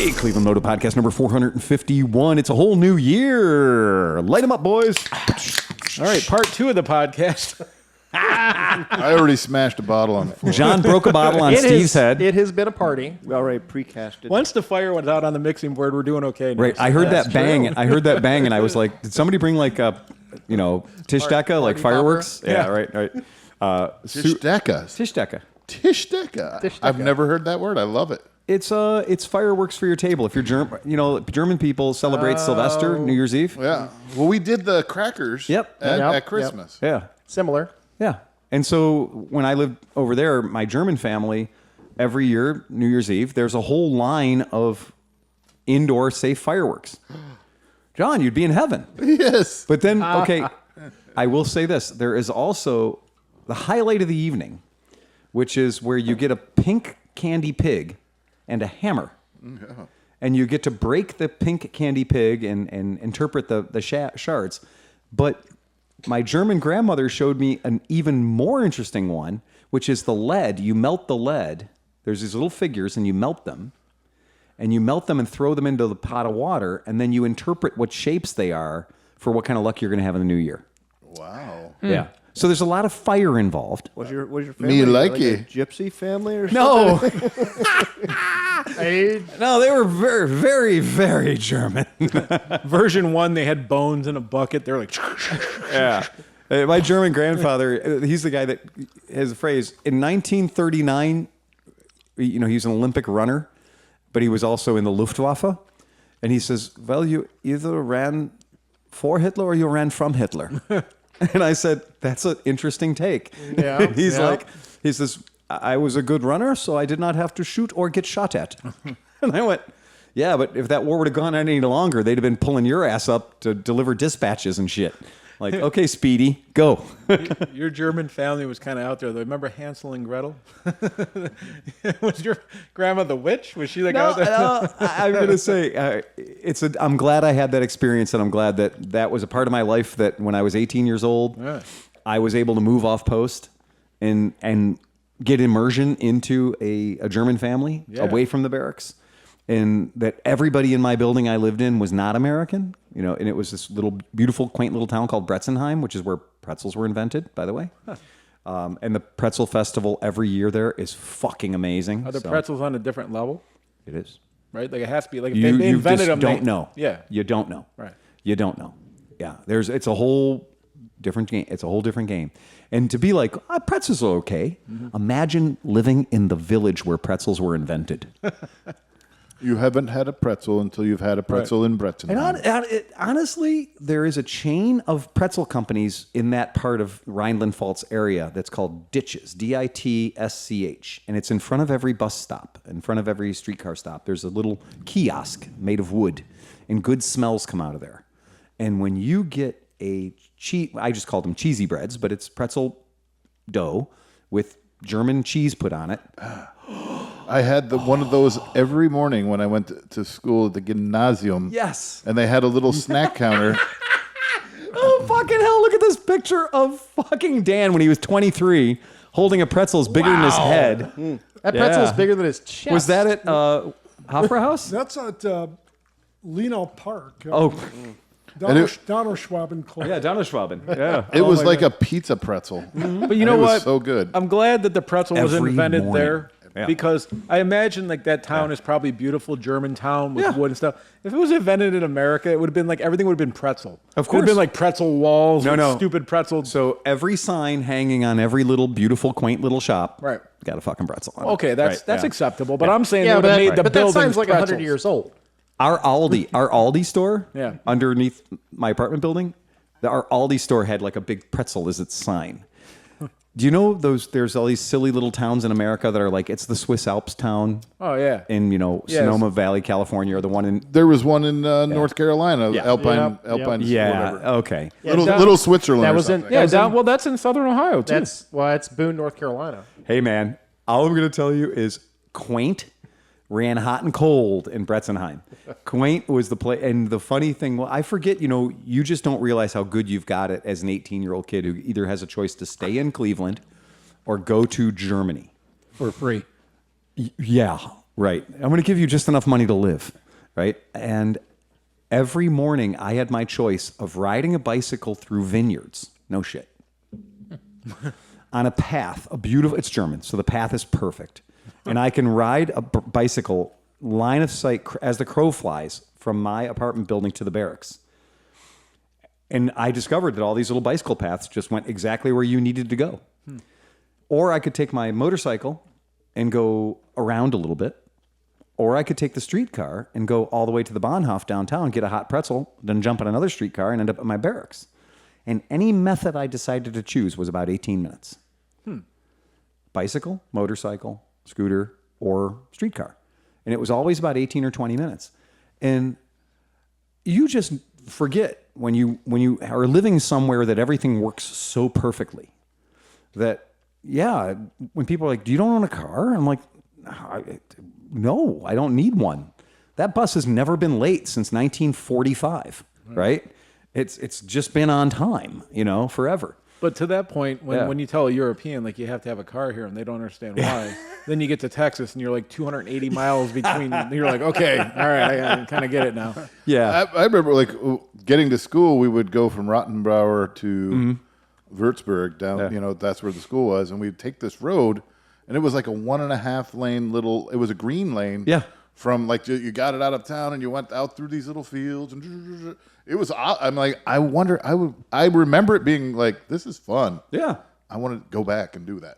Hey, ClevelandMoto podcast number 451. It's a whole new year. Light them up, boys. All right, part 2 of the podcast. I already smashed a bottle on the floor. John broke a bottle on Steve's head. It has been a party. We already precasted. Once the fire went out on the mixing board, we're doing okay now. Right, I heard that bang. I heard that bang, and I was like, "Did somebody bring like a, Tischdecke, like fireworks?" popper? Yeah, right. Tischdecke. Tischdecke. Tischdecke. I've never heard that word. I love it. It's fireworks for your table. If you're German people celebrate Sylvester, New Year's Eve. Yeah. Well, we did the crackers. Yep. At Christmas. Yeah. Similar. Yeah. And so when I lived over there, my German family, every year, New Year's Eve, there's a whole line of indoor safe fireworks. John, you'd be in heaven. Yes. But then, okay, I will say this. There is also the highlight of the evening, which is where you get a pink candy pig and a hammer. Yeah. And you get to break the pink candy pig and interpret the shards. But my German grandmother showed me an even more interesting one, which is the lead. You melt the lead. There's these little figures, and you melt them. And you melt them and throw them into the pot of water, and then you interpret what shapes they are for what kind of luck you're going to have in the new year. Wow. Yeah. So there's a lot of fire involved. Was your family Me like a it. gypsy family or No. something? No, they were very, very, very German. Version 1, they had bones in a bucket. They're like... Yeah. My German grandfather, he's the guy that has a phrase. In 1939, he was an Olympic runner, but he was also in the Luftwaffe. And he says, well, you either ran for Hitler or you ran from Hitler. And I said, that's an interesting take. Yeah. And he says, I was a good runner, so I did not have to shoot or get shot at. And I went, yeah, but if that war would have gone any longer, they'd have been pulling your ass up to deliver dispatches and shit. Like, okay, Speedy, go. Your German family was kind of out there, though. Remember Hansel and Gretel? Was your grandma the witch? Was she like out there? No, I'm going to say, I'm glad I had that experience, and I'm glad that was a part of my life that when I was 18 years old, I was able to move off post and get immersion into a German family away from the barracks. And that everybody in my building I lived in was not American, and it was this little beautiful, quaint little town called Bretzenheim, which is where pretzels were invented, by the way. And the pretzel festival every year there is fucking amazing. Are the pretzels on a different level? It is. Right? Like it has to be. Like if You they invented just them. don't know. Yeah. You don't know. Right. You don't know. Yeah. It's a whole different game. It's a whole different game. And to be like, pretzels are okay. Mm-hmm. Imagine living in the village where pretzels were invented. You haven't had a pretzel until you've had a pretzel in Bretzenheim. And honestly, there is a chain of pretzel companies in that part of Rhineland-Pfalz area that's called Ditches, D-I-T-S-C-H. And it's in front of every bus stop, in front of every streetcar stop. There's a little kiosk made of wood, and good smells come out of there. And when you get I just call them cheesy breads, but it's pretzel dough with German cheese put on it. I had one of those every morning when I went to school at the gymnasium. Yes. And they had a little snack counter. Oh, fucking hell. Look at this picture of fucking Dan when he was 23 holding a pretzel as bigger than his head. That pretzel is bigger than his chest. Was that at Hofra House? That's at Leno Park. Donnerschwaben Club. Yeah, Donnerschwaben. Yeah. It was like a pizza pretzel. But you know It was what? so good. I'm glad that the pretzel was Every invented morning. there. Yeah. Because I imagine like that town is probably a beautiful German town with wood and stuff. If it was invented in America, it would have been like everything would have been pretzel. Of It would have course. been like pretzel walls with No. stupid pretzels. So every sign hanging on every little beautiful, quaint little shop Right. got a fucking pretzel on it. Okay, that's Right, yeah. acceptable. But I'm saying Yeah, they would have made the but that buildings sounds like 100 pretzels. years old. Our Aldi store Yeah. underneath my apartment building, our Aldi store had like a big pretzel as its sign. Do you know there's all these silly little towns in America that are like, it's the Swiss Alps town Oh, yeah. in, Yes. Sonoma Valley, California, or the one in... There was one in North Carolina, Alpine, Yeah, whatever. okay. Little Switzerland That or was in something. That's in southern Ohio, too. That's Boone, North Carolina. Hey, man, all I'm going to tell you is quaint ran hot and cold in Bretzenheim. Quaint was the play. And the funny thing, I forget, you just don't realize how good you've got it as an 18-year-old kid who either has a choice to stay in Cleveland or go to Germany. for free. Yeah. Right. I'm going to give you just enough money to live. Right. And every morning I had my choice of riding a bicycle through vineyards. No shit. On a path, it's German, so the path is perfect. And I can ride a bicycle line of sight as the crow flies from my apartment building to the barracks. And I discovered that all these little bicycle paths just went exactly where you needed to go. Or I could take my motorcycle and go around a little bit. Or I could take the streetcar and go all the way to the Bahnhof downtown, get a hot pretzel, then jump on another streetcar and end up at my barracks. And any method I decided to choose was about 18 minutes. Bicycle, motorcycle, scooter, or streetcar. And it was always about 18 or 20 minutes. And you just forget when you are living somewhere that everything works so perfectly that, yeah, when people are like, do you don't own a car? I'm like, no, I don't need one. That bus has never been late since 1945, right? It's just been on time, forever. But to that point, when you tell a European, like, you have to have a car here and they don't understand why, then you get to Texas and you're like 280 miles between, you're like, okay, all right, I kind of get it now. Yeah. I remember like getting to school, we would go from Rottenbauer to Würzburg down, that's where the school was. And we'd take this road and it was like a 1.5 lane it was a green lane. Yeah. From like, you got it out of town and you went out through these little fields and it was, I'm like, I remember it being like, this is fun. Yeah. I want to go back and do that.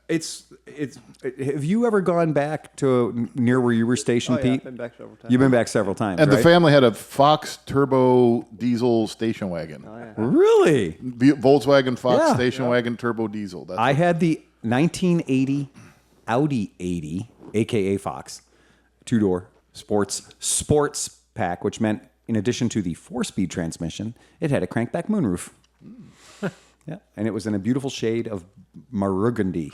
Have you ever gone back to near where you were stationed, Pete? I've been back several times. You've been back several times, And right? the family had a Fox turbo diesel station wagon. Oh, yeah. Really? Volkswagen Fox Yeah. station wagon turbo diesel. I had the 1980 Audi 80, a.k.a. Fox, two-door sports pack, which meant in addition to the 4-speed transmission, it had a crankback moonroof. Yeah, and it was in a beautiful shade of marugandy.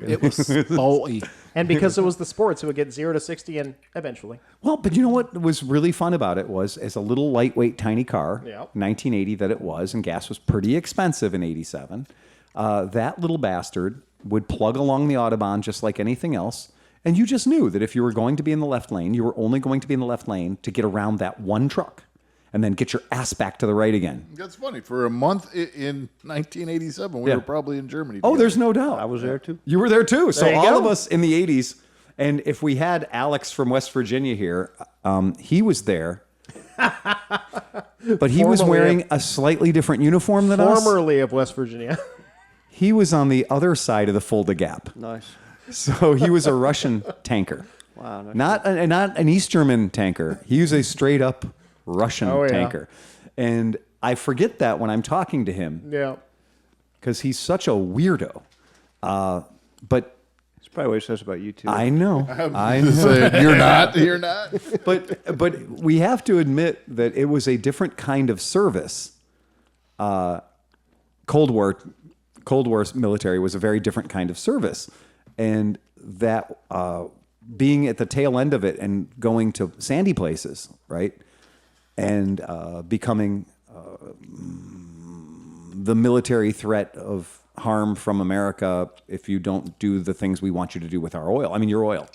It was salty. And because it was the sports, it would get 0 to 60 and eventually. Well, but you know what was really fun about it was, as a little lightweight, tiny car, Yep. 1980 that it was, and gas was pretty expensive in 87, that little bastard would plug along the Autobahn just like anything else. And you just knew that if you were going to be in the left lane, you were only going to be in the left lane to get around that one truck and then get your ass back to the right again. That's funny. For a month in 1987, we Yeah. were probably in Germany. Oh, together. there's no doubt. I was there too. You were there too. So There you all go. of us in the 80s, and if we had Alex from West Virginia here, he was there. But he was Formerly wearing a slightly different uniform than us. Formerly of West Virginia. He was on the other side of the Fulda Gap. Nice. So he was a Russian tanker. Wow. Nice. Not an East German tanker. He was a straight up Russian Oh, yeah. tanker. And I forget that when I'm talking to him Yeah. because he's such a weirdo. But That's probably what it says about you too. I know. I know. Saying, you're not. You're not. But we have to admit that it was a different kind of service. Cold War military was a very different kind of service, and that being at the tail end of it and going to sandy places, right, and becoming the military threat of harm from America if you don't do the things we want you to do with our oil. I mean, your oil.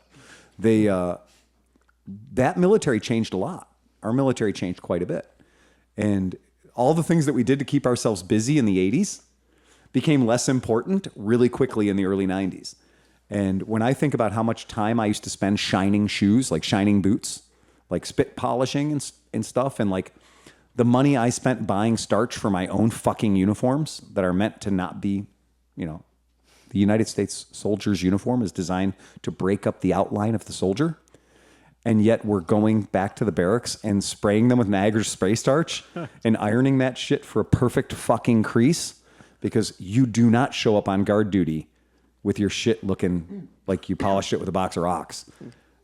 That military changed a lot. Our military changed quite a bit. And all the things that we did to keep ourselves busy in the 80s became less important really quickly in the early 90s. And when I think about how much time I used to spend shining shoes, like shining boots, like spit polishing and stuff, and like the money I spent buying starch for my own fucking uniforms that are meant to not be, the United States soldier's uniform is designed to break up the outline of the soldier. And yet we're going back to the barracks and spraying them with Niagara spray starch and ironing that shit for a perfect fucking crease because you do not show up on guard duty with your shit looking like you polished it with a box of rocks,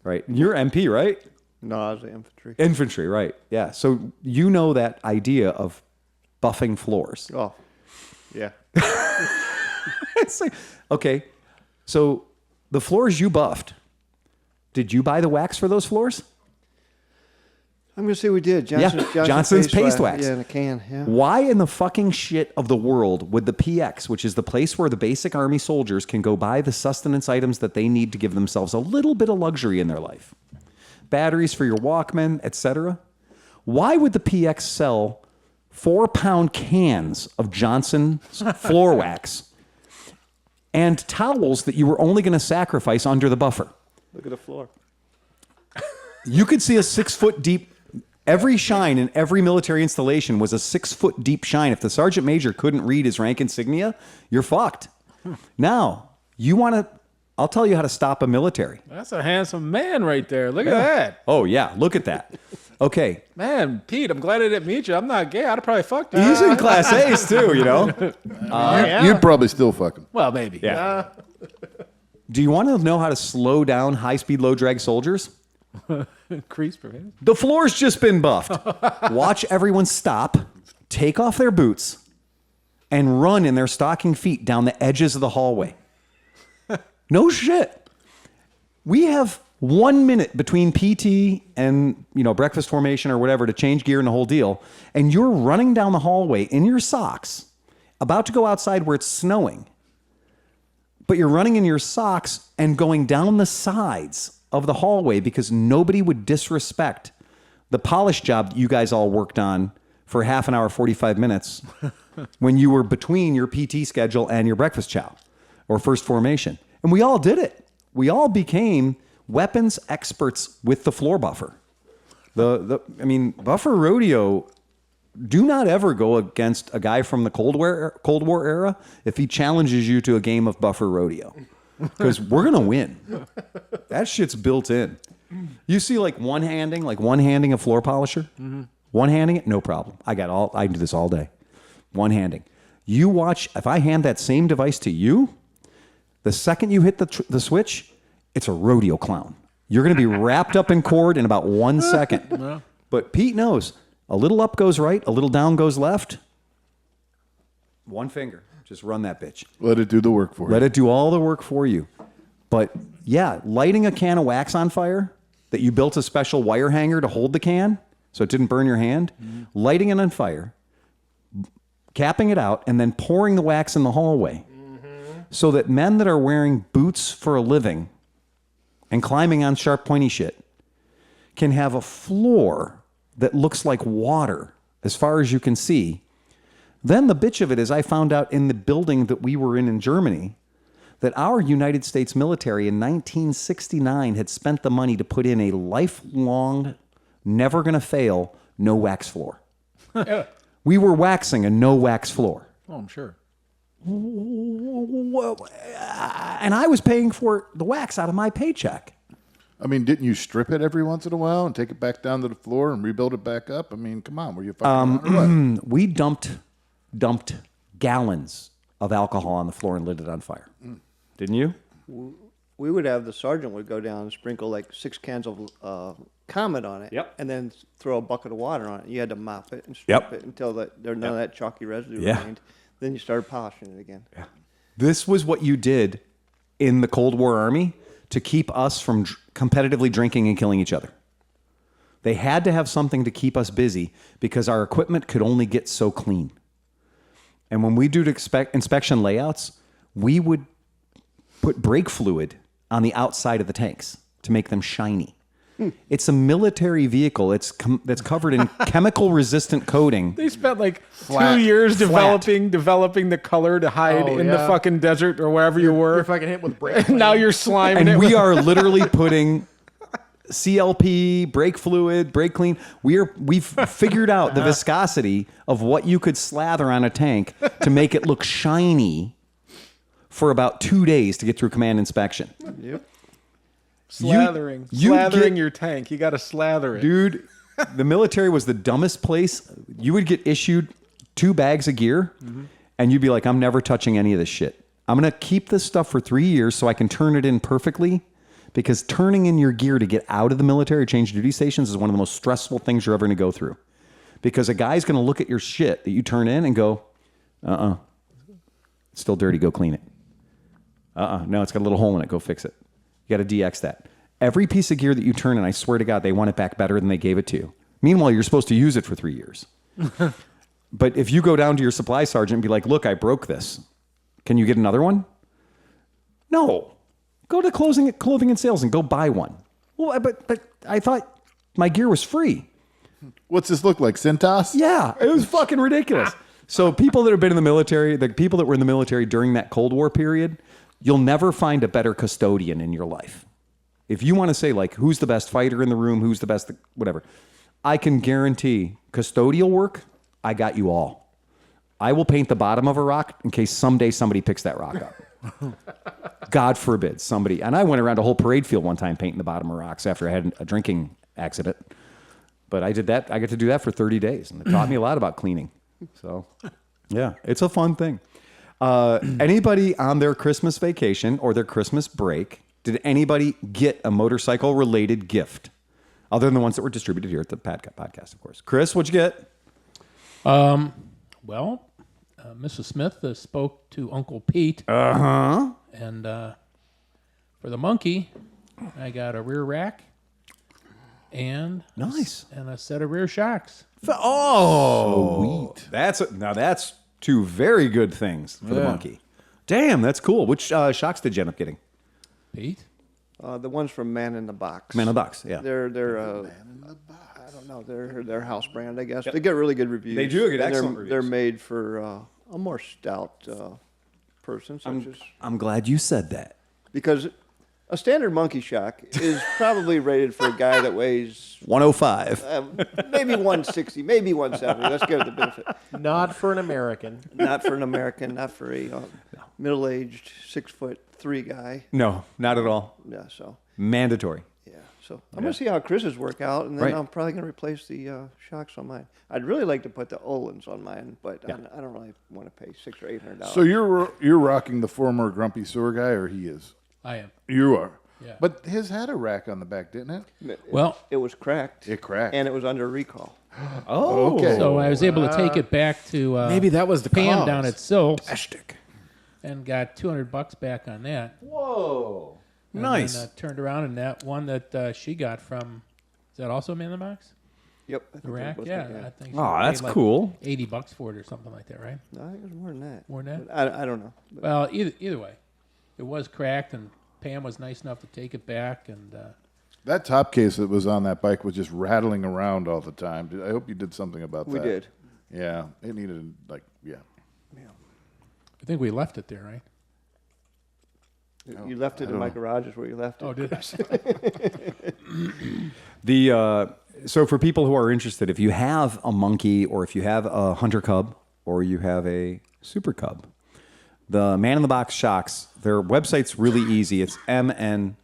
right? You're MP, right? No, I was the infantry. Infantry, right? Yeah. So you know that idea of buffing floors. Oh, yeah. It's like, okay, so the floors you buffed, did you buy the wax for those floors? I'm going to say we did. Johnson's Paste Wax. Yeah, in a can. Yeah. Why in the fucking shit of the world would the PX, which is the place where the basic Army soldiers can go buy the sustenance items that they need to give themselves a little bit of luxury in their life, batteries for your Walkman, etc., why would the PX sell 4-pound cans of Johnson's floor wax and towels that you were only going to sacrifice under the buffer? Look at the floor. You could see a 6-foot deep. Every shine in every military installation was a 6-foot deep shine. If the sergeant major couldn't read his rank insignia, you're fucked. Now, you want to, I'll tell you how to stop a military. That's a handsome man right there. Look at that. Oh, yeah, look at that. Okay. Man, Pete, I'm glad I didn't meet you. I'm not gay. I'd have probably fucked you. He's in Class A's too, you know? You'd probably still fuck him. Well, maybe. Yeah. Do you want to know how to slow down high-speed, low-drag soldiers? Increase prevention. The floor's just been buffed. Watch everyone stop, take off their boots, and run in their stocking feet down the edges of the hallway. No shit. We have 1 minute between PT and, breakfast formation or whatever to change gear and the whole deal, and you're running down the hallway in your socks, about to go outside where it's snowing, but you're running in your socks and going down the sides of the hallway because nobody would disrespect the polish job you guys all worked on for half an hour, 45 minutes when you were between your PT schedule and your breakfast chow or first formation. And we all did it. We all became weapons experts with the floor buffer. Buffer rodeo, do not ever go against a guy from the Cold War era if he challenges you to a game of buffer rodeo. Because we're going to win. That shit's built in. You see one-handing a floor polisher? Mm-hmm. One-handing it? No problem. I can do this all day. One-handing. You watch, if I hand that same device to you, the second you hit the switch, it's a rodeo clown. You're going to be wrapped up in cord in about 1 second. Yeah. But Pete knows. A little up goes right, a little down goes left. One finger. Just run that bitch. Let it do the work for you. Let it do all the work for you. But yeah, lighting a can of wax on fire that you built a special wire hanger to hold the can so it didn't burn your hand, lighting it on fire, capping it out, and then pouring the wax in the hallway so that men that are wearing boots for a living and climbing on sharp, pointy shit can have a floor that looks like water as far as you can see. Then the bitch of it is I found out in the building that we were in Germany that our United States military in 1969 had spent the money to put in a lifelong, never going to fail, no wax floor. We were waxing a no wax floor. Oh, I'm sure. And I was paying for the wax out of my paycheck. I mean, didn't you strip it every once in a while and take it back down to the floor and rebuild it back up? I mean, come on, were you fucking around or what? We dumped gallons of alcohol on the floor and lit it on fire. Didn't you? We would have the sergeant would go down and sprinkle like 6 cans of Comet on it. Yep. And then throw a bucket of water on it. You had to mop it and strip Yep. it until there none of that chalky residue Yeah. remained. Then you started polishing it again. Yeah. This was what you did in the Cold War Army to keep us from competitively drinking and killing each other. They had to have something to keep us busy because our equipment could only get so clean. And when we do inspection layouts, we would put brake fluid on the outside of the tanks to make them shiny. It's a military vehicle. That's covered in chemical-resistant coating. They spent like 2 years developing the color to hide in the fucking desert or wherever you were. You're fucking hit with brake. And now you're sliming it. And we with- are literally putting CLP, brake fluid, brake clean. We've figured out the viscosity of what you could slather on a tank to make it look shiny for about 2 days to get through command inspection. Yep. Slathering your tank. You got to slather it. Dude, the military was the dumbest place. You would get issued 2 bags of gear, and you'd be like, I'm never touching any of this shit. I'm going to keep this stuff for 3 years so I can turn it in perfectly, because turning in your gear to get out of the military, change duty stations, is one of the most stressful things you're ever going to go through. Because a guy's going to look at your shit that you turn in and go, it's still dirty, go clean it. No, it's got a little hole in it, go fix it. You got to DX that. Every piece of gear that you turn in, I swear to God, they want it back better than they gave it to you. Meanwhile, you're supposed to use it for 3 years. But if you go down to your supply sergeant and be like, look, I broke this. Can you get another one? No. Go to clothing and sales and go buy one. Well, but I thought my gear was free. What's this look like? Cintas? Yeah, it was fucking ridiculous. So people that have been in the military, the people that were in the military during that Cold War period, you'll never find a better custodian in your life. If you want to say, like, who's the best fighter in the room, who's the best, whatever, I can guarantee custodial work, I got you all. I will paint the bottom of a rock in case someday somebody picks that rock up. God forbid somebody. And I went around a whole parade field one time painting the bottom of rocks after I had a drinking accident. But I did that. I got to do that for 30 days. And it taught me a lot about cleaning. So, yeah, it's a fun thing. Anybody on their Christmas vacation or their Christmas break, did anybody get a motorcycle-related gift? Other than the ones that were distributed here at the podcast, of course. Chris, what'd you get? Well, Mrs. Smith spoke to Uncle Pete. Uh-huh. And for the monkey, I got a rear rack and Nice. and a set of rear shocks. Oh, sweet. That's two very good things for the monkey. Damn, that's cool. Which shocks did you end up getting? Pete? The ones from Man in the Box. Man in the Box, yeah. They're I don't know. They're house brand, I guess. They get really good reviews. They do get And excellent They're reviews. made for a more stout person, such as I'm glad you said that. because a standard monkey shock is probably rated for a guy that weighs 105. maybe 160, maybe 170. Let's give it the benefit. Not for an American. Not for an American, not for a middle-aged 6'3" guy. No, not at all. Yeah, so Mandatory. yeah, so I'm gonna see how Chris's work out, and then Right. I'm probably gonna replace the shocks on mine. I'd really like to put the Olins on mine, but I don't really want to pay $600 or $800. So you're rocking the former Grumpy Sewer guy, or he is? I am. You are. Yeah. But his had a rack on the back, didn't it? Well, it was cracked. It cracked. and it was under recall. Oh, Okay. so I was able to take it back to Maybe that was the Pam cause. down at Sills Tischdecke. and got $200 back on that. Whoa. And Nice. Then, turned around and that one that she got from, is that also Man in the Box? Yep. I The think it rack? was Yeah. like I think she Oh, that's paid like cool. $80 for it or something like that, right? No, I think it was more than that. More than that? But I don't know. But Well, either way, it was cracked, and Pam was nice enough to take it back, and That top case that was on that bike was just rattling around all the time. I hope you did something about we that. did. Yeah, it needed yeah. I think we left it there, right? You left it in my garage is where you left it. Oh, did I? So for people who are interested, if you have a monkey or if you have a hunter cub or you have a super cub, the Man in the Box shocks, their website's really easy. It's MNNTHBX.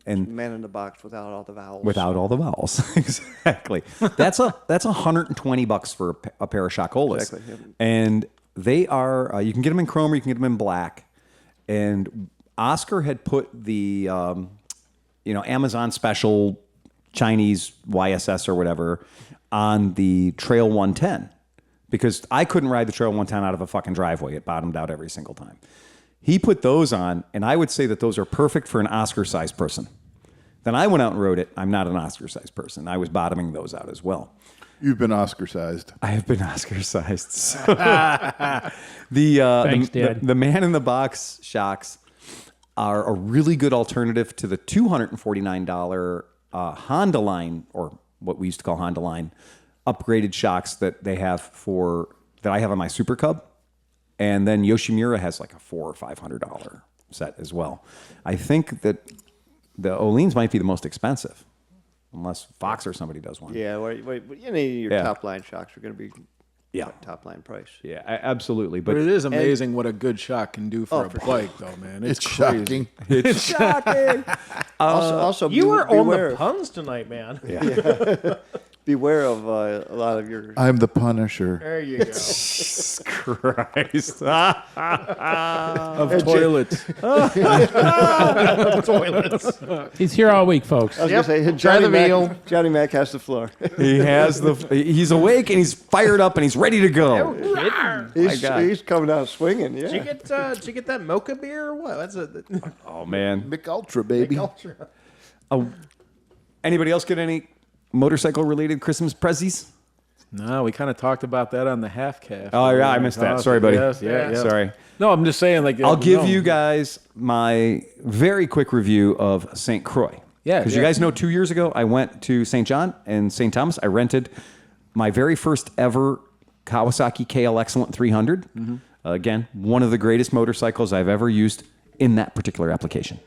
And Man in the Box without all the vowels. without all the vowels. Exactly. That's $120 for a pair of Shockolas. Exactly, yep. And they are, you can get them in chrome or you can get them in black. And Oscar had put the, Amazon special Chinese YSS or whatever on the Trail 110 because I couldn't ride the Trail 110 out of a fucking driveway. It bottomed out every single time. He put those on, and I would say that those are perfect for an Oscar-sized person. Then I went out and rode it. I'm not an Oscar-sized person. I was bottoming those out as well. You've been Oscar-sized. I have been Oscar-sized. So Thanks, Dad. the Man in the Box shocks are a really good alternative to the $249 Honda line, or what we used to call Honda line, upgraded shocks that they have that I have on my Super Cub. And then Yoshimura has like a $400 or $500 set as well. I think that the Oleans might be the most expensive, unless Fox or somebody does one. Yeah, your Yeah. top line shocks are going to be top line price. Yeah, absolutely. But it is amazing what a good shock can do for a for bike, though, man. It's It's crazy. shocking. It's shocking. Also, You were on beware, the puns tonight, man. beware of a lot of your. I'm the Punisher. There you go. Christ. Of toilets. Toilets. He's here all week, folks. I was Yep. going to say, Try the meal. Johnny Mac has the floor. He's awake and he's fired up and he's ready to go. God. he's coming out swinging, yeah. Did you get that mocha beer or what? That's Oh man. Mick Ultra, baby. Ultra. Anybody else get any motorcycle related Christmas prezzies? No, we kind of talked about that on the half calf. Oh, yeah, I missed that. Sorry, buddy. Yes, yeah. Sorry. No, I'm just saying, like, I'll give no. you guys my very quick review of St. Croix. Yeah, Because yeah. you guys know 2 years ago, I went to St. John and St. Thomas. I rented my very first ever Kawasaki KL Excellent 300. Again, one of the greatest motorcycles I've ever used in that particular application.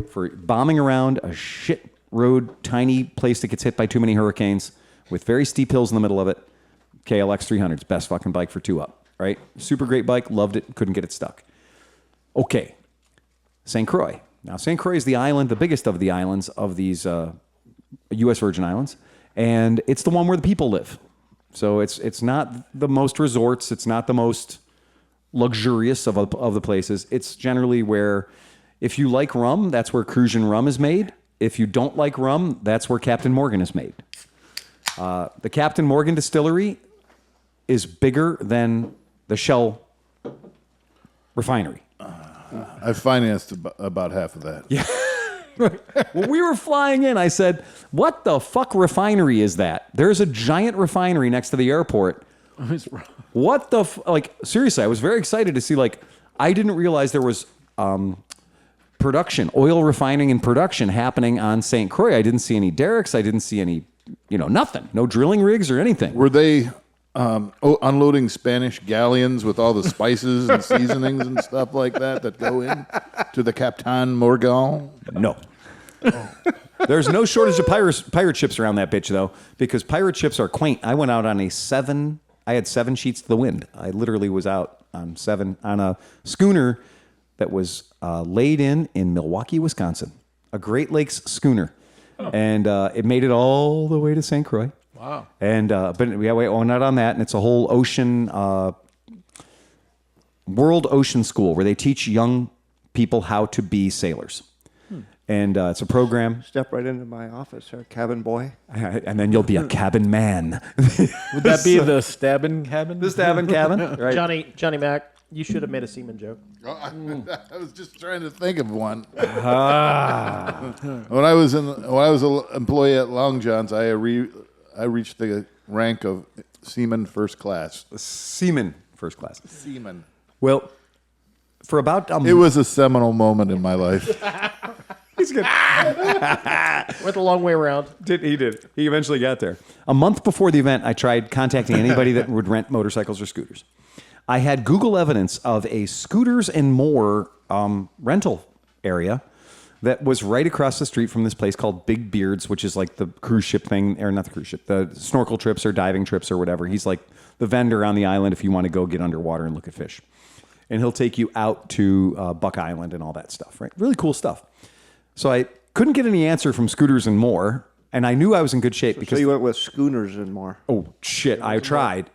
For bombing around a shit road, tiny place that gets hit by too many hurricanes with very steep hills in the middle of it. KLX 300's best fucking bike for 2-up, right? Super great bike, loved it, couldn't get it stuck. Okay, St. Croix. Now, St. Croix is the island, the biggest of the islands of these U.S. Virgin Islands, and it's the one where the people live. So it's not the most resorts, it's not the most luxurious of the places. It's generally where, if you like rum, that's where Crucian rum is made. If you don't like rum, that's where Captain Morgan is made. The Captain Morgan distillery is bigger than the Shell refinery. I financed about half of that. Yeah. When we were flying in, I said, what the fuck refinery is that? There's a giant refinery next to the airport. What the like, seriously, I was very excited to see, like, I didn't realize there was production, oil refining and production happening on St. Croix. I didn't see any derricks. I didn't see any, nothing. No drilling rigs or anything. Were they unloading Spanish galleons with all the spices and seasonings and stuff like that go in to the Captain Morgan? No. There's no shortage of pirate ships around that bitch, though, because pirate ships are quaint. I went out on I had 7 sheets to the wind. I literally was out on a schooner that was laid in Milwaukee, Wisconsin, a Great Lakes schooner. Oh. And it made it all the way to St. Croix. Wow. And but we went out on that, and it's a whole ocean, world ocean school where they teach young people how to be sailors. And it's a program. Step right into my office, sir, cabin boy. And then you'll be a cabin man. Would that be the stabbing cabin? The stabbing cabin? Right. Johnny Mac, you should have made a semen joke. I was just trying to think of one. When I was an employee at Long John's, I reached the rank of seaman first class. Seaman first class. Seaman. Well, for about It was a seminal moment in my life. He's good. Went the long way around. He did. He eventually got there. A month before the event, I tried contacting anybody that would rent motorcycles or scooters. I had Google evidence of a Scooters and More rental area that was right across the street from this place called Big Beards, which is like the cruise ship thing, or not the cruise ship, the snorkel trips or diving trips or whatever. He's like the vendor on the island if you want to go get underwater and look at fish. And he'll take you out to Buck Island and all that stuff, right? Really cool stuff. So I couldn't get any answer from Scooters and More, and I knew I was in good shape because... So you went with Schooners and More. Oh, shit, I tried.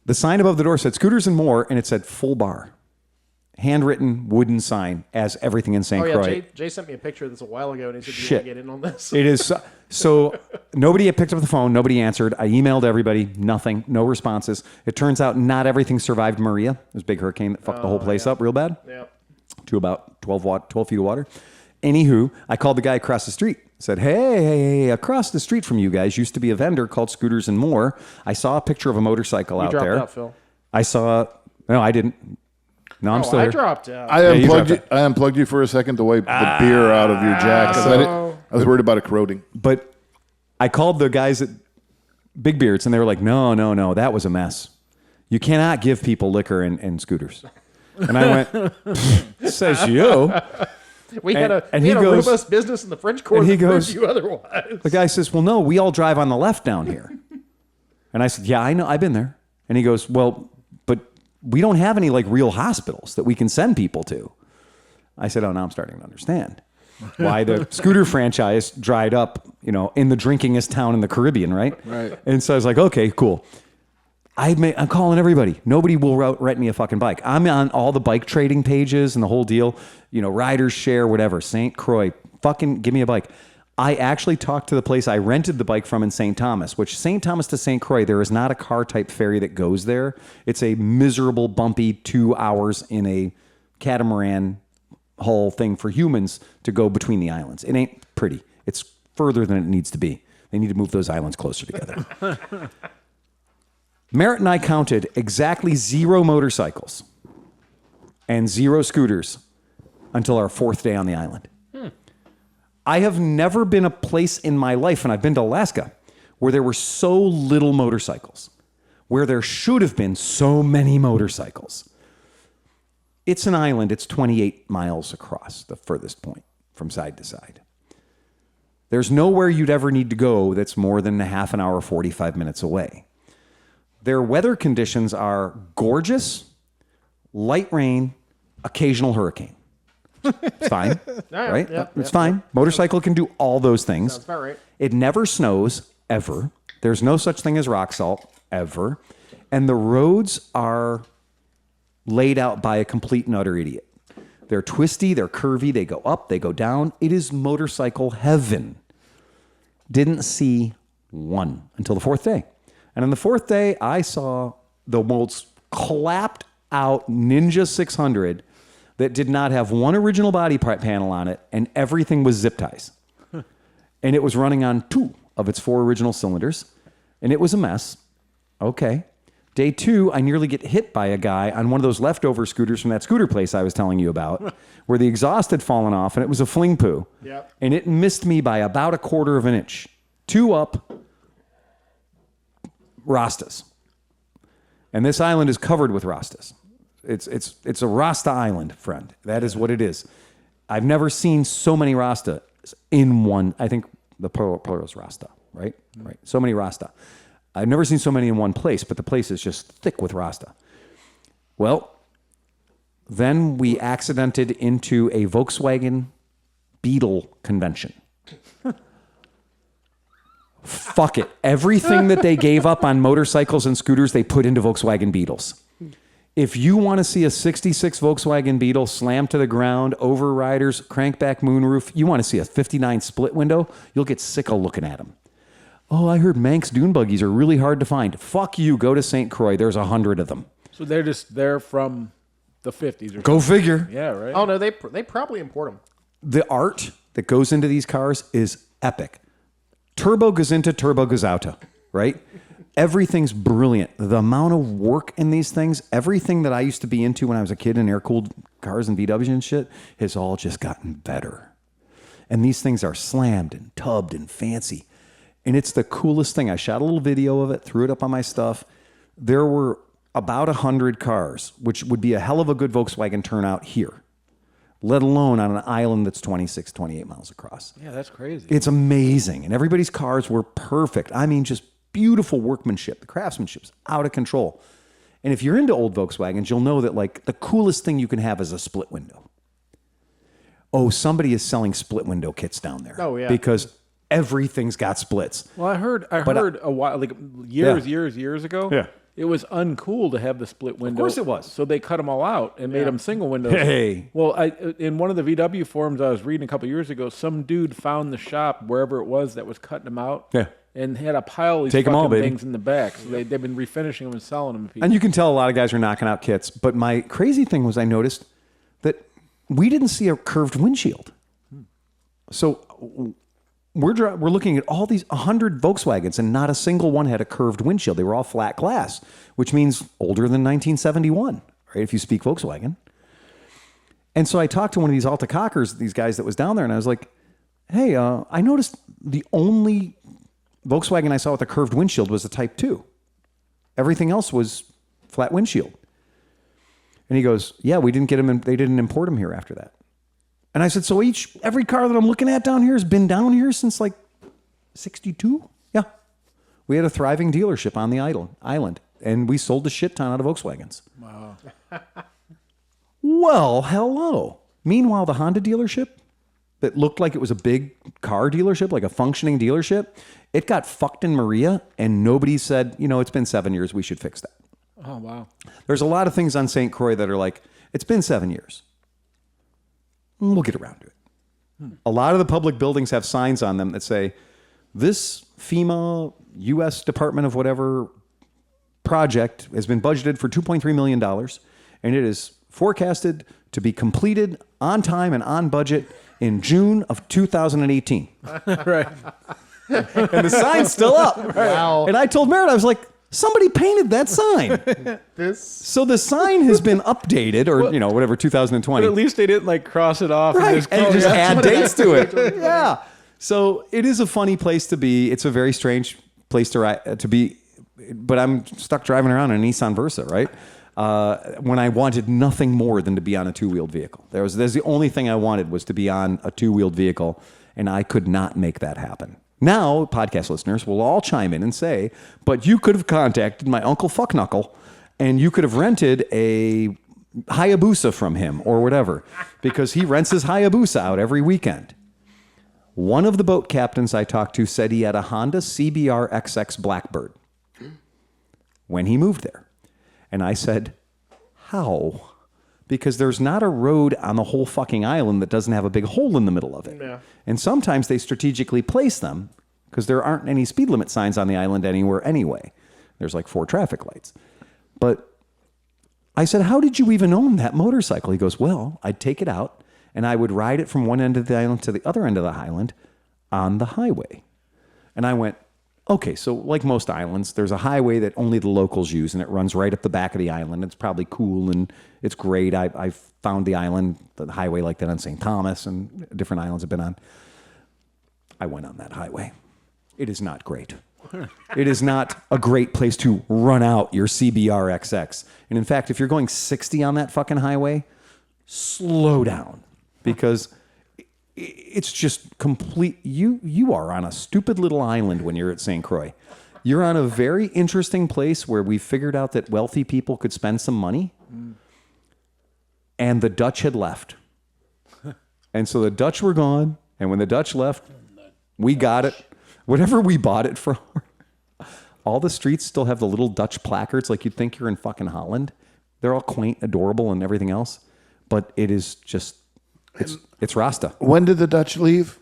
The sign above the door said Scooters and More, and it said full bar. Handwritten wooden sign as everything in St. Croix. Jay sent me a picture of this a while ago, and he said, "Do you Shit. want to get in on this?" It is so nobody had picked up the phone. Nobody answered. I emailed everybody. Nothing. No responses. It turns out not everything survived Maria. It was a big hurricane that fucked the whole place up real bad. Yeah. To about 12 feet of water. Anywho, I called the guy across the street. Said, hey, across the street from you guys used to be a vendor called Scooters and More. I saw a picture of a motorcycle out dropped there. out, Phil. I saw. No, I didn't. No, I'm still I here. dropped out. I unplugged you for a second to wipe the beer out of your jack. 'Cause I was worried about it corroding. But I called the guys at Big Beards, and they were like, no, that was a mess. You cannot give people liquor and scooters. And I went, says you. We had a he goes- robust business in the French Quarter and he that proved goes- you otherwise. The guy says, well, no, we all drive on the left down here. And I said, yeah, I know. I've been there. And he goes, well, but we don't have any like real hospitals that we can send people to. I said, oh, now I'm starting to understand why the scooter franchise dried up, in the drinkingest town in the Caribbean, right? Right. And so I was like, okay, cool. I'm calling everybody. Nobody will rent me a fucking bike. I'm on all the bike trading pages and the whole deal. Riders Share, whatever. St. Croix, fucking give me a bike. I actually talked to the place I rented the bike from in St. Thomas, which St. Thomas to St. Croix, there is not a car type ferry that goes there. It's a miserable, bumpy 2 hours in a catamaran hull thing for humans to go between the islands. It ain't pretty. It's further than it needs to be. They need to move those islands closer together. Merritt and I counted exactly 0 motorcycles and 0 scooters until our 4th day on the island. I have never been a place in my life, and I've been to Alaska, where there were so little motorcycles, where there should have been so many motorcycles. It's an island. It's 28 miles across, the furthest point from side to side. There's nowhere you'd ever need to go that's more than a half an hour, 45 minutes away. Their weather conditions are gorgeous, light rain, occasional hurricane. It's fine, right? It's fine. Motorcycle can do all those things. Sounds about right. It never snows, ever. There's no such thing as rock salt, ever. And the roads are laid out by a complete and utter idiot. They're twisty, they're curvy, they go up, they go down. It is motorcycle heaven. Didn't see one until the 4th day. And on the 4th day, I saw the most clapped out Ninja 600 that did not have one original body panel on it, and everything was zip ties. And it was running on 2 of its 4 original cylinders, and it was a mess. Okay. Day 2, I nearly get hit by a guy on one of those leftover scooters from that scooter place I was telling you about, where the exhaust had fallen off, and it was a fling poo. Yep. And it missed me by about 1/4 of an inch. 2 up, Rastas. And this island is covered with Rastas. It's a Rasta island, friend. That is what it is. I've never seen so many Rasta in one. I think the plural is Rasta, right? Right. So many Rasta. I've never seen so many in one place, but the place is just thick with Rasta. Well, then we accidented into a Volkswagen Beetle convention. Fuck it. Everything that they gave up on motorcycles and scooters, they put into Volkswagen Beetles. If you want to see a 66 Volkswagen Beetle slam to the ground, overriders, crankback moonroof, you want to see a 59 split window, you'll get sick of looking at them. Oh, I heard Manx dune buggies are really hard to find. Fuck you. Go to St. Croix. There's 100 of them. So they're from the 50s or Go figure. Yeah, right. Oh no, they probably import them. The art that goes into these cars is epic. Turbo goes into, turbo goes out, right? Everything's brilliant. The amount of work in these things, everything that I used to be into when I was a kid in air-cooled cars and VWs and shit, has all just gotten better. And these things are slammed and tubbed and fancy. And it's the coolest thing. I shot a little video of it, threw it up on my stuff. There were about 100 cars, which would be a hell of a good Volkswagen turnout here, let alone on an island that's 26, 28 miles across. Yeah, that's crazy. It's amazing. And everybody's cars were perfect. I mean, just beautiful workmanship. The craftsmanship's out of control. And if you're into old Volkswagens, you'll know that like the coolest thing you can have is a split window. Oh, somebody is selling split window kits down there. Oh, yeah. Because everything's got splits. Well, I heard a while, like years ago. Yeah. It was uncool to have the split window. course it was. So they cut them all out and made them single windows. Hey. Well, in one of the VW forums I was reading a couple years ago, some dude found the shop wherever it was that was cutting them out. Yeah. And had a pile of these Take 'em fucking all, baby. things in the back. So they've been refinishing them and selling them to people. And you can tell a lot of guys are knocking out kits. But my crazy thing was I noticed that we didn't see a curved windshield. So we're looking at all these 100 Volkswagens, and not a single one had a curved windshield. They were all flat glass, which means older than 1971, right? If you speak Volkswagen. And so I talked to one of these Alta Cockers, these guys that was down there, and I was like, hey, I noticed the only Volkswagen I saw with a curved windshield was the Type 2. Everything else was flat windshield. And he goes, yeah, we didn't get them, they didn't import them here after that. And I said, so every car that I'm looking at down here has been down here since like 62? Yeah. We had a thriving dealership on the island, and we sold a shit ton out of Volkswagens. Wow. Well, hello. Meanwhile, the Honda dealership that looked like it was a big car dealership, like a functioning dealership, it got fucked in Maria, and nobody said, it's been 7 years, we should fix that. Oh, wow. There's a lot of things on St. Croix that are like, it's been 7 years. We'll get around to it. A lot of the public buildings have signs on them that say, this FEMA, U.S. Department of whatever project has been budgeted for $2.3 million, and it is forecasted to be completed on time and on budget in June of 2018. Right. And the sign's still up. Wow. And I told Merritt, I was like, somebody painted that sign. So the sign has been updated, or whatever, 2020. But at least they didn't like cross it off Right, and and just add dates to it. Totally. Yeah. So it is a funny place to be. It's a very strange place to be, but I'm stuck driving around in a Nissan Versa, right? When I wanted nothing more than to be on a two-wheeled vehicle. There's the only thing I wanted was to be on a two-wheeled vehicle, and I could not make that happen. Now, podcast listeners will all chime in and say, but you could have contacted my Uncle Fuckknuckle, and you could have rented a Hayabusa from him or whatever, because he rents his Hayabusa out every weekend. One of the boat captains I talked to said he had a Honda CBR XX Blackbird when he moved there. And I said, how? Because there's not a road on the whole fucking island that doesn't have a big hole in the middle of it. Yeah. And sometimes they strategically place them because there aren't any speed limit signs on the island anywhere anyway. There's like 4 traffic lights. But I said, how did you even own that motorcycle? He goes, well, I'd take it out and I would ride it from one end of the island to the other end of the island on the highway. And I went, okay, so like most islands, there's a highway that only the locals use, and it runs right up the back of the island. It's probably cool, and it's great. I've found the highway like that on St. Thomas, and different islands I've been on. I went on that highway. It is not great. It is not a great place to run out your CBR XX. And in fact, if you're going 60 on that fucking highway, slow down, because it's just complete. You are on a stupid little island when you're at St. Croix. You're on a very interesting place where we figured out that wealthy people could spend some money, and the Dutch had left. And so the Dutch were gone, and when the Dutch left, we got it. Whatever we bought it for. All the streets still have the little Dutch placards like you'd think you're in fucking Holland. They're all quaint, adorable, and everything else. But it is just... It's Rasta. When did the Dutch leave?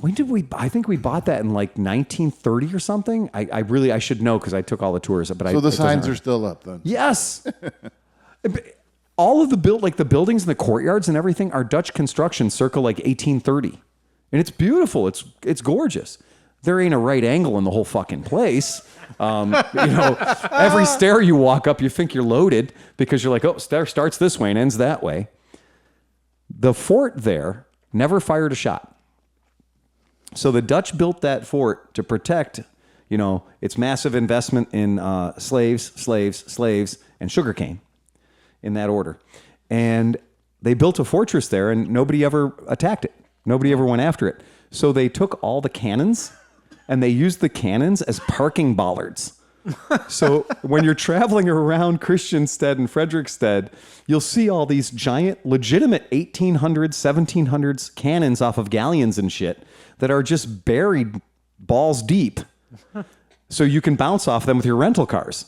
When did we? I think we bought that in like 1930 or something. I should know because I took all the tours. But So the signs are still up then? Yes. All of the the buildings and the courtyards and everything are Dutch construction circa like 1830, and it's beautiful. It's gorgeous. There ain't a right angle in the whole fucking place. Every stair you walk up, you think you're loaded because you're like, oh, stair starts this way and ends that way. The fort there never fired a shot. So the Dutch built that fort to protect, its massive investment in slaves, and sugarcane, in that order. And they built a fortress there, and nobody ever attacked it. Nobody ever went after it. So they took all the cannons, and they used the cannons as parking bollards. So when you're traveling around Christiansted and Frederiksted, you'll see all these giant, legitimate 1800s, 1700s cannons off of galleons and shit that are just buried balls deep. So you can bounce off them with your rental cars.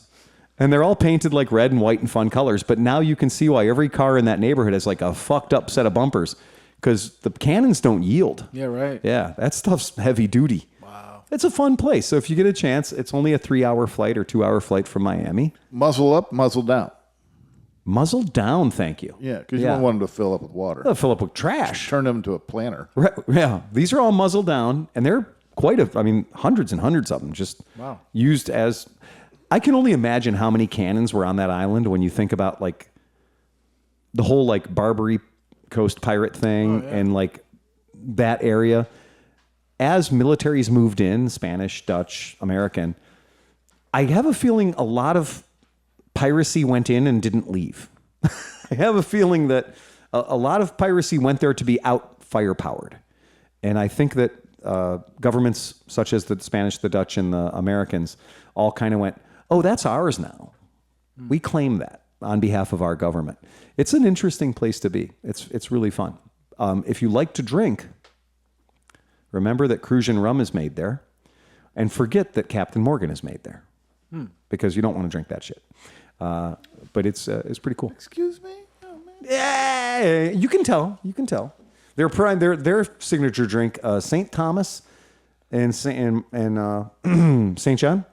And they're all painted like red and white and fun colors. But now you can see why every car in that neighborhood has like a fucked up set of bumpers, because the cannons don't yield. Yeah, right. Yeah, that stuff's heavy duty. It's a fun place. So if you get a chance, it's only a 3-hour flight or 2-hour flight from Miami. Muzzle up, muzzle down. Muzzle down, thank you. Yeah, because you don't want them to fill up with water. They'll fill up with trash. Turn them into a planter. Right, yeah, these are all muzzle down, and they're hundreds and hundreds of them just used as... I can only imagine how many cannons were on that island when you think about like the whole like Barbary Coast pirate thing and like that area. As militaries moved in, Spanish, Dutch, American, I have a feeling a lot of piracy went in and didn't leave. I have a feeling that a lot of piracy went there to be out firepowered. And I think that governments such as the Spanish, the Dutch, and the Americans all kind of went, oh, that's ours now. We claim that on behalf of our government. It's an interesting place to be. It's really fun. If you like to drink... Remember that Crucian rum is made there, and forget that Captain Morgan is made there, because you don't want to drink that shit. But it's pretty cool. Excuse me? Oh, man. Yeah, you can tell. Their signature drink, St. Thomas and St. John,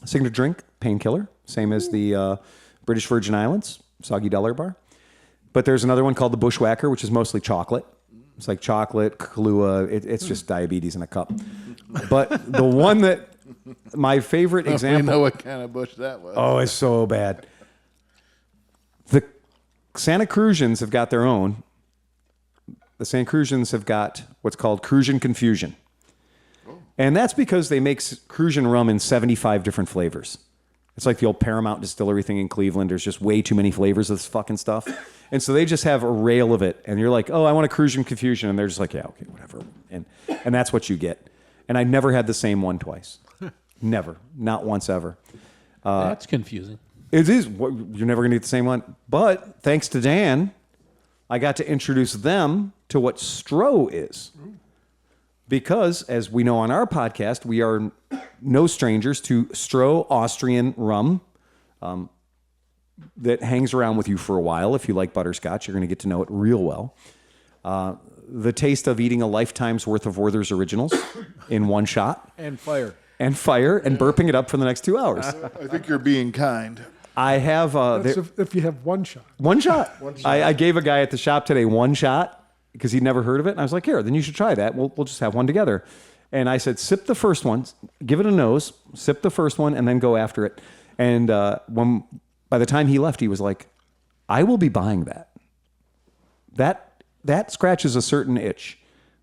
signature drink, painkiller, same as the British Virgin Islands, Soggy Dollar Bar. But there's another one called the Bushwhacker, which is mostly chocolate. It's like chocolate, Kahlua. It's just diabetes in a cup. But the one that my favorite We example. know what kind of bush that was. Oh, it's so bad. The Santa Cruzians have got their own. The Santa Cruzians have got what's called Cruzian Confusion. And that's because they make Cruzian rum in 75 different flavors. It's like the old Paramount Distillery thing in Cleveland. There's just way too many flavors of this fucking stuff. And so they just have a rail of it. And you're like, oh, I want a Cruzian Confusion. And they're just like, yeah, okay, whatever. And that's what you get. And I never had the same one twice. Never. Not once ever. That's confusing. It is. You're never going to get the same one. But thanks to Dan, I got to introduce them to what Stroh is. Because, as we know on our podcast, we are no strangers to Stroh Austrian rum that hangs around with you for a while. If you like butterscotch, you're going to get to know it real well. The taste of eating a lifetime's worth of Werther's Originals in one shot. And fire. And burping it up for the next 2 hours. I think you're being kind. I have... That's if you have one shot. One shot. I gave a guy at the shop today one shot because he'd never heard of it. And I was like, here, then you should try that. We'll just have one together. And I said, sip the first one, give it a nose, sip the first one, and then go after it. And by the time he left, he was like, I will be buying that. That scratches a certain itch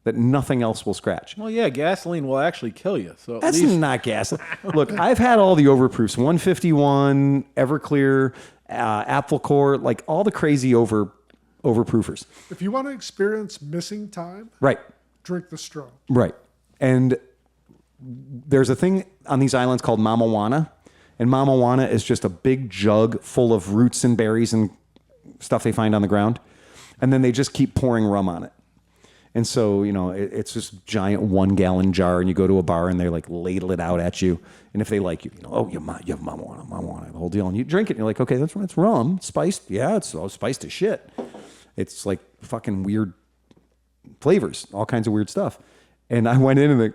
that nothing else will scratch. Well, yeah, gasoline will actually kill you. So at That's least not gasoline. Look, I've had all the overproofs, 151, Everclear, Apple Core, like all the crazy overproofers. If you want to experience missing time, Right. drink the Stroh. Right. And there's a thing on these islands called mamajuana. And mamajuana is just a big jug full of roots and berries and stuff they find on the ground. And then they just keep pouring rum on it. And so, it's this giant 1 gallon jar, and you go to a bar and they like ladle it out at you. And if they like you, oh, you have mamajuana, the whole deal. And you drink it and you're like, okay, it's rum, spiced. Yeah, it's all spiced as shit. It's like fucking weird flavors, all kinds of weird stuff. And I went in and they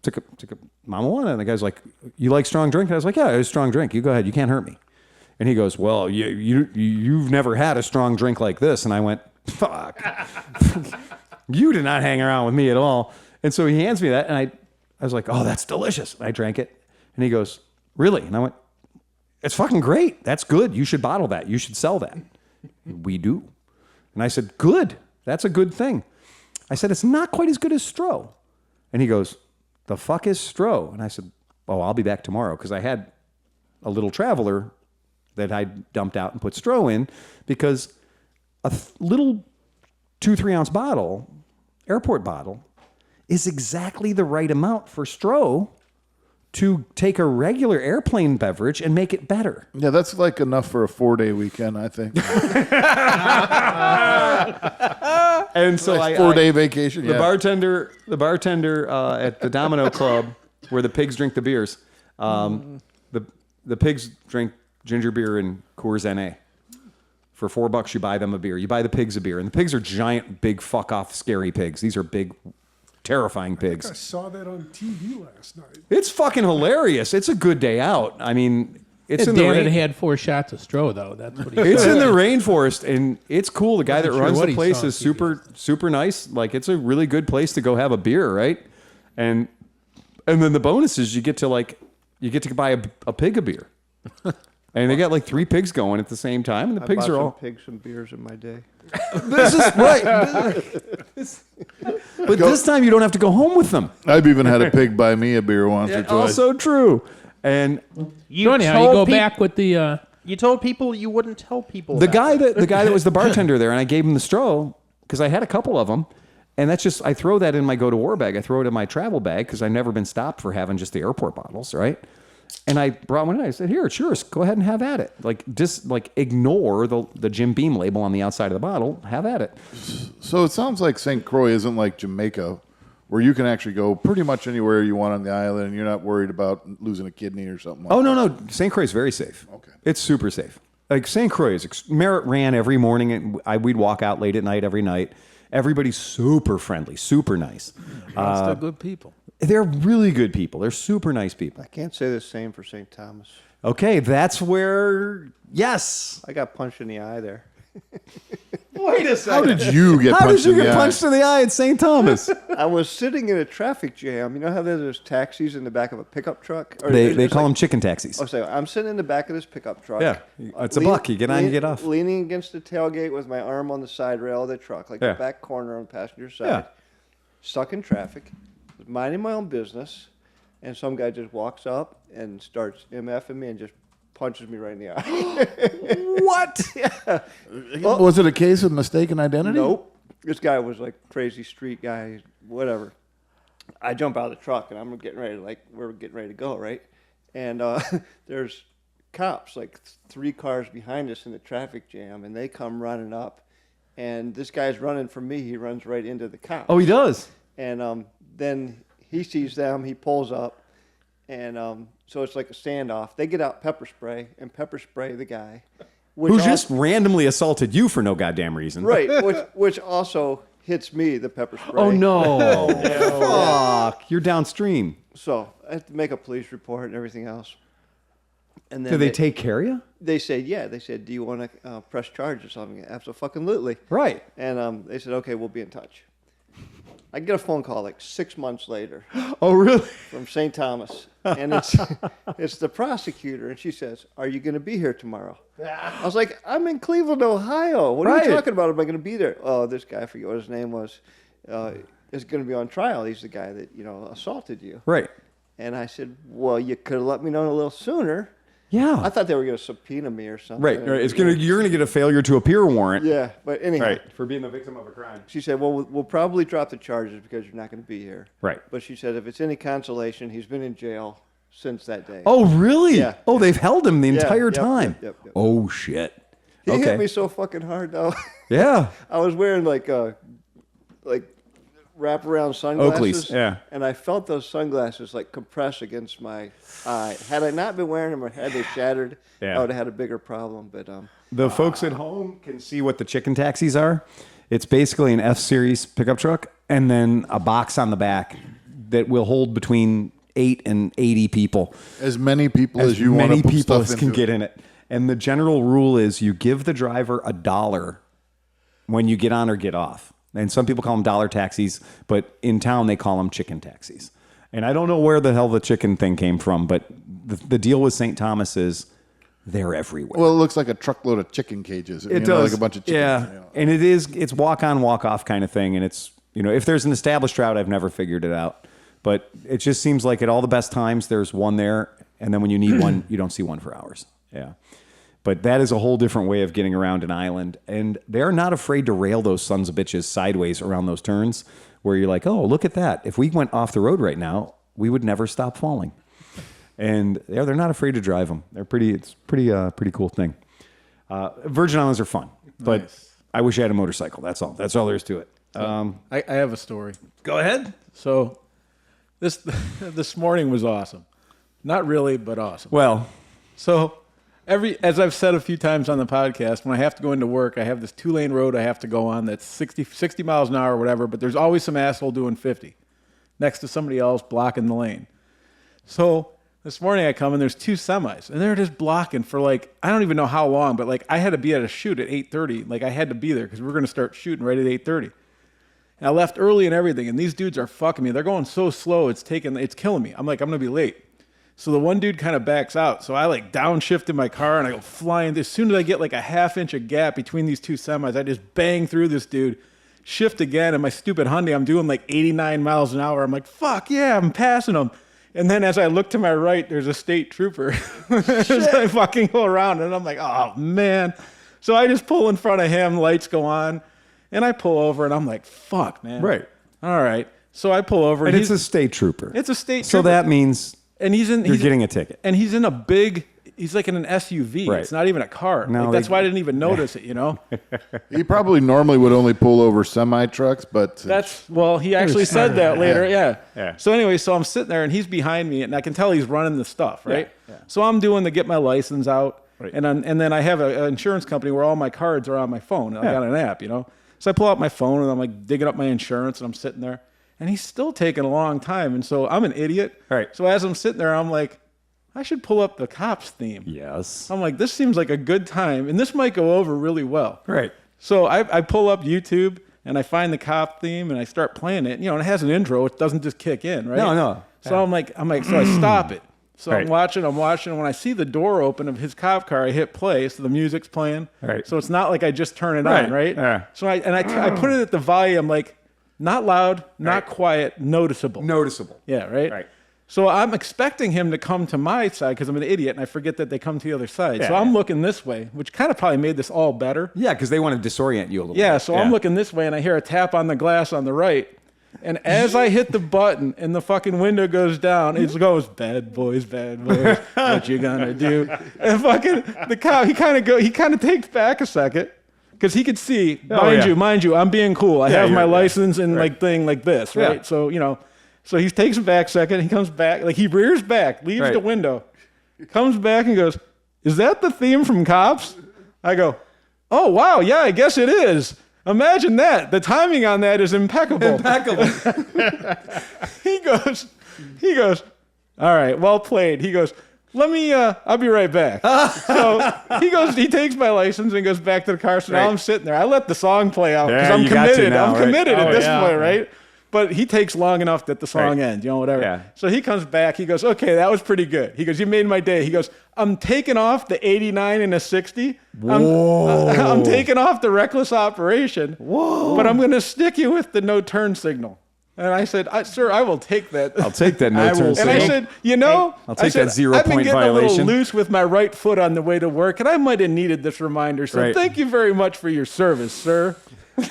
took a mamajuana, and the guy's like, you like strong drink? And I was like, yeah, it's a strong drink. You go ahead. You can't hurt me. And he goes, well, you've never had a strong drink like this. And I went, fuck. You did not hang around with me at all. And so he hands me that, and I was like, oh, that's delicious. And I drank it. And he goes, really? And I went, it's fucking great. That's good. You should bottle that. You should sell that. We do. And I said, good. That's a good thing. I said, it's not quite as good as Stroh. And he goes, the fuck is Stroh? And I said, oh, I'll be back tomorrow, because I had a little traveler that I dumped out and put Stroh in, because a little 2-3 ounce bottle, airport bottle, is exactly the right amount for Stroh to take a regular airplane beverage and make it better. Yeah, that's like enough for a 4-day weekend, I think. And so Nice 4-day vacation. The Yeah. bartender at the Domino Club, where the pigs drink the beers, the pigs drink ginger beer and Coors NA. For $4, you buy them a beer. You buy the pigs a beer, and the pigs are giant, big, fuck off, scary pigs. These are big, terrifying I pigs. saw that on TV last night. It's fucking hilarious. It's a good day out. I mean, it's in the Dan had rain. had 4 shots of Stroh, though. That's what he It's said. in the rainforest, and it's cool. The guy that Wasn't sure runs what the he place saw is on TV. super nice. Like, it's a really good place to go have a beer, right? And then the bonus is you get to buy a pig a beer. And they got like 3 pigs going at the same time, and the pigs are all. pigs and beers in my day. This is right. But this time you don't have to go home with them. I've even had a pig buy me a beer once or twice. Also true. And You Anyhow, you go back with the... You told people you wouldn't tell people. the about guy that was the bartender there, and I gave him the Stroh because I had a couple of them, and that's just I throw that in my go to war bag. I throw it in my travel bag because I've never been stopped for having just the airport bottles, right? And I brought one in. I said, "Here, it's yours. Go ahead and have at it. Like ignore the Jim Beam label on the outside of the bottle. Have at it." So it sounds like St. Croix isn't like Jamaica, where you can actually go pretty much anywhere you want on the island, and you're not worried about losing a kidney or something. Oh, no. St. Croix is very safe. Okay. It's super safe. Like St. Croix is, Merritt ran every morning, and we'd walk out late at night every night. Everybody's super friendly, super nice. Still good people. They're really good people. They're super nice people. I can't say the same for St. Thomas. Okay, that's where, yes. I got punched in the eye there. Wait a How second. did you get How punched did you in the get eye? punched in the eye at St. Thomas? I was sitting in a traffic jam. You know how there's taxis in the back of a pickup truck? Or They there's call like- them chicken taxis. Oh, so I'm sitting in the back of this pickup truck. Yeah, it's a buck. You get on, you get off. Leaning against the tailgate with my arm on the side rail of the truck, like Yeah. the back corner on the passenger side. Yeah. Stuck in traffic, minding my own business, and some guy just walks up and starts MFing me and just punches me right in the eye. What? Was it a case of mistaken identity? Nope. This guy was like crazy street guy, whatever. I jump out of the truck and we're getting ready to go, right? And there's cops, like 3 cars behind us in the traffic jam, and they come running up. And this guy's running from me. He runs right into the cops. Oh, he does. And then he sees them. He pulls up, and so it's like a standoff. They get out pepper spray and pepper spray the guy, Who just randomly assaulted you for no goddamn reason. right, which also hits me, the pepper spray. Oh, no. Fuck. You're downstream. So I have to make a police report and everything else. And then Did they take care of you? They said, yeah. They said, do you want to press charges or something? Absolutely. Right. And they said, okay, we'll be in touch. I get a phone call like 6 months later Oh, really? from St. Thomas, and it's the prosecutor, and she says, "Are you going to be here tomorrow?" I was like, "I'm in Cleveland, Ohio. What are Right. you talking about? Am I going to be there?" Oh, this guy, I forget what his name was, is going to be on trial. He's the guy that assaulted you. Right. And I said, "Well, you could have let me know a little sooner." Yeah. I thought they were going to subpoena me or something. Right. You're gonna get a failure to appear warrant. Yeah, but anyhow. For being the victim of a crime. She said, well, we'll probably drop the charges because you're not going to be here. Right. But she said, if it's any consolation, he's been in jail since that day. Oh, really? Yeah. Oh, they've held him the entire yep, time. yep. Oh, shit. He Okay. hit me so fucking hard, though. Yeah. I was wearing like wraparound sunglasses. Oakleys, yeah. And I felt those sunglasses like compress against my eye. Had I not been wearing them or had they shattered, Yeah. I would have had a bigger problem. But The folks at home can see what the chicken taxis are. It's basically an F-Series pickup truck and then a box on the back that will hold between 8 and 80 people. As many people as you want many to put people stuff as into can get in it. And the general rule is you give the driver $1 when you get on or get off. And some people call them dollar taxis, but in town they call them chicken taxis. And I don't know where the hell the chicken thing came from, but the deal with St. Thomas is they're everywhere. Well, it looks like a truckload of chicken cages. It does. Like a bunch of chickens. Yeah. You know. And it's walk on, walk off kind of thing. And it's, if there's an established route, I've never figured it out. But it just seems like at all the best times, there's one there. And then when you need one, you don't see one for hours. Yeah. But that is a whole different way of getting around an island. And they're not afraid to rail those sons of bitches sideways around those turns where you're like, oh, look at that. If we went off the road right now, we would never stop falling. And they're not afraid to drive them. It's pretty cool thing. Virgin Islands are fun, but Nice. I wish I had a motorcycle. That's all there is to it. I have a story. Go ahead. So this morning was awesome. Not really, but awesome. Well, So as I've said a few times on the podcast, when I have to go into work, I have this 2-lane road I have to go on that's 60 miles an hour or whatever, but there's always some asshole doing 50 next to somebody else blocking the lane. So this morning I come and there's 2 semis and they're just blocking for I don't even know how long, but I had to be at a shoot at 8:30. I had to be there because we're going to start shooting right at 8:30. And I left early and everything, and these dudes are fucking me. They're going so slow, it's killing me. I'm like, I'm going to be late. So the one dude kind of backs out. So I downshifted my car and I go flying. As soon as I get a half inch of gap between these 2 semis, I just bang through this dude, shift again, and my stupid Hyundai, I'm doing 89 miles an hour. I'm like, fuck yeah, I'm passing him. And then as I look to my right, there's a state trooper. So I fucking go around and I'm like, oh man. So I just pull in front of him, lights go on, and I pull over and I'm like, fuck, man. Right. All right. So I pull over. and it's a state trooper. It's a state So trooper. that means And he's you're getting a ticket. And he's in he's in an SUV. Right. It's not even a car. No, that's they- why I didn't even notice it, He probably normally would only pull over semi trucks, but he actually said that later. Yeah. So anyway, so I'm sitting there and he's behind me and I can tell he's running the stuff, right? Yeah. So I'm doing the get my license out. Right. And then I have an insurance company where all my cards are on my phone. I got an app, So I pull out my phone and I'm digging up my insurance and I'm sitting there. And he's still taking a long time. And so I'm an idiot. Right. So as I'm sitting there, I'm like, I should pull up the Cops theme. Yes. I'm like, this seems like a good time. And this might go over really well. Right. So I pull up YouTube and I find the cop theme and I start playing it. You know, and it has an intro. It doesn't just kick in, right? No. So I'm like, so I stop it. So Right. I'm watching. And when I see the door open of his cop car, I hit play. So the music's playing. Right. So it's not like I just turn it Right. on, right? Yeah. So I put it at the volume, like not loud, not quiet, noticeable. Noticeable. Yeah, right? Right. So I'm expecting him to come to my side because I'm an idiot and I forget that they come to the other side. So Yeah. I'm looking this way, which kind of probably made this all better. Yeah, because they want to disorient you a little Yeah, bit. so I'm looking this way and I hear a tap on the glass on the right. And as I hit the button and the fucking window goes down, it goes, bad boys, what you gonna do? And fucking the cop, he kind of takes back a second. Because he could see, mind you, I'm being cool. I have my license and like thing like this, right? Yeah. So, you know, so he takes a back second, he comes back, like he rears back, leaves Right. the window, comes back and goes, is that the theme from Cops? I go, oh, wow, yeah, I guess it is. Imagine that. The timing on that is impeccable. He goes, all right, well played. He goes, I'll be right back. So he takes my license and goes back to the car. So now Right. I'm sitting there. I let the song play out because Yeah, I'm you got to committed. now, I'm right? committed at Oh, this yeah. point, right? But he takes long enough that the song Right. ends, you know, whatever. Yeah. So he comes back. He goes, okay, that was pretty good. He goes, you made my day. He goes, I'm taking off the 89 and a 60. I'm taking off the reckless operation. Whoa. But I'm going to stick you with the no turn signal. And I said, sir, I will take that. I'll take that no I will turn And signal. I said, you know, I'll take I said, that 0 I've been point getting a violation. little loose with my right foot on the way to work, and I might have needed this reminder. So Right. thank you very much for your service, sir.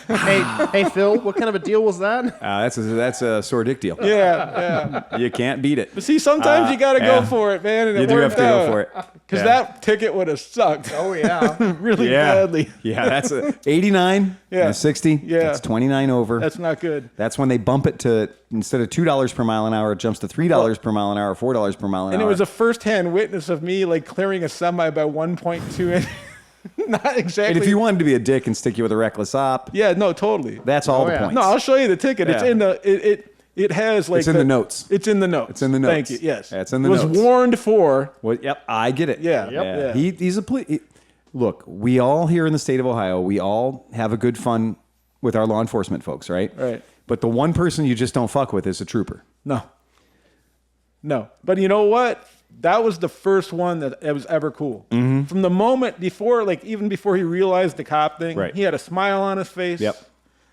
hey, Phil, what kind of a deal was that? That's a sore dick deal. Yeah. You can't beat it. But see, sometimes you got to go yeah. for it, man. And You it do have worked to go out. for it. Because Yeah. that ticket would have sucked Oh yeah. really Yeah. badly. Yeah, that's a 89 Yeah. and a 60. Yeah. That's 29 over. That's not good. That's when they bump it to, instead of $2 per mile an hour, it jumps to $3 per mile an hour, $4 per mile an And hour. it was a first-hand witness of me like clearing a semi by 1.2 inch. Not exactly. and if you wanted to be a dick and stick you with a reckless op, Yeah, no, totally. that's all the yeah. points. No, I'll show you the ticket. It's Yeah. in the it has like It's in the notes. It's in the notes. It's in the notes. Thank you. Yes. Yeah, it's in the was notes. warned for. Well, yep, I get it. Yeah. Yep. Yeah. He's a look, we all here in the state of Ohio, we all have a good fun with our law enforcement folks, right? Right. But the one person you just don't fuck with is a trooper. No. But you know what? That was the first one that it was ever cool. Mm-hmm. From the moment before, like even before he realized the cop thing, Right. he had a smile on his face. Yep.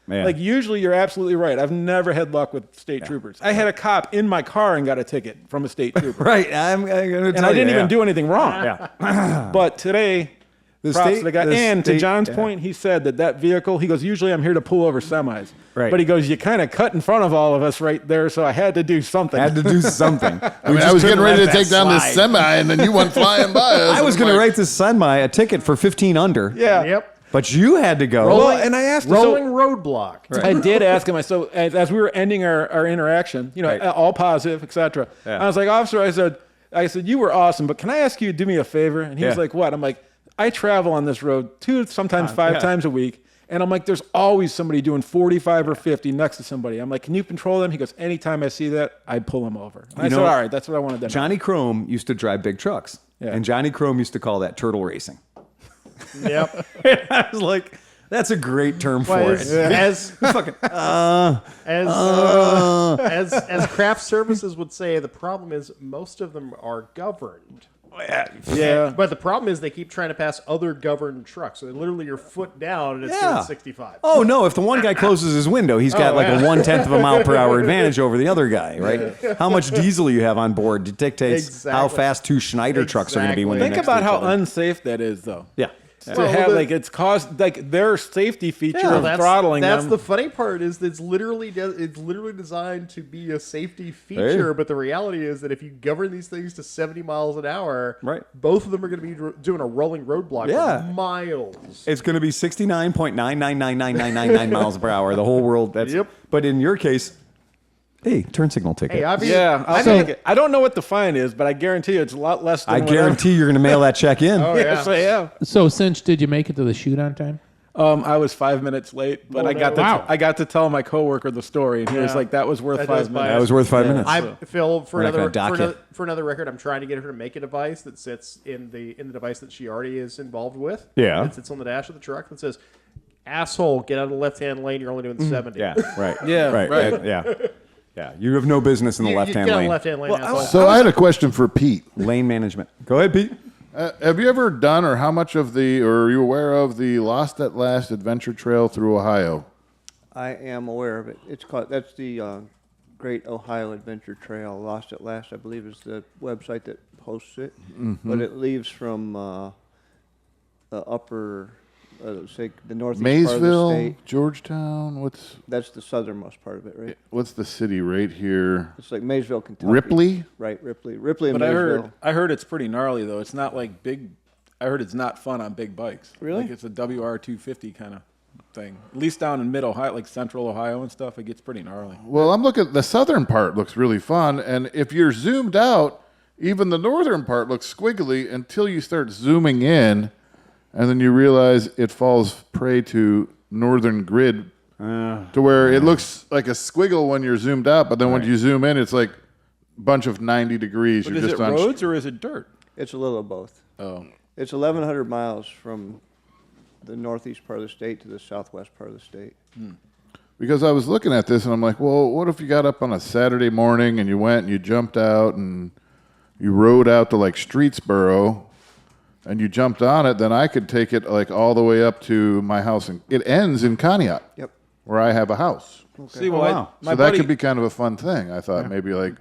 Yeah. Like usually you're absolutely right. I've never had luck with state troopers. I had a cop in my car and got a ticket from a state trooper. right. I'm going to tell And I didn't you, even do anything wrong. Yeah. But today, The props state- to the guy. the And to state- John's yeah. point, he said that vehicle, he goes, usually I'm here to pull over semis. Right. But he goes, you kind of cut in front of all of us right there, so I had to do something. Had to do something. I mean, I was getting ready to take down this semi, and then you went flying by us. I was I'm going to like, write this semi a ticket for 15 under. Yeah. Yep. But you had to go. Well, and I asked him, so- Rolling roadblock. I did ask him. So as we were ending our interaction, you know, Right. all positive, etc. Yeah. I was like, officer, I said, you were awesome, but can I ask you to do me a favor? And he was Yeah. like, what? I'm like, I travel on this road sometimes 5 yeah. times a week. And I'm like, there's always somebody doing 45 or 50 next to somebody. I'm like, can you control them? He goes, anytime I see that, I pull them over. And I said, know, all right, that's what I wanted to know. Johnny Chrome used to drive big trucks. Yeah. And Johnny Chrome used to call that turtle racing. Yep. I was like, that's a great term for Well, it. as as craft services would say, the problem is most of them are governed. Yeah. But the problem is they keep trying to pass other governed trucks. So literally your foot down and it's Yeah. doing 65. Oh, no. If the one guy closes his window, he's got like a 1/10 of a mile per hour advantage over the other guy, right? How much diesel you have on board dictates how Exactly. fast 2 Schneider trucks are going to be when they're Think next about to each how other. unsafe that is, though. Yeah. To Well, have the- like it's caused like their safety feature of that's throttling that's them. the funny part is that it's literally designed to be a safety feature, but the reality is that if you govern these things to 70 miles an hour, Right. both of them are going to be doing a rolling roadblock Yeah. for miles. It's going to be 69.9999999 miles per hour. The whole world. That's. Yep. But in your case, hey, turn signal ticket. Hey, I've Yeah, I'll I've take had- it. I don't know what the fine is, but I guarantee you it's a lot less than I guarantee you're going to mail that check in. Oh, Yes, yeah. I am. So, Cinch, did you make it to the shoot on time? I was 5 minutes late, but Wow. I got to tell my coworker the story, and he was Yeah. like, "That was worth That 5 does buy minutes." That was worth 5 minutes. I Phil for We're not another gonna dock you. for another record. I'm trying to get her to make a device that sits in the device that she already is involved with. Yeah. It sits on the dash of the truck that says, asshole, get out of the left-hand lane. You're only doing 70. Yeah, right. Yeah, right. Yeah. You have no business in the left-hand Get out of lane. the left-hand lane, asshole. So I had a question for Pete. Lane management. Go ahead, Pete. Have you ever done, or how much of the, or are you aware of the Lost at Last Adventure Trail through Ohio? I am aware of it. That's the Great Ohio Adventure Trail. Lost at Last, I believe, is the website that hosts it. But it leaves from the upper, say the northeast part of the Maysville, state. Georgetown. That's the southernmost part of it, right? What's the city right here? It's like Maysville, Kentucky. Ripley. Right, Ripley and But Maysville. I heard it's pretty gnarly though. It's not like big. I heard it's not fun on big bikes. Really? Like it's a WR250 kind of thing. At least down in mid Ohio, like central Ohio and stuff, it gets pretty gnarly. Well, I'm looking. The southern part looks really fun, and if you're zoomed out, even the northern part looks squiggly until you start zooming in, and then you realize it falls prey to northern grid, to where it looks like a squiggle when you're zoomed out, but then when you zoom in, it's like a bunch of 90 degrees. But You're is just it on. roads or is it dirt? It's a little of both. Oh, It's 1,100 miles from the northeast part of the state to the southwest part of the state. Because I was looking at this and I'm like, well, what if you got up on a Saturday morning and you went and you jumped out and you rode out to like Streetsboro and you jumped on it, then I could take it like all the way up to my house. And it ends in Conneaut, Yep. where I have a house. see, well, wow. my So that buddy, could be kind of a fun thing. I thought maybe like,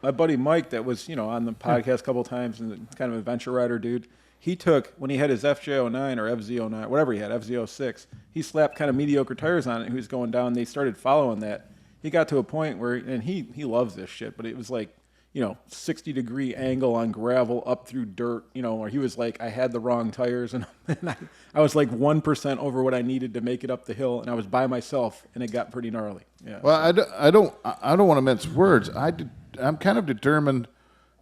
my buddy Mike, that was on the podcast a couple of times, and kind of an adventure rider dude. He took when he had his FJ09 or FZ09, whatever he had, FZ06. He slapped kind of mediocre tires on it. And he was going down. They started following that. He got to a point where, and he loves this shit, but it was like 60-degree angle on gravel up through dirt. Where he was like, I had the wrong tires, and I was like 1% over what I needed to make it up the hill, and I was by myself, and it got pretty gnarly. Yeah. well, I don't want to mince words. I'm kind of determined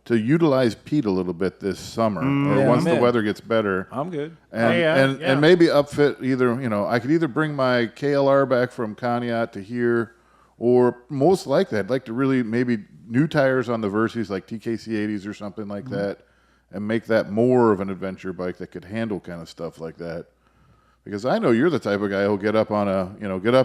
to utilize Pete a little bit this summer, or Yeah, once I'm the in. weather gets better. I'm good. And, Yeah. and maybe upfit either, I could either bring my KLR back from Conneaut to here, or most likely I'd like to really maybe new tires on the Versys, like TKC 80s or something like that, and make that more of an adventure bike that could handle kind of stuff like that. Because I know you're the type of guy who'll get up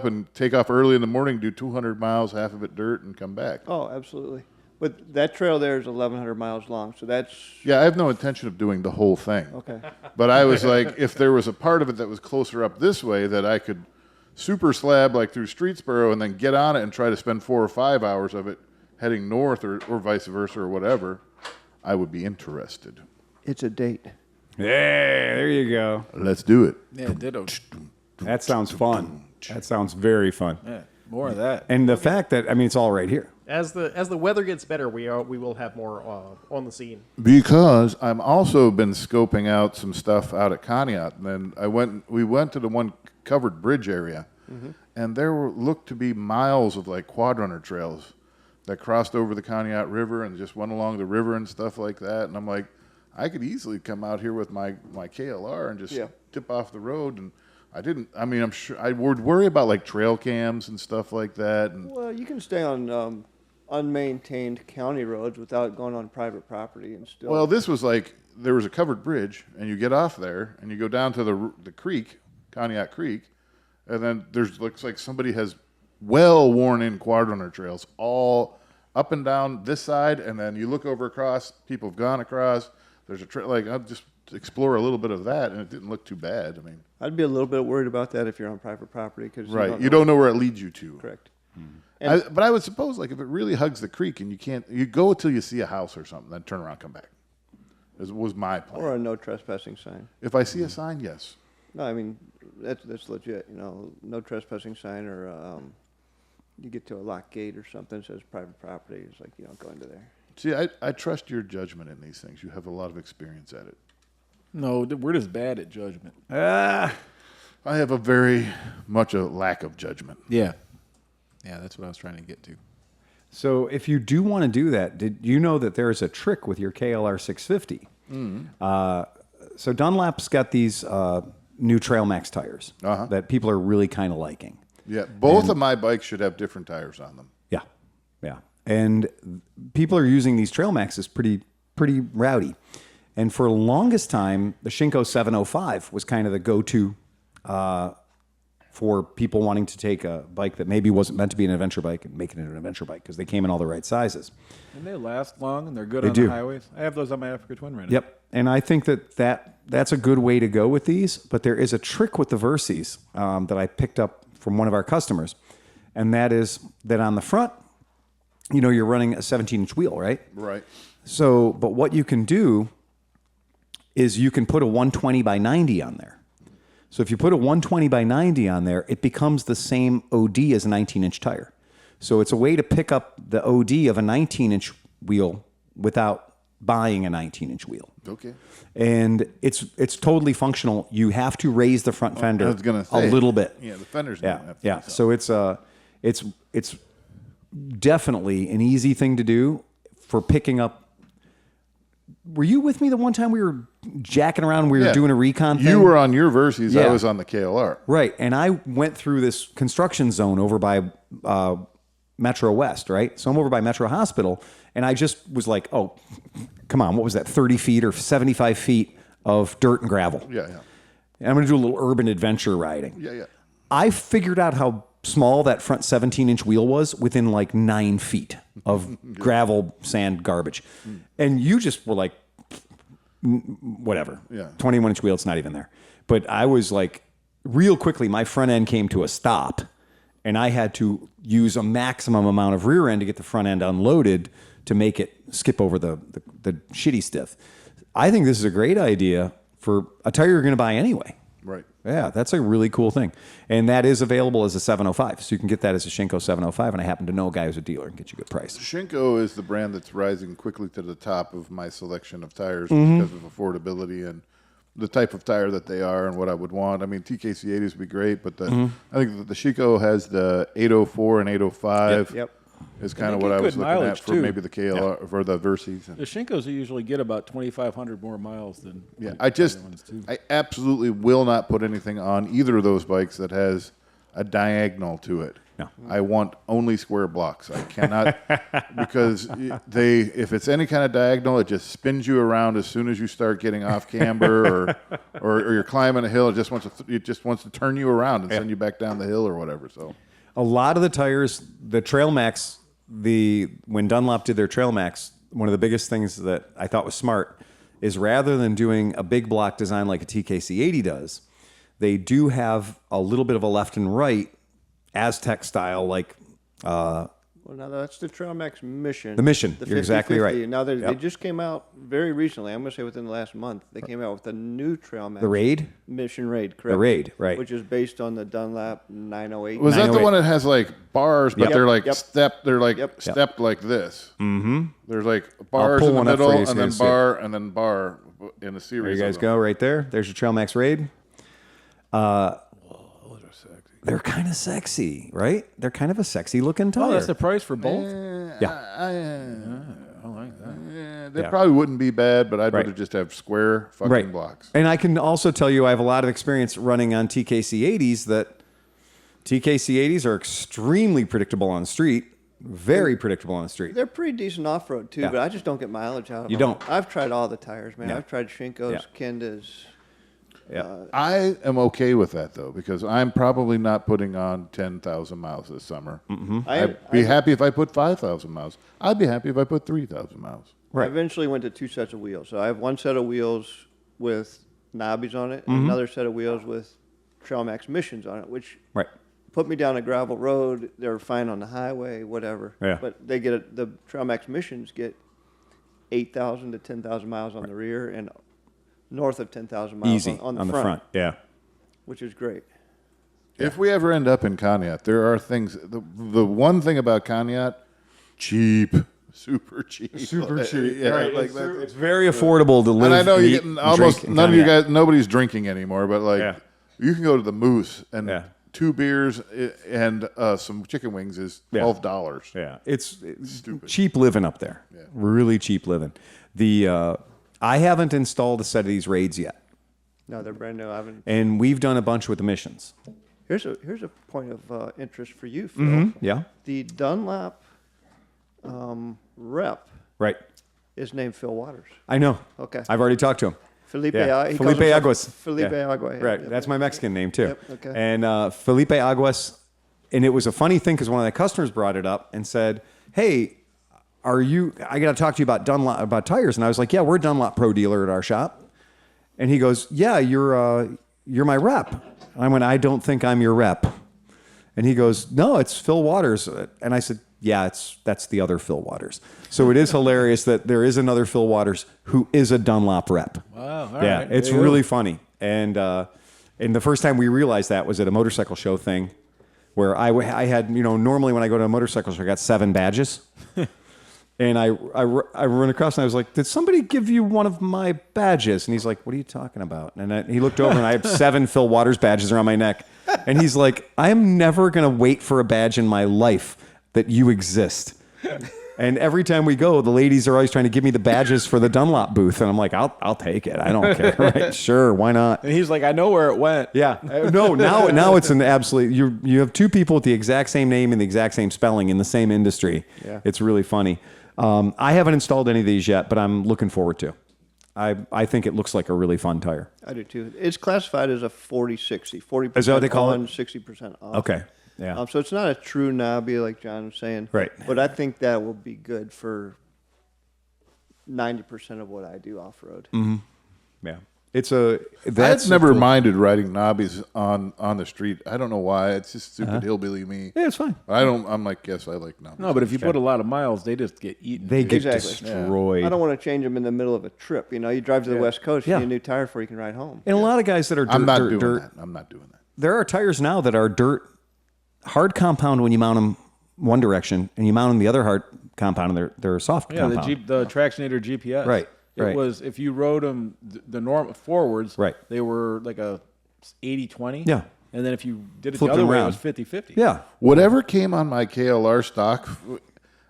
and take off early in the morning, do 200 miles, half of it dirt, and come back. Oh, absolutely. But that trail there is 1,100 miles long, so that's Yeah, I have no intention of doing the whole thing. okay. But I was like, if there was a part of it that was closer up this way that I could super slab like through Streetsboro and then get on it and try to spend 4 or 5 hours of it heading north or vice versa or whatever, I would be interested. It's a date. Yeah, there you go. Let's do it. Yeah, ditto. That sounds fun. That sounds very fun. Yeah, more of that. And the fact that, it's all right here. As the weather gets better, we will have more on the scene. Because I've also been scoping out some stuff out at Conneaut, and then we went to the one covered bridge area, and looked to be miles of like quadrunner trails that crossed over the Conneaut River and just went along the river and stuff like that. And I'm like, I could easily come out here with my KLR and just dip off the road. And I didn't. I'm sure I would worry about like trail cams and stuff like that. And Well, you can stay on unmaintained county roads without going on private property and still. well, this was like there was a covered bridge, and you get off there and you go down to the creek, Conneaut Creek, and then looks like somebody has well worn in quadrunner trails all up and down this side, and then you look over across. People have gone across. There's a trail. Like I'll just explore a little bit of that, and it didn't look too bad. I'd be a little bit worried about that if you're on private property because Right, you don't know where it leads you to. Correct. But I would suppose like if it really hugs the creek and you go until you see a house or something, then turn around, come back. Was my plan. Or a no trespassing sign. If I see a sign, yes. No, I mean that's legit. No trespassing sign, or you get to a locked gate or something that says private property. It's like you don't go into there. See, I trust your judgment in these things. You have a lot of experience at it. No, we're just bad at judgment. I have a very much a lack of judgment. Yeah. Yeah, that's what I was trying to get to. So if you do want to do that, did you know that there's a trick with your KLR 650? So Dunlap's got these new Trail Max tires that people are really kind of liking. Yeah, both of my bikes should have different tires on them. Yeah, yeah. And people are using these Trail Maxes pretty rowdy. And for the longest time, the Shinko 705 was kind of the go-to for people wanting to take a bike that maybe wasn't meant to be an adventure bike and make it into an adventure bike because they came in all the right sizes. And they last long, and they're good They on do. the highways. I have those on my Africa Twin right now. Yep. And I think that's a good way to go with these. But there is a trick with the Versys that I picked up from one of our customers. And that is that on the front, you're running a 17-inch wheel, right? Right. So, but what you can do is you can put a 120 by 90 on there. So if you put a 120 by 90 on there, it becomes the same OD as a 19-inch tire. So it's a way to pick up the OD of a 19-inch wheel without buying a 19-inch wheel. Okay. And it's totally functional. You have to raise the front fender I was gonna a say, little bit. Yeah, the fenders. Yeah, don't have to yeah. be soft. So it's definitely an easy thing to do for picking up. Were you with me the one time we were jacking around? We were Yeah. doing a recon thing? You were on your Versys. I Yeah. was on the KLR. Right. And I went through this construction zone over by Metro West, right? So I'm over by Metro Hospital, and I just was like, oh, come on, what was that, 30 feet or 75 feet of dirt and gravel? Yeah, yeah. And I'm going to do a little urban adventure riding. Yeah, yeah. I figured out how small that front 17-inch wheel was within like 9 feet of gravel, sand, garbage. And you just were like, whatever. Yeah. 21-inch wheel, it's not even there. But I was like, real quickly, my front end came to a stop, and I had to use a maximum amount of rear end to get the front end unloaded to make it skip over the shitty stiff. I think this is a great idea for a tire you're going to buy anyway. Right. Yeah, that's a really cool thing. And that is available as a 705. So you can get that as a Shinko 705. And I happen to know a guy who's a dealer and get you a good price. Shinko is the brand that's rising quickly to the top of my selection of tires Mm-hmm. because of affordability and the type of tire that they are and what I would want. I mean, TKC 80s would be great, but Mm-hmm. I think that the Shinko has the 804 and 805 Yep. is kind of they what get I was good looking at mileage, for too. maybe the KLR for the Versys. The Shinkos you usually get about 2,500 more miles than Yeah, the I just, other ones, too. I absolutely will not put anything on either of those bikes that has a diagonal to it. No. I want only square blocks. I cannot, because if it's any kind of diagonal, it just spins you around as soon as you start getting off camber or you're climbing a hill. It just wants to turn you around and send you back down the hill or whatever. So A lot of the tires, the Trail Max, when Dunlop did their Trail Max, one of the biggest things that I thought was smart is rather than doing a big block design like a TKC 80 does, they do have a little bit of a left and right Aztec style, like Well, now that's the Trail Max Mission. The Mission, The you're exactly 50/50. right. Now they Yep. just came out very recently. I'm going to say within the last month. They came out with a new Trail Max. the Raid. Mission Raid, correct? Raid, right. Which is based on the Dunlop 908. was that the 908. one that has like bars, but Yep. they're like Yep. stepped? They're like Yep. stepped like this. Mm-hmm. There's like bars pull in the one up for middle, you so and you then can see bar, and then bar in a series. There you guys of them. go, right there. There's your Trail Max Raid. They're kind of sexy, right? They're kind of a sexy looking tire. Oh, that's the price for both? I like that. They Yeah. probably wouldn't be bad, but I'd Right. rather just have square fucking right. blocks. And I can also tell you I have a lot of experience running on TKC 80s that TKC 80s are extremely predictable on the street, very predictable on the street. They're pretty decent off road too, Yeah. but I just don't get mileage out of You them. don't. I've tried all the tires, man. Yeah. I've tried Shinkos, Yeah. Kendas. Yeah. I am okay with that though, because I'm probably not putting on 10,000 miles this summer. I'd be happy if I put 5,000 miles. I'd be happy if I put 3,000 miles. I eventually went to 2 sets of wheels. So I have one set of wheels with knobbies on it, and another set of wheels with Trail Max Missions on it, which Right. put me down a gravel road. They're fine on the highway, whatever. Yeah. But they get the Trail Max Missions get 8,000 to 10,000 miles on the rear and north of 10,000 miles Easy on the front, Yeah. which is great. If we ever end up in Conneaut, there are things. The one thing about Conneaut, cheap, super cheap, Yeah, like that. It's very affordable to live. And I know and you're eat getting and almost drink in none of you Conneaut. guys. Nobody's drinking anymore, but like Yeah. you can go to the Moose and Yeah. 2 beers and some chicken wings is Yeah. $12. Yeah, it's cheap living up there. Yeah. Really cheap living. I haven't installed a set of these Raids yet, No, they're brand new. I haven't. and we've done a bunch with the Missions. Here's a point of interest for you, Phil. Yeah, The Dunlop rep right. is named Phil Waters. I know. Okay. I've already talked to him. Felipe, Yeah. he Felipe calls himself Aguas. Felipe Yeah. Agua. yeah, Right. yeah. That's my Mexican name too. Yep, okay. And Felipe Aguas, and it was a funny thing because one of the customers brought it up and said, "Hey, I got to talk to you about Dunlop about tires." And I was like, "Yeah, we're a Dunlop Pro dealer at our shop." And he goes, "Yeah, you're my rep." And I went, "I don't think I'm your rep." And he goes, "No, it's Phil Waters." And I said, "Yeah, that's the other Phil Waters." So it is hilarious that there is another Phil Waters who is a Dunlop rep. Wow. All Yeah, right. it's There you really go. funny. And the first time we realized that was at a motorcycle show thing where I had, normally when I go to a motorcycle show, I got 7 badges. And I run across and I was like, "Did somebody give you one of my badges?" And he's like, "What are you talking about?" And he looked over and I have 7 Phil Waters badges around my neck. And he's like, "I am never going to wait for a badge in my life that you exist." And every time we go, the ladies are always trying to give me the badges for the Dunlop booth. And I'm like, I'll take it. I don't care. Right? Sure. Why not? And he's like, I know where it went. Yeah. No, now it's an absolute, you have 2 people with the exact same name and the exact same spelling in the same industry. Yeah. It's really funny. I haven't installed any of these yet, but I'm looking forward to. I think it looks like a really fun tire. I do too. It's classified as a 40-60. 40% Is that what they call on, it? 60% off. Okay. Yeah. So it's not a true knobby like John was saying. Right. But I think that will be good for 90% of what I do off road. Yeah. That's I've never cool. minded riding knobbies on the street. I don't know why. It's just stupid hillbilly me. Yeah, it's fine. I'm like, yes, I like knobbies. No, but if you put a lot of miles, they just get eaten. They get Exactly. destroyed. I don't want to change them in the middle of a trip. You drive to the West Coast, you Yeah. need a new tire before you can ride home. And a lot of guys that are dirt, I'm not dirt, doing dirt. that. I'm not doing that. There are tires now that are dirt, hard compound when you mount them one direction, and you mount them the other hard compound, and they're soft Yeah, compound. the Tractionator GPS. Right, It right. was, if you rode them the normal forwards, Right. they were like a 80-20. Yeah. And then if you did it Flipped the other them way, it around. was 50-50. Yeah. Whatever came on my KLR stock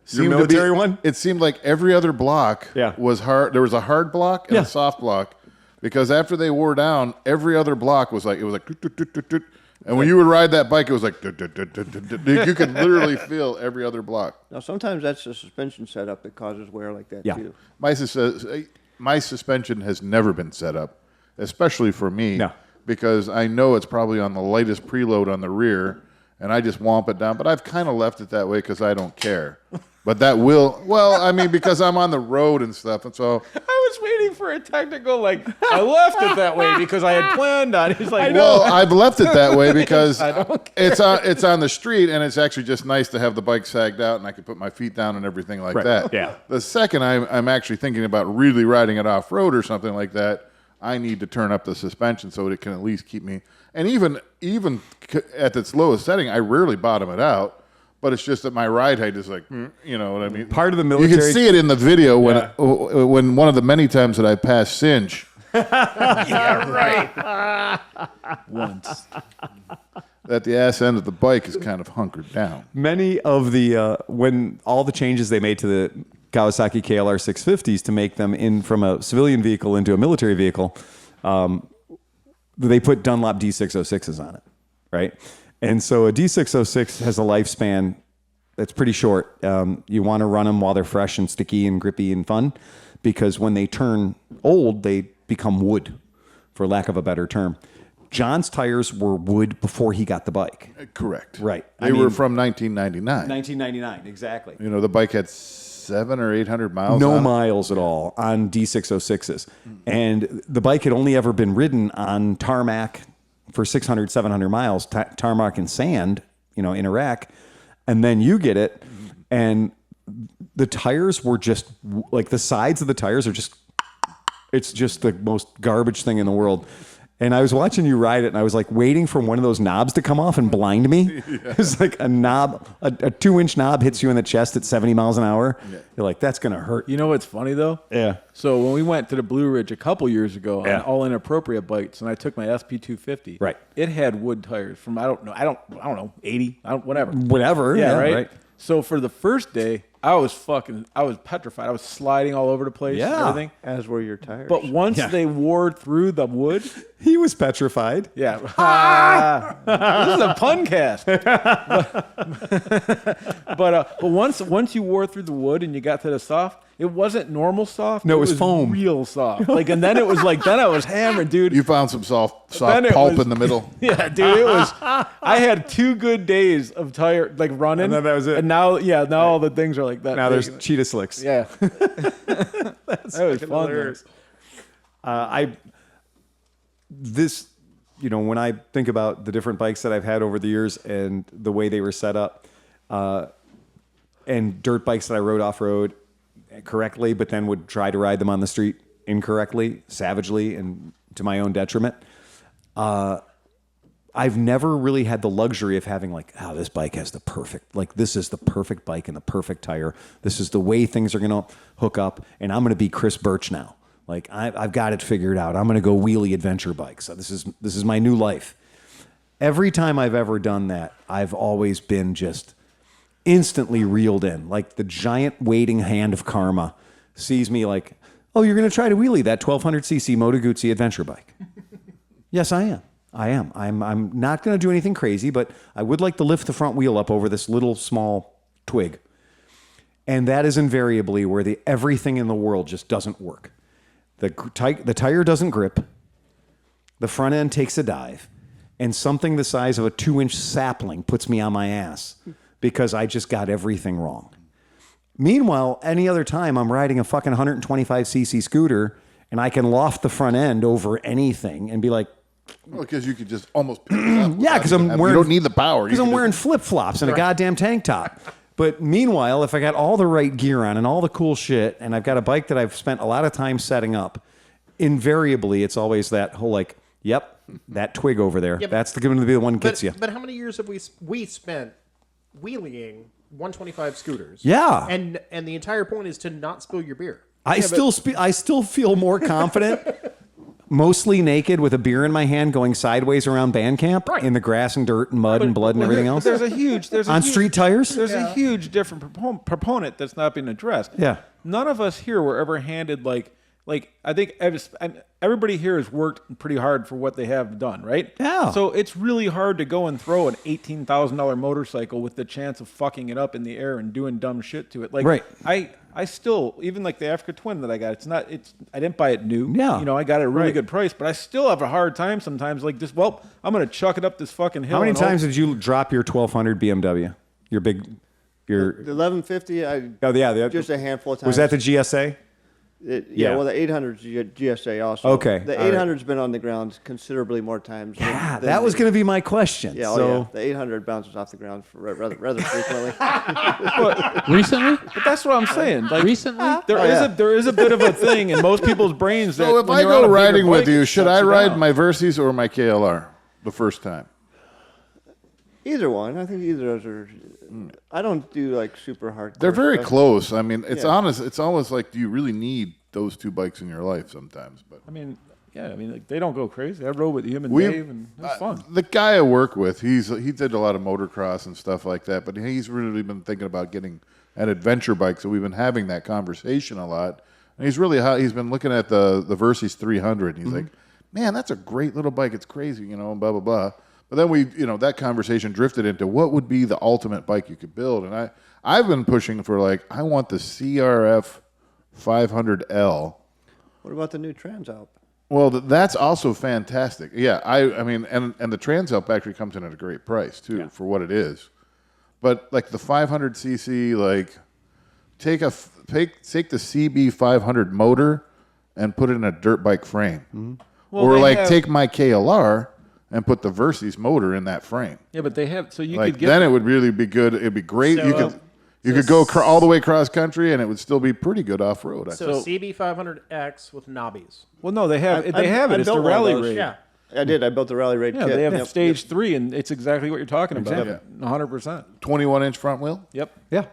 seemed to military be, one? It seemed like every other block Yeah. was hard. There was a hard block and Yeah. a soft block because after they wore down, every other block was like, it was like, toot, toot, toot, toot, toot. And when you would ride that bike, it was like, toot, toot, toot, toot, toot, toot. You could literally feel every other block. Now, sometimes that's the suspension setup that causes wear like that, Yeah. too. My suspension has never been set up, especially for me, No. because I know it's probably on the lightest preload on the rear, and I just womp it down. But I've kind of left it that way because I don't care. But that will, because I'm on the road and stuff, and so I was waiting for a technical, I left it that way because I had planned on it. He's like, well, I've left it that way because I don't it's on the street, and it's actually just nice to have the bike sagged out, and I can put my feet down and everything like Right. that. Yeah. The second I'm actually thinking about really riding it off road or something like that, I need to turn up the suspension so it can at least keep me. And even at its lowest setting, I rarely bottom it out. But it's just that my ride height is like, you know what I mean? Part of the You military. can see it in the video when one of the many times that I passed Cinch. once. That the ass end of the bike is kind of hunkered down. Many of the when all the changes they made to the Kawasaki KLR 650s to make them in from a civilian vehicle into a military vehicle, they put Dunlop D606s on it, right? And so a D606 has a lifespan that's pretty short. You want to run them while they're fresh and sticky and grippy and fun, because when they turn old, they become wood, for lack of a better term. John's tires were wood before he got the bike. Correct. Right. They were from 1999. 1999, exactly. You know, the bike had 700 or 800 miles No on it. miles at all on D606s. And the bike had only ever been ridden on tarmac for 600, 700 miles, tarmac and sand, in Iraq. And then you get it, and the tires were just, like the sides of the tires are just, it's just the most garbage thing in the world. And I was watching you ride it, and I was like waiting for one of those knobs to come off and blind me. It's like a knob, a 2-inch knob hits you in the chest at 70 miles an hour. Yeah. You're like, that's going to hurt. You know what's funny, though? Yeah. So when we went to the Blue Ridge a couple years ago Yeah. on all inappropriate bikes, and I took my SP250, Right. It had wood tires from I don't know 80, whatever. Whatever. Yeah, Yeah, right? right. So for the first day, I was petrified. I was sliding all over the place and Yeah. everything. As were your tires. But once Yeah. they wore through the wood, He was petrified. Yeah. This is a pun cast. But once you wore through the wood and you got to the soft, it wasn't normal soft. No, it was foam. Real soft. And then it was then I was hammered, dude. You found some soft Then it pulp was- in the middle. Yeah, dude, it was. I had 2 good days of tire running, And then that was it. And now all the things are like that. Now big. there's cheetah slicks. Yeah. That was fun. hilarious. When I think about the different bikes that I've had over the years and the way they were set up, and dirt bikes that I rode off road correctly, but then would try to ride them on the street incorrectly, savagely, and to my own detriment. I've never really had the luxury of having this bike has the perfect, this is the perfect bike and the perfect tire. This is the way things are going to hook up, and I'm going to be Chris Birch now. I've got it figured out. I'm going to go wheelie adventure bikes. So this is my new life. Every time I've ever done that, I've always been just instantly reeled in. The giant waiting hand of karma sees me oh, you're going to try to wheelie that 1200cc Moto Guzzi adventure bike. Yes, I am. I'm not going to do anything crazy, but I would like to lift the front wheel up over this little small twig. And that is invariably where everything in the world just doesn't work. The tire doesn't grip, the front end takes a dive, and something the size of a 2-inch sapling puts me on my ass because I just got everything wrong. Meanwhile, any other time I'm riding a fucking 125cc scooter and I can loft the front end over anything and be like, Well, because you could just almost pick it up. yeah, because I'm wearing. You don't need the power. Because I'm wearing flip flops and a goddamn tank top. But meanwhile, if I got all the right gear on and all the cool shit, and I've got a bike that I've spent a lot of time setting up, invariably it's always that whole yep, that twig over there. Yeah, but- That's going to be the one that gets you. But how many years have we spent wheeling 125 scooters? Yeah. And the entire point is to not spill your beer. I still feel more confident, mostly naked with a beer in my hand, going sideways around band camp in the grass and dirt and mud and blood and everything else. There's a huge on street tires. There's a huge different proponent that's not being addressed. Yeah. None of us here were ever handed I think everybody here has worked pretty hard for what they have done, right? Yeah. So it's really hard to go and throw an $18,000 motorcycle with the chance of fucking it up in the air and doing dumb shit to it. Right. I still, even the Africa Twin that I got, I didn't buy it new. Yeah. I got it at a really Right. good price, but I still have a hard time sometimes I'm going to chuck it up this fucking hill. How many and hope- times did you drop your 1200 BMW? Your The 1150, just a handful of times. Was that the GSA? Yeah, well, the 800's GSA also. Okay, The all right. 800's been on the ground considerably more times. Yeah, than that was the- going to be my question. Yeah, so, The 800 bounces off the ground rather frequently. Recently? But that's what I'm saying. Recently? There is a bit of a thing in most people's brains that So if when I you're on a go bigger riding with bike, you, it should shuts I you ride down. my Versys or my KLR the first time? Either one. I think either of those are. I don't do super hard. They're very close. I mean, it's honest. It's almost like, do you really need those two bikes in your life sometimes? But They don't go crazy. I rode with him and We- Dave, and it was fun. the guy I work with, he did a lot of motocross and stuff like that, but he's really been thinking about getting an adventure bike. So we've been having that conversation a lot. And he's been looking at the Versys 300. And he's like, man, that's a great little bike. It's crazy, and blah, blah, blah. But then that conversation drifted into what would be the ultimate bike you could build. And I've been pushing for I want the CRF 500L. What about the new Transalp? Well, that's also fantastic. Yeah, I mean, and the Transalp actually comes in at a great price too for what it is. But the 500cc, take the CB 500 motor and put it in a dirt bike frame, Well, or they have- take my KLR and put the Versys motor in that frame. Yeah, but they have so you could get Then it would really be good. It'd be great. So, you could go all the way cross country, and it would still be pretty good off road. So CB500X with knobbies. Well, no, they have it. I It's the built one of rally those. raid. Yeah. I did. I built the Rally Raid Yeah, kit. they have Yep. stage 3, and it's exactly what you're talking about. Exactly. 100%. 21-inch front wheel. Yep. yeah.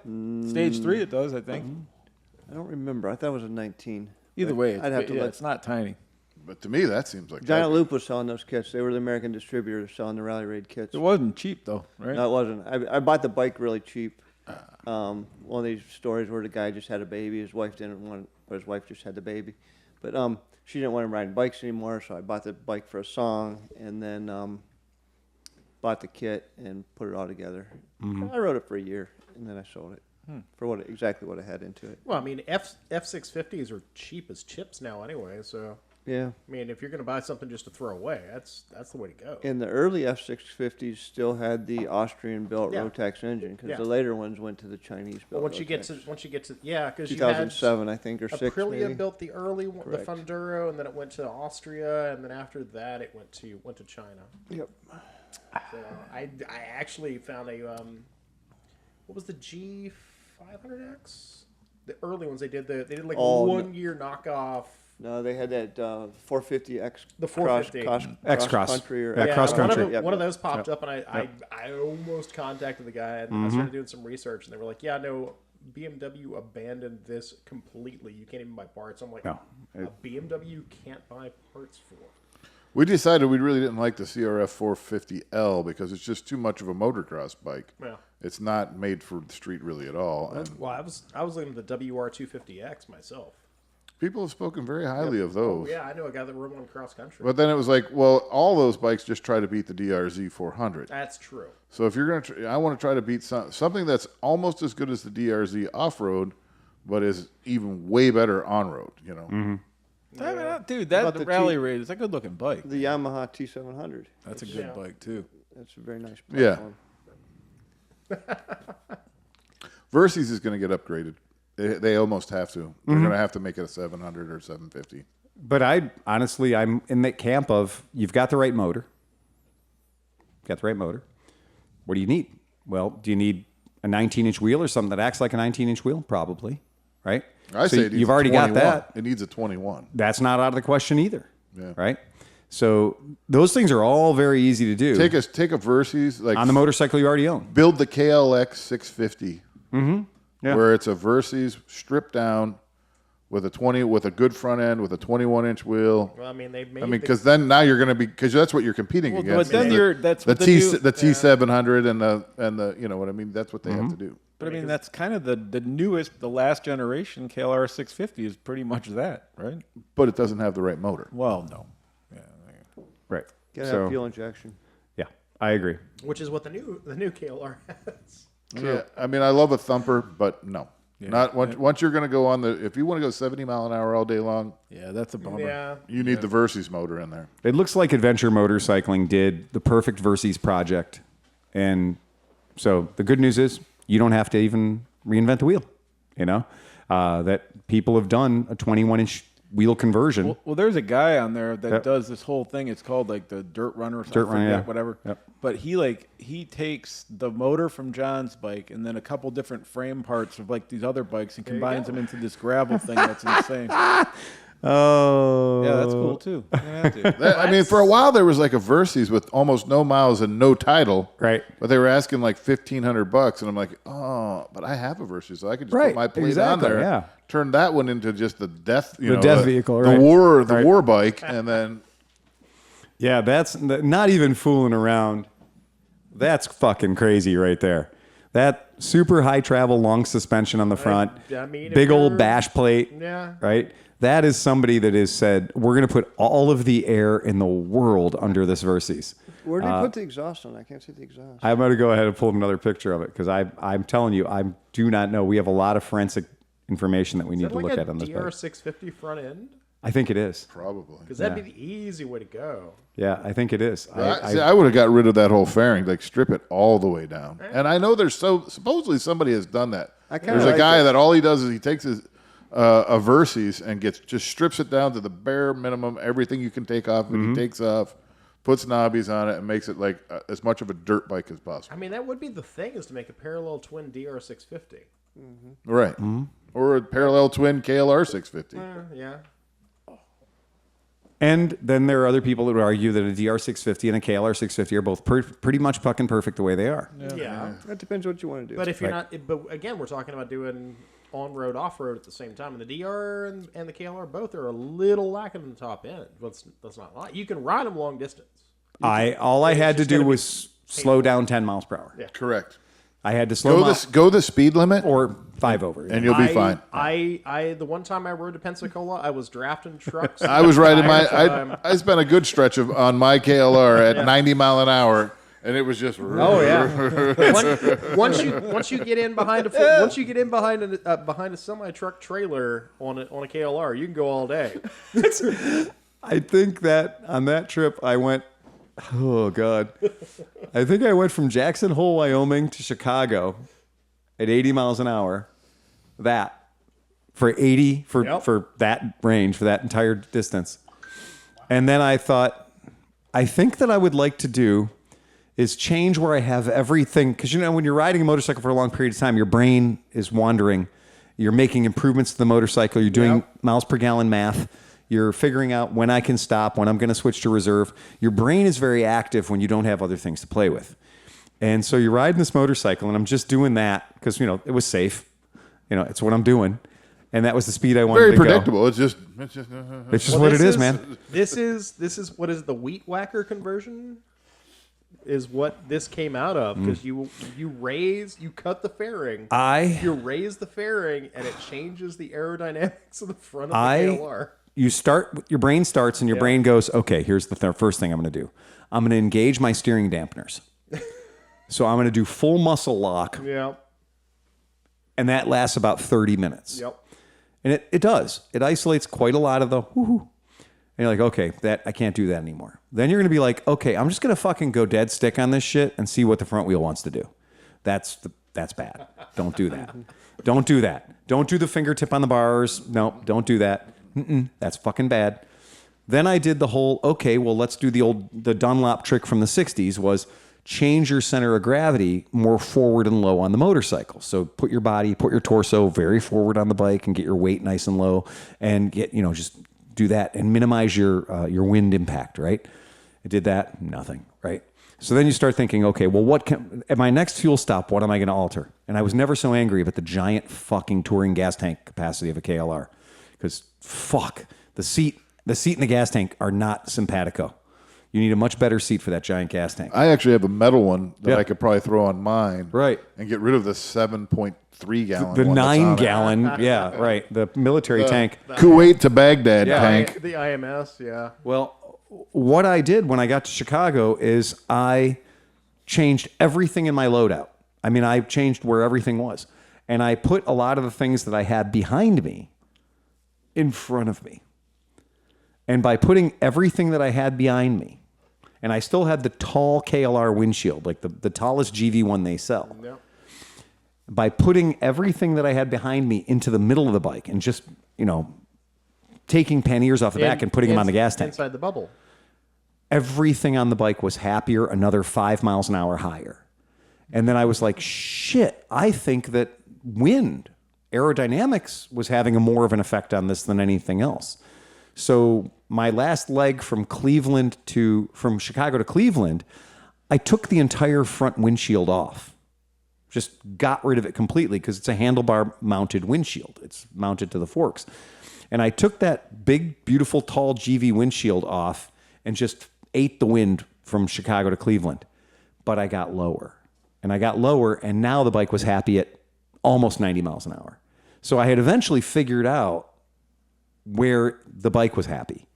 Stage 3, it does, I think. I don't remember. I thought it was a 19. Either way, I'd have to look. it's not tiny. But to me, that seems like Giant Loop was selling those kits. They were the American distributor selling the Rally Raid kits. It wasn't cheap though, right? No, it wasn't. I bought the bike really cheap. One of these stories where the guy just had a baby. His wife didn't want it, but his wife just had the baby. But she didn't want him riding bikes anymore, so I bought the bike for a song, and then bought the kit and put it all together. I rode it for a year, and then I sold it for exactly what I had into it. Well, I mean, F650s are cheap as chips now anyway, so Yeah. I mean, if you're going to buy something just to throw away, that's the way to go. And the early F650s still had the Austrian-built Yeah. Rotax engine, because Yeah. the later ones went to the Chinese-built. But once you get Rotax. to yeah, because you had 2007, I think, or 6 Aprilia maybe. built the early one, the Correct. Funduro, and then it went to Austria, and then after that it went to China. Yep. So I actually found a what was the G500X? The early ones they did like Oh, a no. 1 year knockoff. No, they had that 450X. The 450. X-Cross. Country or Yeah, cross country. One of those popped up, and I almost contacted the guy, and I started doing some research, and they were like, "Yeah, no, BMW abandoned this completely. You can't even buy parts." I'm like, No. a BMW can't buy parts for. We decided we really didn't like the CRF 450L because it's just too much of a motocross bike. Yeah. It's not made for the street really at all. And Well, I was looking at the WR250X myself. people have spoken very highly of those. Oh, yeah, I know a guy that rode one cross country. But then it was like, well, all those bikes just try to beat the DRZ 400. That's true. So if you're going to, I want to try to beat something that's almost as good as the DRZ off-road, but is even way better on-road, you know. Dude, About that the rally T- raid is a good looking bike. The Yamaha T700. That's a good Yeah. bike too. That's a very nice Yeah. platform. Versys is going to get upgraded. They almost have to. They're going to have to make it a 700 or 750. But I'm in that camp of you've got the right motor. Got the right motor. What do you need? Well, do you need a 19-inch wheel or something that acts like a 19-inch wheel? Probably, right? I say it needs you've a already 21. got that. It needs a 21. That's not out of the question either, Yeah. right? So those things are all very easy to do Take a Versys, like on the motorcycle you already own. build the KLX 650, Yeah. where it's a Versys stripped down with a good front end with a 21-inch wheel. Well, I mean, they made. I mean, because then now you're going to be, because that's what you're competing Well, against. but then is that's the what the T700 and the you know what I mean. That's what they have to do. But I mean, that's kind of the newest, the last generation KLR 650 is pretty much that, right? But it doesn't have the right motor. Well, no. Yeah. Right. Gotta So have fuel injection. yeah, I agree. which is what the new KLR has. Yeah, I mean, I love a thumper, but no, not once you're going to go on the. If you want to go 70 mile an hour all day long, Yeah, that's a bummer. Yeah. you need the Versys motor in there. It looks like Adventure Motorcycling did the perfect Versys project. And so the good news is you don't have to even reinvent the wheel, you know, that people have done a 21-inch wheel conversion. Well, there's a guy on there that Yep. does this whole thing. It's called like the Dirt Runner or something. Dirt Runner, I forget, yeah. whatever. Yep. But he takes the motor from John's bike and then a couple different frame parts of like these other bikes and combines them into this gravel thing that's insane. Oh. Yeah, that's cool too. You're gonna have to. I mean, for a while there was like a Versys with almost no miles and no title. Right. But they were asking like $1,500, and I'm like, oh, but I have a Versys, so I could just Right, put my plate on exactly, there. yeah. Turn that one into just the death, The death vehicle, right. the Right. war bike, and then Yeah, that's not even fooling around. That's fucking crazy right there. That super high travel, long suspension on the front, I mean, if big old you're- bash plate, Yeah. right? That is somebody that has said, we're going to put all of the air in the world under this Versys. Where did they put the exhaust on? I can't see the exhaust. I'm going to go ahead and pull another picture of it because I'm telling you, I do not know. We have a lot of forensic information that we Is need that to like look a at on this bike. DR650 front end? I think it is. probably. Because that'd be the easy way to go. Yeah, I think it is. I would have got rid of that whole fairing, like strip it all the way down. And I know there's supposedly somebody has done that. I kinda There's a like guy it. that all he does is he takes his a Versys and just strips it down to the bare minimum, everything you can take off, and he takes off, puts knobbies on it, and makes it like as much of a dirt bike as possible. I mean, that would be the thing, is to make a parallel twin DR650. Right. Or a parallel twin KLR 650. Yeah. And then there are other people that would argue that a DR650 and a KLR 650 are both pretty much fucking perfect the way they are. Yeah. That depends what you want to do. But if you're Right. not, but again, we're talking about doing on-road, off-road at the same time, and the DR and the KLR both are a little lacking in the top end. Let's not lie. You can ride them long distance. All I had to just do gonna be was slow down 10 miles per hour. Yeah. Correct. I had to slow Go the speed limit, or 5 over. and you'll be fine. The one time I rode to Pensacola, I was drafting trucks. I was riding I I spent a good stretch on my KLR at 90 mile an hour, and it was just. Oh yeah. once you get in behind a semi truck trailer on a KLR, you can go all day. I think that on that trip I went. Oh God! I think I went from Jackson Hole, Wyoming, to Chicago at 80 miles an hour. That for that range, for that entire distance. And then I thought, I think that I would like to do is change where I have everything. Because, when you're riding a motorcycle for a long period of time, your brain is wandering. You're making improvements to the motorcycle. You're doing miles per gallon math. You're figuring out when I can stop, when I'm going to switch to reserve. Your brain is very active when you don't have other things to play with. And so you're riding this motorcycle, and I'm just doing that because, it was safe. It's what I'm doing. And that was the speed I wanted Very to go. predictable. It's just What it is, man. This is what is the wheat whacker conversion? Is what this came out of because you cut the fairing. You raise the fairing and it changes the aerodynamics of the front of the KLR. Your brain starts and your brain goes, okay, here's the first thing I'm going to do. I'm going to engage my steering dampeners. So I'm going to do full muscle lock. Yep. And that lasts about 30 minutes. Yep. And it does. It isolates quite a lot of the whoo-hoo. And you're like, okay, I can't do that anymore. Then you're going to be like, okay, I'm just going to fucking go dead stick on this shit and see what the front wheel wants to do. That's bad. Don't do that. Don't do that. Don't do the fingertip on the bars. No, don't do that. That's fucking bad. Then I did the whole, okay, well, let's do the Dunlop trick from the 60s was change your center of gravity more forward and low on the motorcycle. So put your torso very forward on the bike and get your weight nice and low and get, just do that and minimize your wind impact, right? I did that, nothing, right? So then you start thinking, okay, well, at my next fuel stop, what am I going to alter? And I was never so angry about the giant fucking touring gas tank capacity of a KLR. Because the seat and the gas tank are not simpatico. You need a much better seat for that giant gas tank. I actually have a metal one that I could probably throw on mine, right, and get rid of the 7.3 gallon, the 9 gallon, right, the military tank, Kuwait to Baghdad tank, the IMS, yeah. Well, what I did when I got to Chicago is I changed everything in my loadout. I mean, I changed where everything was, and I put a lot of the things that I had behind me in front of me. And by putting everything that I had behind me, and I still had the tall KLR windshield, like the tallest GV1 they sell. Yep. By putting everything that I had behind me into the middle of the bike and just, taking panniers off the back and putting them on the gas tank. Inside the bubble. Everything on the bike was happier, another 5 miles an hour higher. And then I was like, shit, I think that aerodynamics was having more of an effect on this than anything else. So my last leg from Chicago to Cleveland, I took the entire front windshield off. Just got rid of it completely because it's a handlebar mounted windshield. It's mounted to the forks. And I took that big, beautiful, tall GV windshield off and just ate the wind from Chicago to Cleveland. But I got lower. And now the bike was happy at almost 90 miles an hour. So I had eventually figured out where the bike was happy.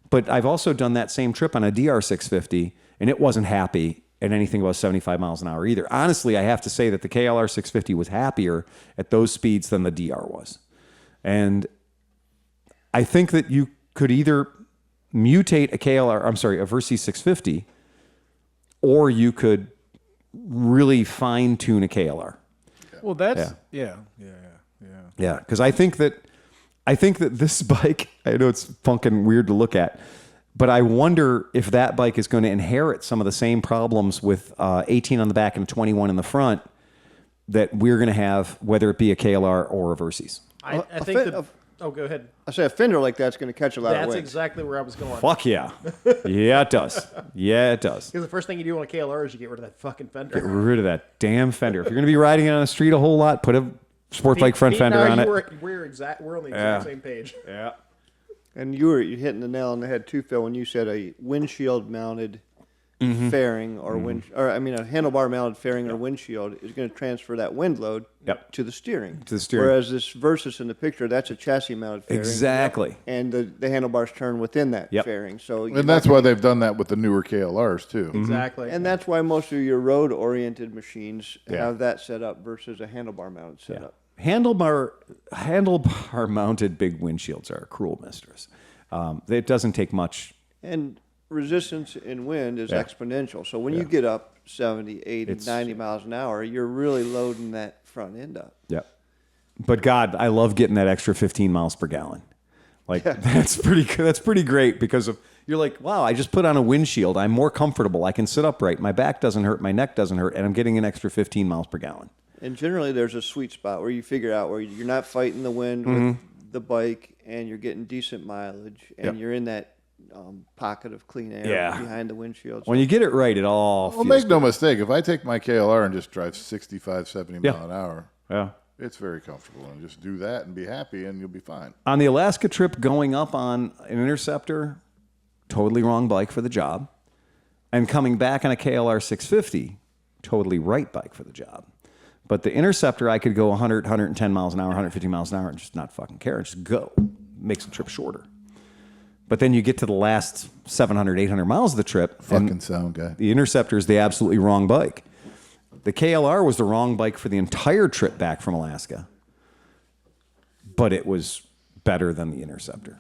But I've also done that same trip on a DR650, and it wasn't happy at anything above 75 miles an hour either. Honestly, I have to say that the KLR 650 was happier at those speeds than the DR was. And I think that you could either mutate a Versys 650, or you could really fine-tune a KLR. Well, that's yeah. Because I think that this bike, I know it's fucking weird to look at, but I wonder if that bike is going to inherit some of the same problems with 18 on the back and 21 in the front that we're going to have, whether it be a KLR or a Versys. I think go ahead. I say a fender like that's going to catch a lot of wind. That's exactly where I was going. Fuck yeah. Yeah, it does. Yeah, it does. Because the first thing you do on a KLR is you get rid of that fucking fender. Get rid of that damn fender. If you're going to be riding it on the street a whole lot, put a sport bike front fender on it. We're on the exact same page. Yeah. And you're hitting the nail on the head too, Phil, when you said a windshield mounted fairing or a handlebar mounted fairing or windshield is going to transfer that wind load to the steering. To the steering. Whereas this Versus in the picture, that's a chassis mounted fairing. Exactly. And the handlebars turn within that fairing. So And that's why they've done that with the newer KLRs too. Exactly. and that's why most of your road oriented machines have that set up versus a handlebar mounted setup. Handlebar mounted big windshields are a cruel mistress. It doesn't take much. And resistance in wind is exponential. So when you get up 70, 80, 90 miles an hour, you're really loading that front end up. Yep. But God, I love getting that extra 15 miles per gallon. Like that's pretty great because you're like, wow, I just put on a windshield. I'm more comfortable. I can sit upright. My back doesn't hurt. My neck doesn't hurt. And I'm getting an extra 15 miles per gallon. And generally there's a sweet spot where you figure out where you're not fighting the wind with the bike and you're getting decent mileage and you're in that pocket of clean air behind the windshield. When you get it right, it all Well, feels make good. no mistake. If I take my KLR and just drive 65, 70 mile an hour, it's very comfortable. And just do that and be happy, and you'll be fine. On the Alaska trip, going up on an Interceptor, totally wrong bike for the job. And coming back on a KLR 650, totally right bike for the job. But the Interceptor, I could go 100, 110 miles an hour, 150 miles an hour, and just not fucking care. Just go. Makes the trip shorter. But then you get to the last 700, 800 miles of the trip. Fucking sound guy. The Interceptor is the absolutely wrong bike. The KLR was the wrong bike for the entire trip back from Alaska. But it was better than the Interceptor.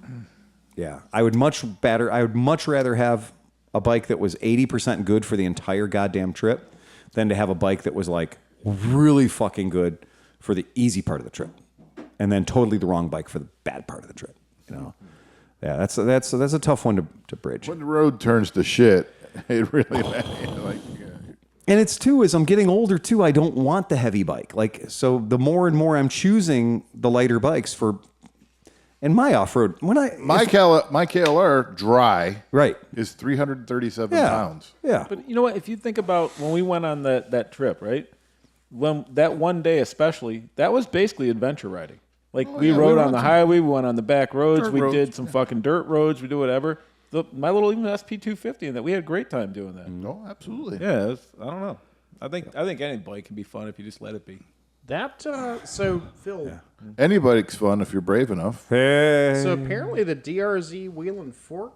Yeah. I would much rather have a bike that was 80% good for the entire goddamn trip than to have a bike that was like really fucking good for the easy part of the trip. And then totally the wrong bike for the bad part of the trip. You know? Yeah, that's a tough one to bridge. When the road turns to shit, it really And it's too, as I'm getting older too, I don't want the heavy bike. Like, so the more and more I'm choosing the lighter bikes for, and my off-road, my KLR dry is 337 pounds. Yeah. But you know what? If you think about when we went on that trip, right? When that one day especially, that was basically adventure riding. Like we rode on the highway, we went on the back roads, we did some fucking dirt roads, we do whatever. My little even SP250 and that we had a great time doing that. No, absolutely. Yeah, I don't know. I think any bike can be fun if you just let it be. That so Phil. Any bike's fun if you're brave enough. So apparently the DRZ wheel and fork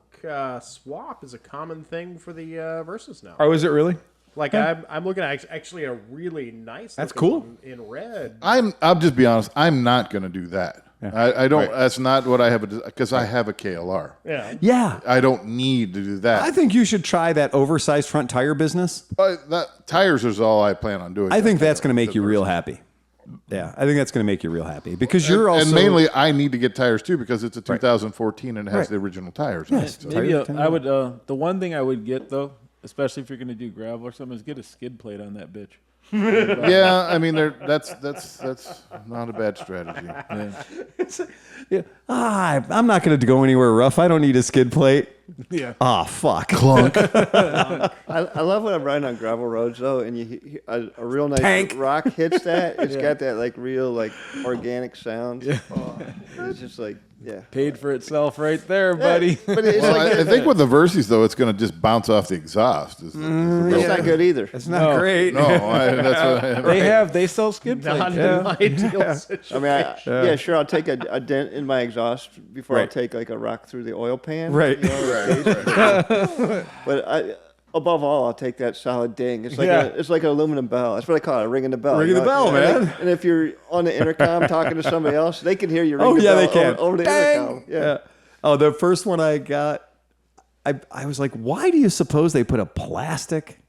swap is a common thing for the Versus now. Oh, is it really? Like I'm looking at actually a really nice. That's looking cool. one in red. I'll just be honest. I'm not going to do that. I don't. That's not what I have because I have a KLR. Yeah. I don't need to do that. I think you should try that oversized front tire business. That tires is all I plan on doing. I think that's going to make you real happy. Yeah, I think that's going to make you real happy because you're also. And mainly, I need to get tires too because it's a 2014 and it has the original tires. Yes. On it, so. Maybe I would. The one thing I would get though, especially if you're going to do gravel or something, is get a skid plate on that bitch. Yeah, I mean, that's not a bad strategy. I'm not going to go anywhere rough. I don't need a skid plate. Yeah. Ah, fuck. Clunk. I love when I'm riding on gravel roads though, and you hear a real nice Tank. rock hits that. It's got that like real like organic sound. It's just like Paid for itself right there, buddy. But it's Well, like I think with the Versys though, it's going to just bounce off the exhaust. it's not good either. It's not great. No, that's what They sell skid plates. Not in my ideal situation. I mean, sure, I'll take a dent in my exhaust before I'll take like a rock through the oil pan. Right. You know, but above all, I'll take that solid ding. It's like it's like an aluminum bell. That's what I call it, ringing the bell. Ringing the bell, man. And if you're on the intercom talking to somebody else, they can hear you ring the bell they can. over the intercom. Yeah. Oh, the first one I got, I was like, why do you suppose they put a plastic?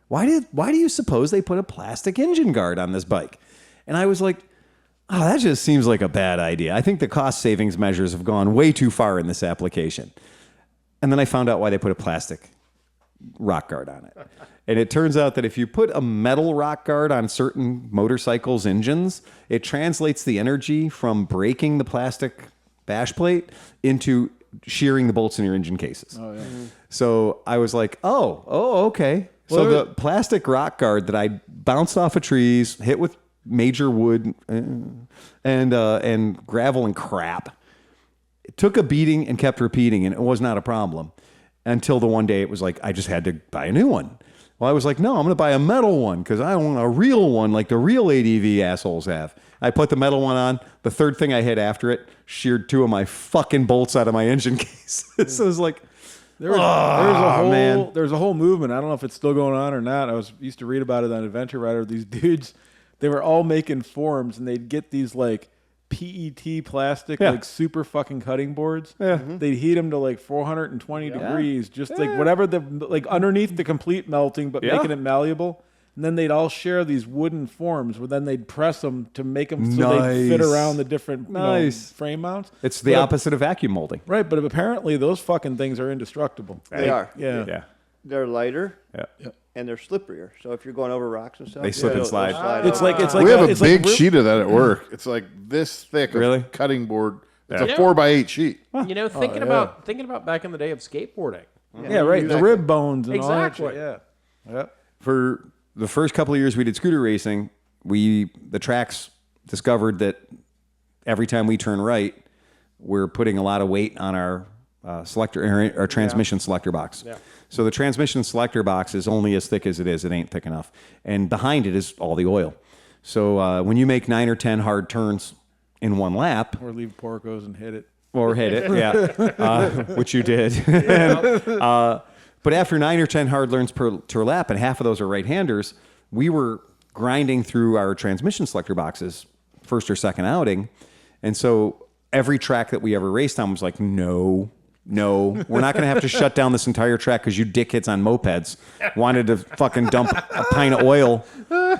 Why do you suppose they put a plastic engine guard on this bike? And I was like, oh, that just seems like a bad idea. I think the cost savings measures have gone way too far in this application. And then I found out why they put a plastic rock guard on it. And it turns out that if you put a metal rock guard on certain motorcycles' engines, it translates the energy from breaking the plastic bash plate into shearing the bolts in your engine cases. Oh, yeah. So I was like, oh, okay. So the plastic rock guard that I bounced off of trees, hit with major wood and gravel and crap, it took a beating and kept repeating, and it was not a problem. until the one day it was like, I just had to buy a new one. Well, I was like, no, I'm going to buy a metal one because I want a real one like the real ADV assholes have. I put the metal one on. The third thing I hit after it sheared 2 of my fucking bolts out of my engine case. So it was like, There's a whole movement. I don't know if it's still going on or not. I used to read about it on Adventure Rider. These dudes, they were all making forms, and they'd get these like PET plastic, like super fucking cutting boards. Yeah. They'd heat them to like 420 degrees, just like whatever like underneath the complete melting, but making it malleable. And then they'd all share these wooden forms where then they'd press them to make them so they fit around the different frame mounts. It's the opposite of vacuum molding. Right, but apparently those fucking things are indestructible. They are. Yeah. They're lighter. Yeah. And they're slipperier. So if you're going over rocks and stuff, They slip and they'll slide. It's like We have a it's like big sheet of that at work. It's like this thick Really? of cutting board. It's a Yeah. 4x8 sheet. You know, thinking about back in the day of skateboarding. Yeah, right. The rib bones and Exactly. all that shit. Yeah. For the first couple of years we did scooter racing, the tracks discovered that every time we turn right, we're putting a lot of weight on our our transmission selector box. Yeah. So the transmission selector box is only as thick as it is. It ain't thick enough. And behind it is all the oil. So when you make 9 or 10 hard turns in one lap, Or leave Porcos and hit it. or hit it, which you did. But after 9 or 10 hard turns per lap, and half of those are right-handers, we were grinding through our transmission selector boxes first or second outing. And so every track that we ever raced on was like, no, we're not going to have to shut down this entire track because you dickheads on mopeds wanted to fucking dump a pint of oil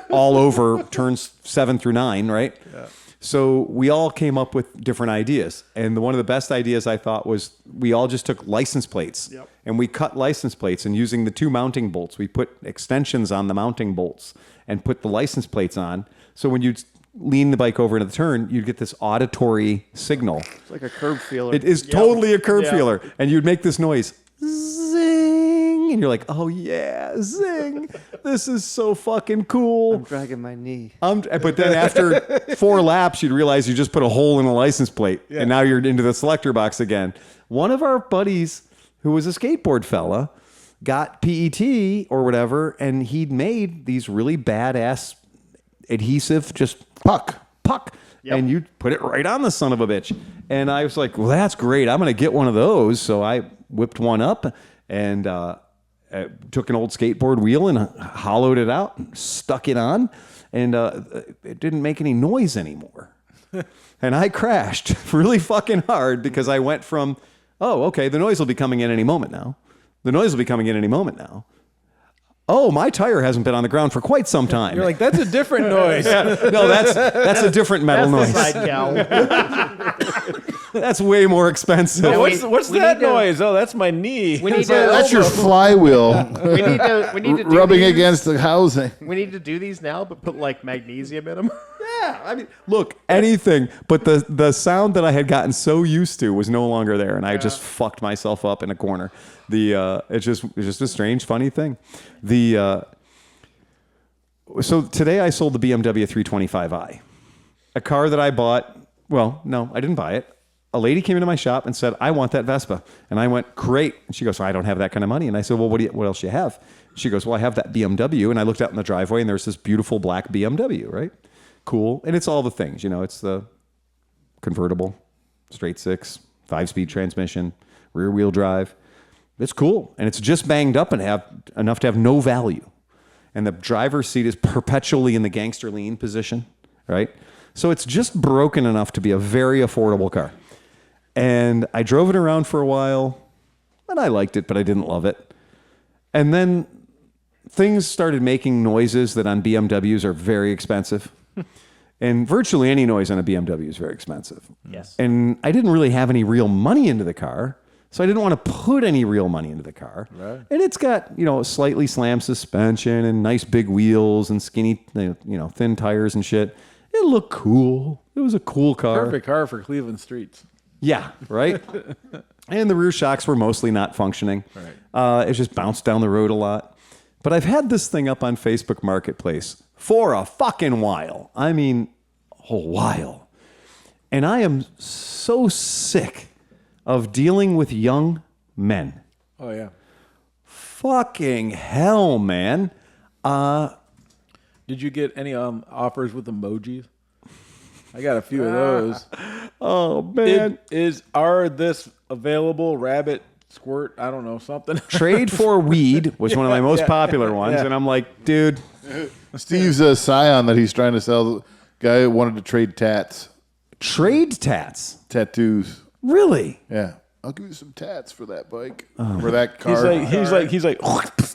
all over turns 7 through 9, right? Yeah. So we all came up with different ideas. And one of the best ideas I thought was we all just took license plates and we cut license plates, and using the 2 mounting bolts, we put extensions on the mounting bolts and put the license plates on. So when you lean the bike over into the turn, you'd get this auditory signal. It's like a curb feeler. It is totally a curb feeler. And you'd make this noise, zing. And you're like, oh yeah, zing. This is so fucking cool. I'm dragging my knee. But then after 4 laps, you'd realize you just put a hole in a license plate. Yeah. And now you're into the selector box again. One of our buddies, who was a skateboard fella, got PET or whatever, and he'd made these really badass adhesive, just puck. And you put it right on the son of a bitch. And I was like, well, that's great. I'm going to get one of those. So I whipped one up and took an old skateboard wheel and hollowed it out, and stuck it on, and it didn't make any noise anymore. And I crashed really fucking hard because I went from, oh, okay, the noise will be coming in any moment now. Oh, my tire hasn't been on the ground for quite some time. You're like, that's a different noise. No, that's a different metal noise. Side cowl. That's way more expensive. Oh, what's that noise? Oh, that's my knee. We need to. That's your flywheel We need to do rubbing these. against the housing. We need to do these now, but put like magnesium in them. Yeah, I mean, look, anything, but the sound that I had gotten so used to was no longer there, and I just fucked myself up in a corner. It's just a strange, funny thing. So today I sold the BMW 325i, a car that I bought. Well, no, I didn't buy it. A lady came into my shop and said, I want that Vespa. And I went, great. And she goes, I don't have that kind of money. And I said, well, what else do you have? She goes, well, I have that BMW. And I looked out in the driveway, and there's this beautiful black BMW, right? Cool. And it's all the things, it's the convertible, straight 6, 5-speed transmission, rear wheel drive. It's cool. And it's just banged up and have enough to have no value. And the driver's seat is perpetually in the gangster lean position, right? So it's just broken enough to be a very affordable car. And I drove it around for a while, and I liked it, but I didn't love it. And then things started making noises that on BMWs are very expensive. And virtually any noise on a BMW is very expensive. Yes. And I didn't really have any real money into the car, so I didn't want to put any real money into the car. Right. And it's got, slightly slammed suspension and nice big wheels and skinny, thin tires and shit. It looked cool. It was a cool car. Perfect car for Cleveland streets. Yeah, right? And the rear shocks were mostly not functioning. Right. It just bounced down the road a lot. But I've had this thing up on Facebook Marketplace for a fucking while. I mean, a while. And I am so sick of dealing with young men Oh yeah. Fucking hell, man. Did you get any offers with emojis? I got a few of those. Oh, man. Are this available? Rabbit, squirt, I don't know, something. Trade for weed was one of my most popular ones. Yeah. And I'm like, dude. Steve's Scion that he's trying to sell. Guy who wanted to trade tats. Trade tats? Tattoos. Really? Yeah. I'll give you some tats for that bike. For that car. He's like,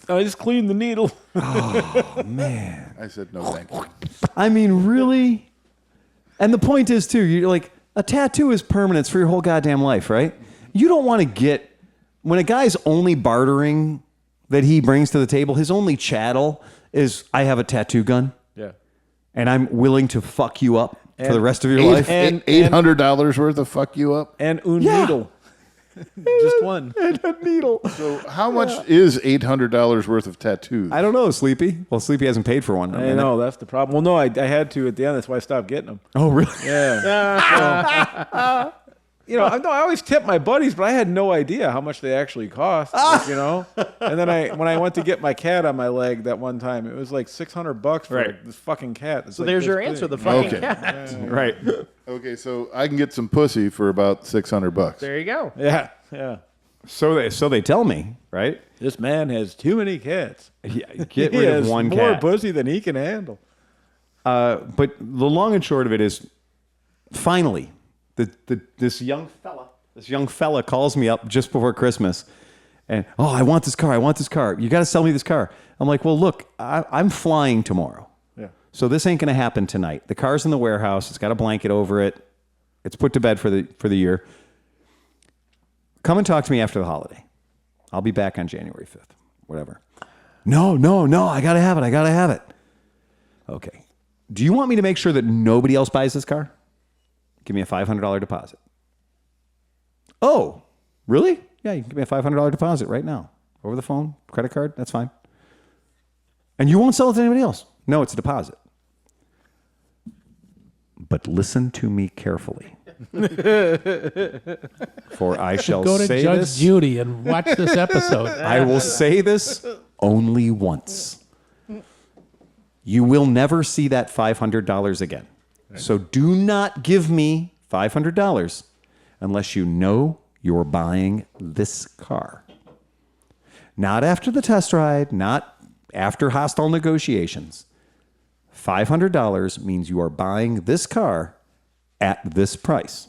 I just cleaned the needle. Oh, man. I said no thank you. I mean, really? And the point is, too, you're like, a tattoo is permanence for your whole goddamn life, right? You don't want to get, when a guy's only bartering that he brings to the table, his only chattel is, I have a tattoo gun. Yeah. And I'm willing to fuck you up for the rest of your life. and- $800 worth of fuck you up. And un Yeah. needle. Just one. And a needle. So how much is $800 worth of tattoos? I don't know, Sleepy. Well, Sleepy hasn't paid for one. I know, that's the problem. Well, no, I had to at the end. That's why I stopped getting them. Oh, really? Yeah. I always tip my buddies, but I had no idea how much they actually cost. And then when I went to get my cat on my leg that one time, it was like $600 for this fucking cat. It's So like there's this your big. answer, the fucking Okay. cat. Right. Okay, so I can get some pussy for about $600. There you go. Yeah, yeah. So they tell me, right? This man has too many cats. Yeah, get He rid has of one more cat. pussy than he can handle. But the long and short of it is, finally, this young fella calls me up just before Christmas, and I want this car. You got to sell me this car. I'm like, well, look, I'm flying tomorrow, so this ain't gonna happen tonight. The car's in the warehouse. It's got a blanket over it. It's put to bed for the year. Come and talk to me after the holiday. I'll be back on January 5th. Whatever. No. I gotta have it. Okay. Do you want me to make sure that nobody else buys this car? Give me a $500 deposit. Oh, really? Yeah, you can give me a $500 deposit right now. Over the phone, credit card, that's fine. And you won't sell it to anybody else? No, it's a deposit. But listen to me carefully. For I shall Go to say Judge this. Judy and watch this episode. I will say this only once. You will never see that $500 again. So do not give me $500 unless you know you're buying this car. Not after the test ride, not after hostile negotiations. $500 means you are buying this car at this price.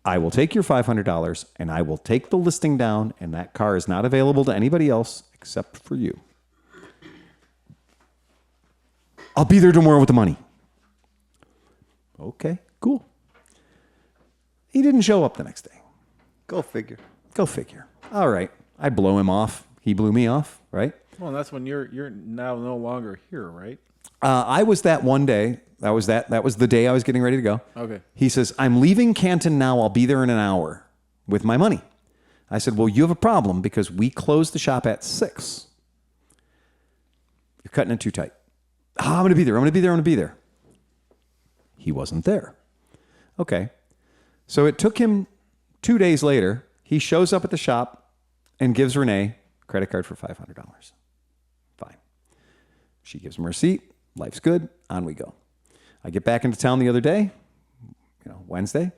I will take your $500 and I will take the listing down, and that car is not available to anybody else except for you. I'll be there tomorrow with the money. Okay, cool. He didn't show up the next day. Go figure. Go figure. All right. I blow him off. He blew me off, right? Well, that's when you're now no longer here, right? I was that one day. That was the day I was getting ready to go. Okay. He says, I'm leaving Canton now. I'll be there in an hour with my money. I said, well, you have a problem because we closed the shop at 6. You're cutting it too tight. I'm going to be there. He wasn't there. Okay. So it took him 2 days later. He shows up at the shop and gives Renee a credit card for $500. Fine. She gives him a receipt. Life's good. On we go. I get back into town the other day, Wednesday.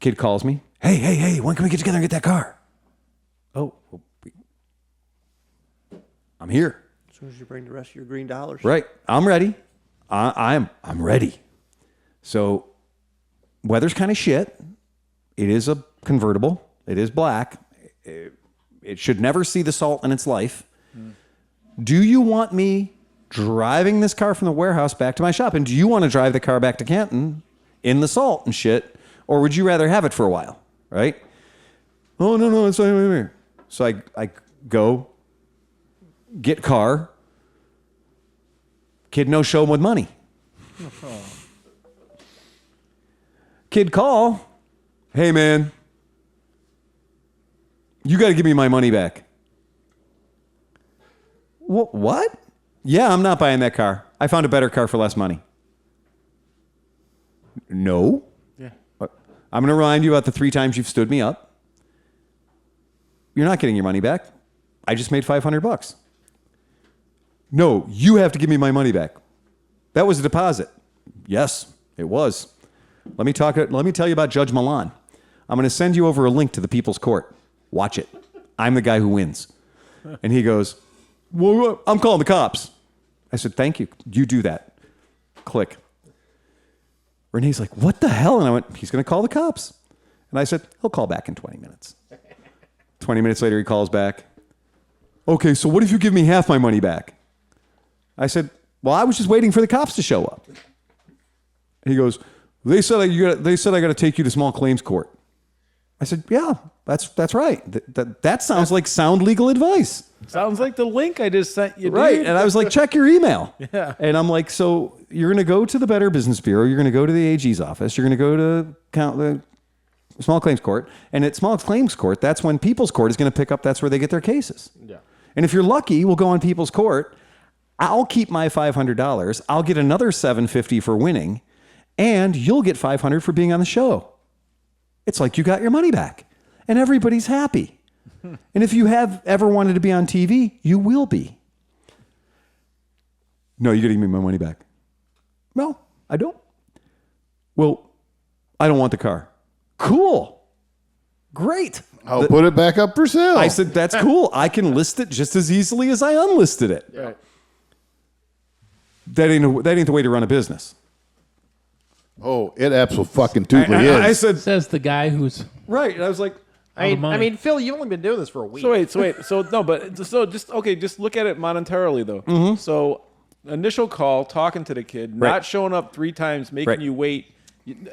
Kid calls me. Hey, when can we get together and get that car? Oh, I'm here. As soon as you bring the rest of your green dollars. Right. I'm ready. I'm ready. So weather's kind of shit. It is a convertible. It is black. It should never see the salt in its life. Do you want me driving this car from the warehouse back to my shop? And do you want to drive the car back to Canton in the salt and shit? Or would you rather have it for a while? Right? Oh, no. It's fine. So I go get car. Kid no show with money. Kid call. Hey, man. You got to give me my money back. What? Yeah, I'm not buying that car. I found a better car for less money. No. Yeah. I'm going to remind you about the 3 times you've stood me up. you're not getting your money back. I just made $500. No, you have to give me my money back. That was a deposit. Yes, it was. Let me tell you about Judge Milan. I'm going to send you over a link to the People's Court. Watch it. I'm the guy who wins. And he goes, well, I'm calling the cops. I said, thank you. You do that. Click. Renee's like, what the hell? And I went, he's going to call the cops. And I said, he'll call back in 20 minutes. 20 minutes later, he calls back. Okay, so what if you give me half my money back? I said, well, I was just waiting for the cops to show up. He goes, they said I got to take you to small claims court. I said, yeah, that's right. That sounds like sound legal advice. Sounds like the link I just sent you. Right. Dude. And I was like, check your email. Yeah. And I'm like, so you're going to go to the Better Business Bureau. You're going to go to the AG's office. You're going to go to the small claims court. And at small claims court, that's when People's Court is going to pick up. That's where they get their cases. Yeah. And if you're lucky, we'll go on People's Court. I'll keep my $500. I'll get another $750 for winning. And you'll get $500 for being on the show. It's like you got your money back. And everybody's happy. And if you have ever wanted to be on TV, you will be. No, you got to give me my money back. No, I don't. Well, I don't want the car. Cool. Great. I'll put it back up for sale. I said, that's cool. I can list it just as easily as I unlisted it. Yeah. That ain't the way to run a business. Oh, it absolutely is. I said, Says the guy who's right. And I was like, I money. mean, Phil, you've only been doing this for a week. So just look at it monetarily though. Mm-hmm. So initial call, talking to the kid, Right. not showing up 3 times, making Right. you wait.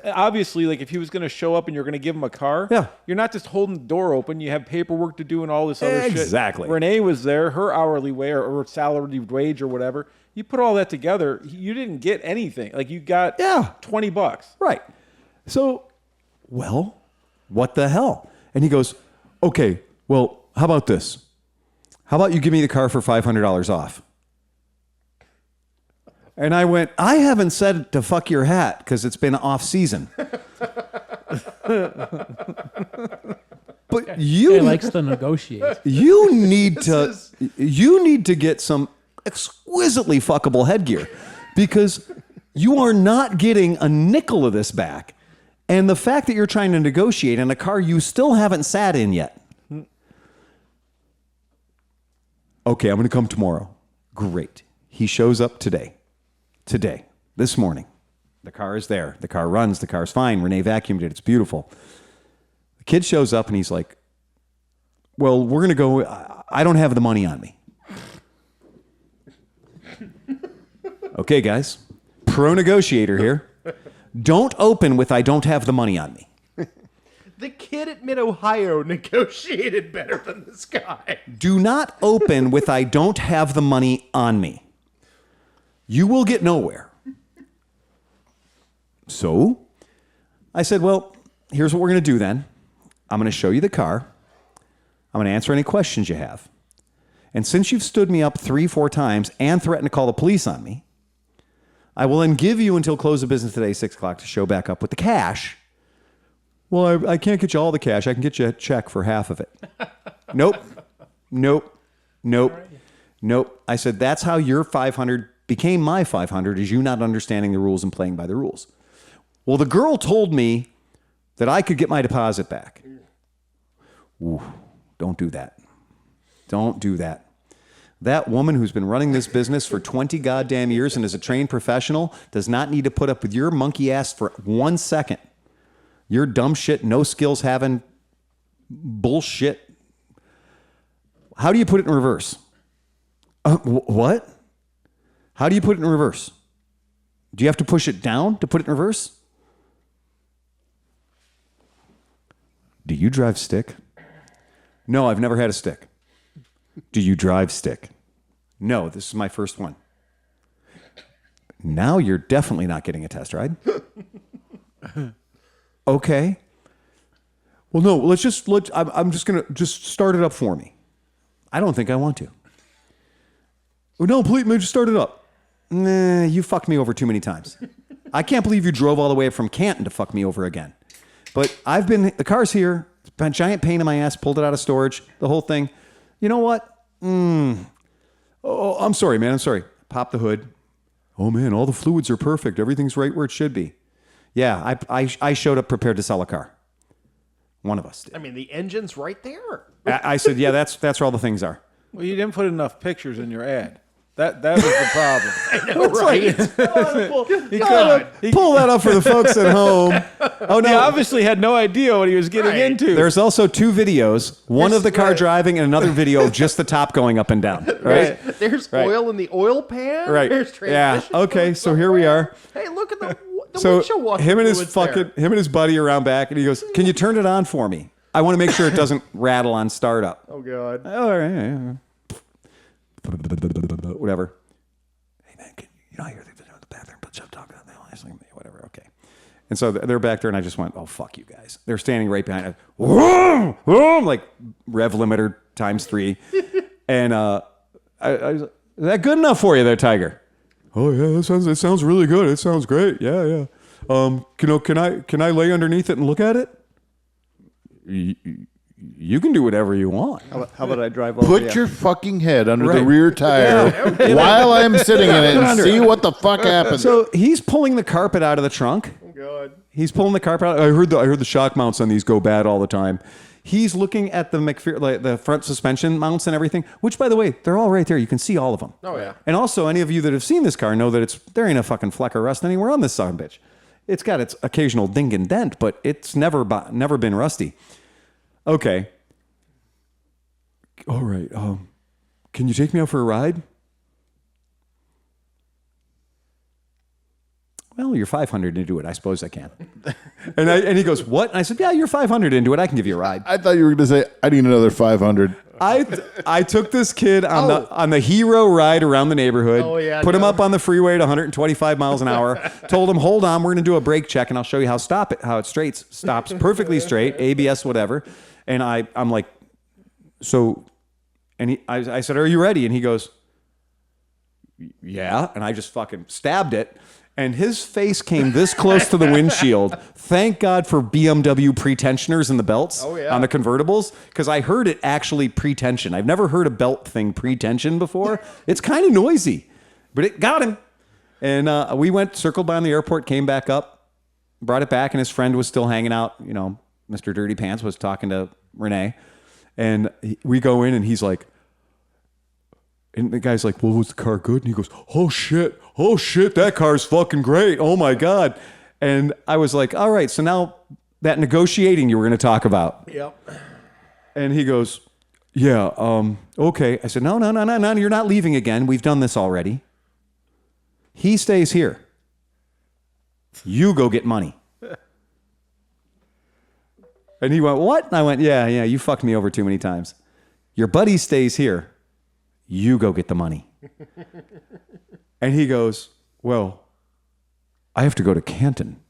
Obviously, like if he was going to show up and you're going to give him a car, Yeah. you're not just holding the door open. You have paperwork to do and all this other shit. Exactly. Renee was there, her hourly wage or salary wage or whatever. You put all that together, you didn't get anything. Like you got $20. right. So, well, what the hell? And he goes, okay, well, how about this? How about you give me the car for $500 off? And I went, I haven't said to fuck your hat because it's been off season. But he likes to negotiate. you need to get some exquisitely fuckable headgear because you are not getting a nickel of this back. And the fact that you're trying to negotiate in a car you still haven't sat in yet. Okay, I'm going to come tomorrow. Great. He shows up today, this morning. The car is there. The car runs. The car's fine. Renee vacuumed it. It's beautiful. The kid shows up and he's like, well, we're going to go. I don't have the money on me. Okay, guys. Pro negotiator here. Don't open with I don't have the money on me. The kid at Mid-Ohio negotiated better than this guy. Do not open with I don't have the money on me. You will get nowhere. So I said, well, here's what we're going to do then. I'm going to show you the car. I'm going to answer any questions you have. And since you've stood me up 3-4 times and threatened to call the police on me, I will then give you until close of business today, 6 o'clock, to show back up with the cash. Well, I can't get you all the cash. I can get you a check for half of it. Nope. I said, that's how your 500 became my 500, is you not understanding the rules and playing by the rules. Well, the girl told me that I could get my deposit back. Ooh, don't do that. Don't do that. That woman who's been running this business for 20 goddamn years and is a trained professional does not need to put up with your monkey ass for 1 second. Your dumb shit, no skills having bullshit. How do you put it in reverse? What? How do you put it in reverse? Do you have to push it down to put it in reverse? Do you drive stick? No, I've never had a stick. Do you drive stick? No, this is my first one. Now you're definitely not getting a test ride. Okay. Well, no, I'm just going to start it up for me. I don't think I want to. Oh, no, please, just start it up. Nah, you fucked me over too many times. I can't believe you drove all the way from Canton to fuck me over again. But the car's here. a giant pain in my ass. Pulled it out of storage. The whole thing. You know what? Oh, I'm sorry, man. I'm sorry. Pop the hood. Oh man, all the fluids are perfect. Everything's right where it should be. Yeah, I showed up prepared to sell a car. One of us did. I mean, the engine's right there. I said, yeah, that's where all the things are. Well, you didn't put enough pictures in your ad. That was the problem. I know, right? Pull that up for the folks at home. Oh no! He obviously had no idea what he was getting into. There's also 2 videos. One of the car driving and another video of just the top going up and down. Right? There's oil in the oil pan. Right. There's Yeah. transmission Okay. fluid So here we are. Hey, look at the So windshield washer him and his fluids there. him and his buddy around back, and he goes, "Can you turn it on for me? I want to make sure it doesn't rattle on startup." Oh God. Oh, all right. Whatever. Hey man, you know you're in the bathroom, but stop talking on that. Whatever. Okay. And so they're back there, and I just went, "Oh fuck you guys!" They're standing right behind us, vroom, vroom, like rev limiter times 3, and I is that good enough for you there, Tiger? Oh yeah, it sounds really good. It sounds great. Yeah. Can I lay underneath it and look at it? You can do whatever you want. How about I drive over? Put your fucking head under the Right. rear tire while I'm sitting in it and see what the fuck happens. So he's pulling the carpet out of the trunk. Oh God. He's pulling the carpet out. I heard the shock mounts on these go bad all the time. He's looking at the front suspension mounts and everything, which, by the way, they're all right there. You can see all of them. Oh yeah. And also, any of you that have seen this car know that there ain't a fucking fleck or rust anywhere on this son of a bitch. It's got its occasional ding and dent, but it's never been rusty. Okay. All right. Can you take me out for a ride? Well, you're 500 into it. I suppose I can. And he goes, what? And I said, yeah, you're 500 into it. I can give you a ride. I thought you were going to say, I need another 500. I took this kid on the hero ride around the neighborhood. Oh, yeah, put him up on the freeway at 125 miles an hour. Told him, hold on, we're going to do a brake check, and I'll show you how it stops perfectly straight, ABS, whatever. And I'm like, so, and I said, are you ready? And he goes, yeah. And I just fucking stabbed it. And his face came this close to the windshield. Thank God for BMW pretensioners in the belts on the convertibles, because I heard it actually pretension. I've never heard a belt thing pretension before. It's kind of noisy, but it got him. And we circled by on the airport, came back up, brought it back, and his friend was still hanging out. You know, Mr. Dirty Pants was talking to Renee. And we go in, and he's like, and the guy's like, well, was the car good? And he goes, oh shit, that car's fucking great. Oh my God. And I was like, all right, so now that negotiating you were going to talk about. Yep. And he goes, yeah, okay. I said, no, you're not leaving again. We've done this already. He stays here. You go get money. And he went, what? And I went, yeah, you fucked me over too many times. Your buddy stays here. You go get the money. And he goes, well, I have to go to Canton.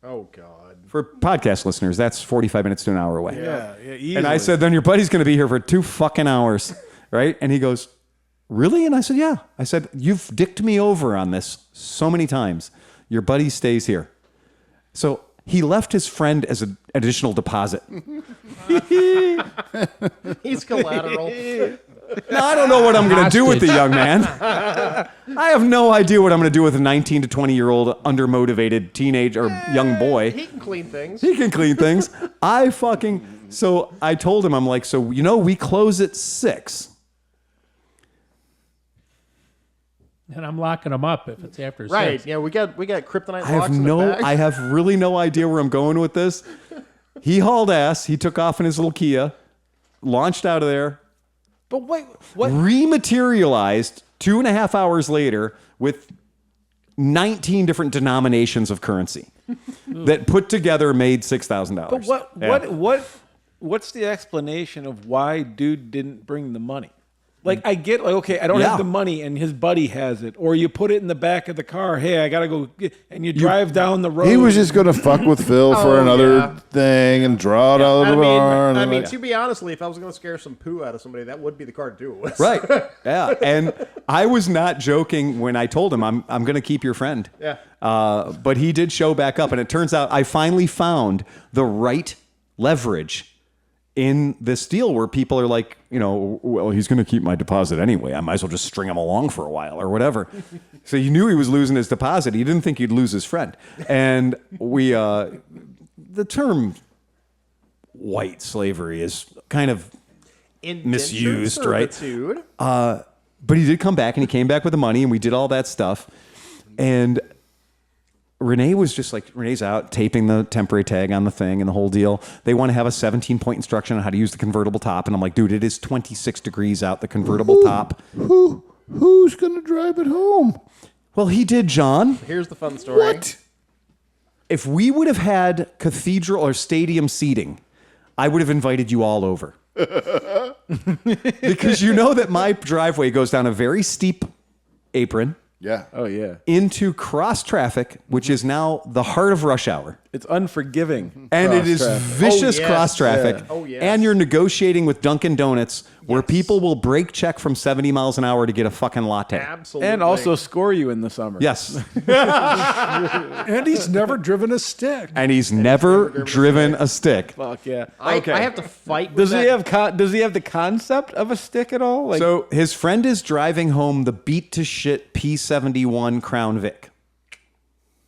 Oh God. For podcast listeners, that's 45 minutes to an hour away. Yeah, easily. And I said, then your buddy's going to be here for 2 fucking hours, right? And he goes, really? And I said, yeah. I said, you've dicked me over on this so many times. Your buddy stays here. So he left his friend as an additional deposit. He's collateral. Now, I don't know what I'm going to do with the young man. I have no idea what I'm going to do with a 19 to 20-year-old undermotivated teenage or young boy. He can clean things. He can clean things. So I told him, I'm like, so, we close at 6. And I'm locking them up if it's after Right. 6. Yeah, we got kryptonite locks in the back. I have really no idea where I'm going with this. He hauled ass. He took off in his little Kia, launched out of there. But wait, what? Rematerialized 2.5 hours later with 19 different denominations of currency that put together made $6,000. But what's the explanation of why dude didn't bring the money? Like, I get, okay, I don't have the money and his buddy has it. Or you put it in the back of the car. Hey, I got to go. And you drive down the road. He was just going to fuck with Phil for another thing and draw it out of the bar. I mean, to be honestly, if I was going to scare some poo out of somebody, that would be the car to do it with. Right. Yeah. And I was not joking when I told him I'm going to keep your friend. Yeah. But he did show back up. And it turns out I finally found the right leverage in this deal where people are like, well, he's going to keep my deposit anyway. I might as well just string him along for a while or whatever. So he knew he was losing his deposit. He didn't think he'd lose his friend. And the term white slavery is kind of misused, right? But he did come back, and he came back with the money, and we did all that stuff. And Renee was just like, Renee's out taping the temporary tag on the thing and the whole deal. They want to have a 17-point instruction on how to use the convertible top. And I'm like, dude, it is 26 degrees out, the convertible top. Who's going to drive it home? Well, he did, John. Here's the fun story. What? If we would have had cathedral or stadium seating, I would have invited you all over. Because you know that my driveway goes down a very steep apron. Yeah. Oh, yeah. Into cross traffic, which is now the heart of rush hour. It's unforgiving. And it is cross-traffic. vicious Oh, yes. cross traffic. Yeah. Oh, yes. And you're negotiating with Dunkin' Donuts where people will brake check from 70 miles an hour to get a fucking latte. Absolutely. And also score you in the summer. Yes. And he's never driven a stick. And he's never driven a stick. Fuck yeah. I have to fight with Does he have the concept of a stick at all? Like, So his friend is driving home the beat to shit P71 Crown Vic.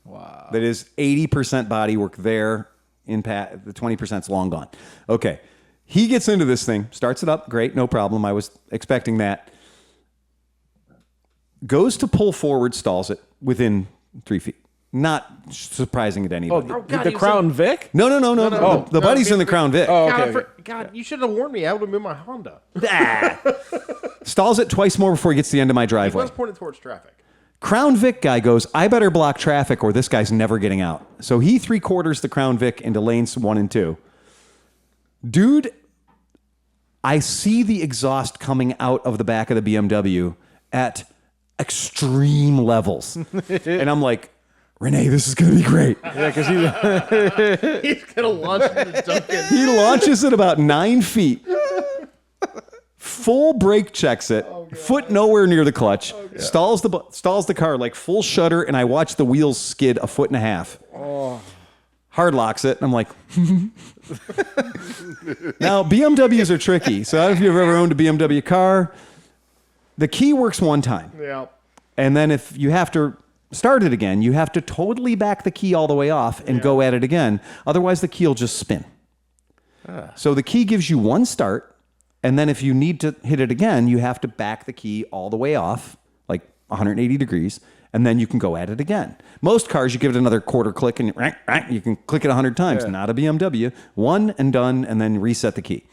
wow. That is 80% bodywork there. The 20%'s long gone. Okay. He gets into this thing, starts it up. Great, no problem. I was expecting that. Goes to pull forward, stalls it within 3 feet. Not surprising to anybody. God, the he was Crown Vic? No. The buddy's in the Crown Vic. Oh, God, okay. God, you should have warned me. I would have moved my Honda. Stalls it twice more before he gets to the end of my He driveway. was pointed towards traffic. Crown Vic guy goes, I better block traffic or this guy's never getting out. So he 3/4 the Crown Vic into lanes 1 and 2. Dude, I see the exhaust coming out of the back of the BMW at extreme levels. And I'm like, Renee, this is going to be great. Yeah, because He's going to launch into Duncan. He launches it about 9 feet. Full brake checks it. Foot nowhere near the clutch. Stalls the car like full shutter, and I watch the wheels skid 1.5 feet. Hard locks it, and I'm like, now BMWs are tricky. So I don't know if you've ever owned a BMW car. The key works one time. Yeah. And then if you have to start it again, you have to totally back the key all the way off and go at it again. Otherwise, the key will just spin. So the key gives you one start, and then if you need to hit it again, you have to back the key all the way off, like 180 degrees, and then you can go at it again. Most cars, you give it another quarter click, and you can click it 100 times. Not a BMW. One and done, and then reset the key,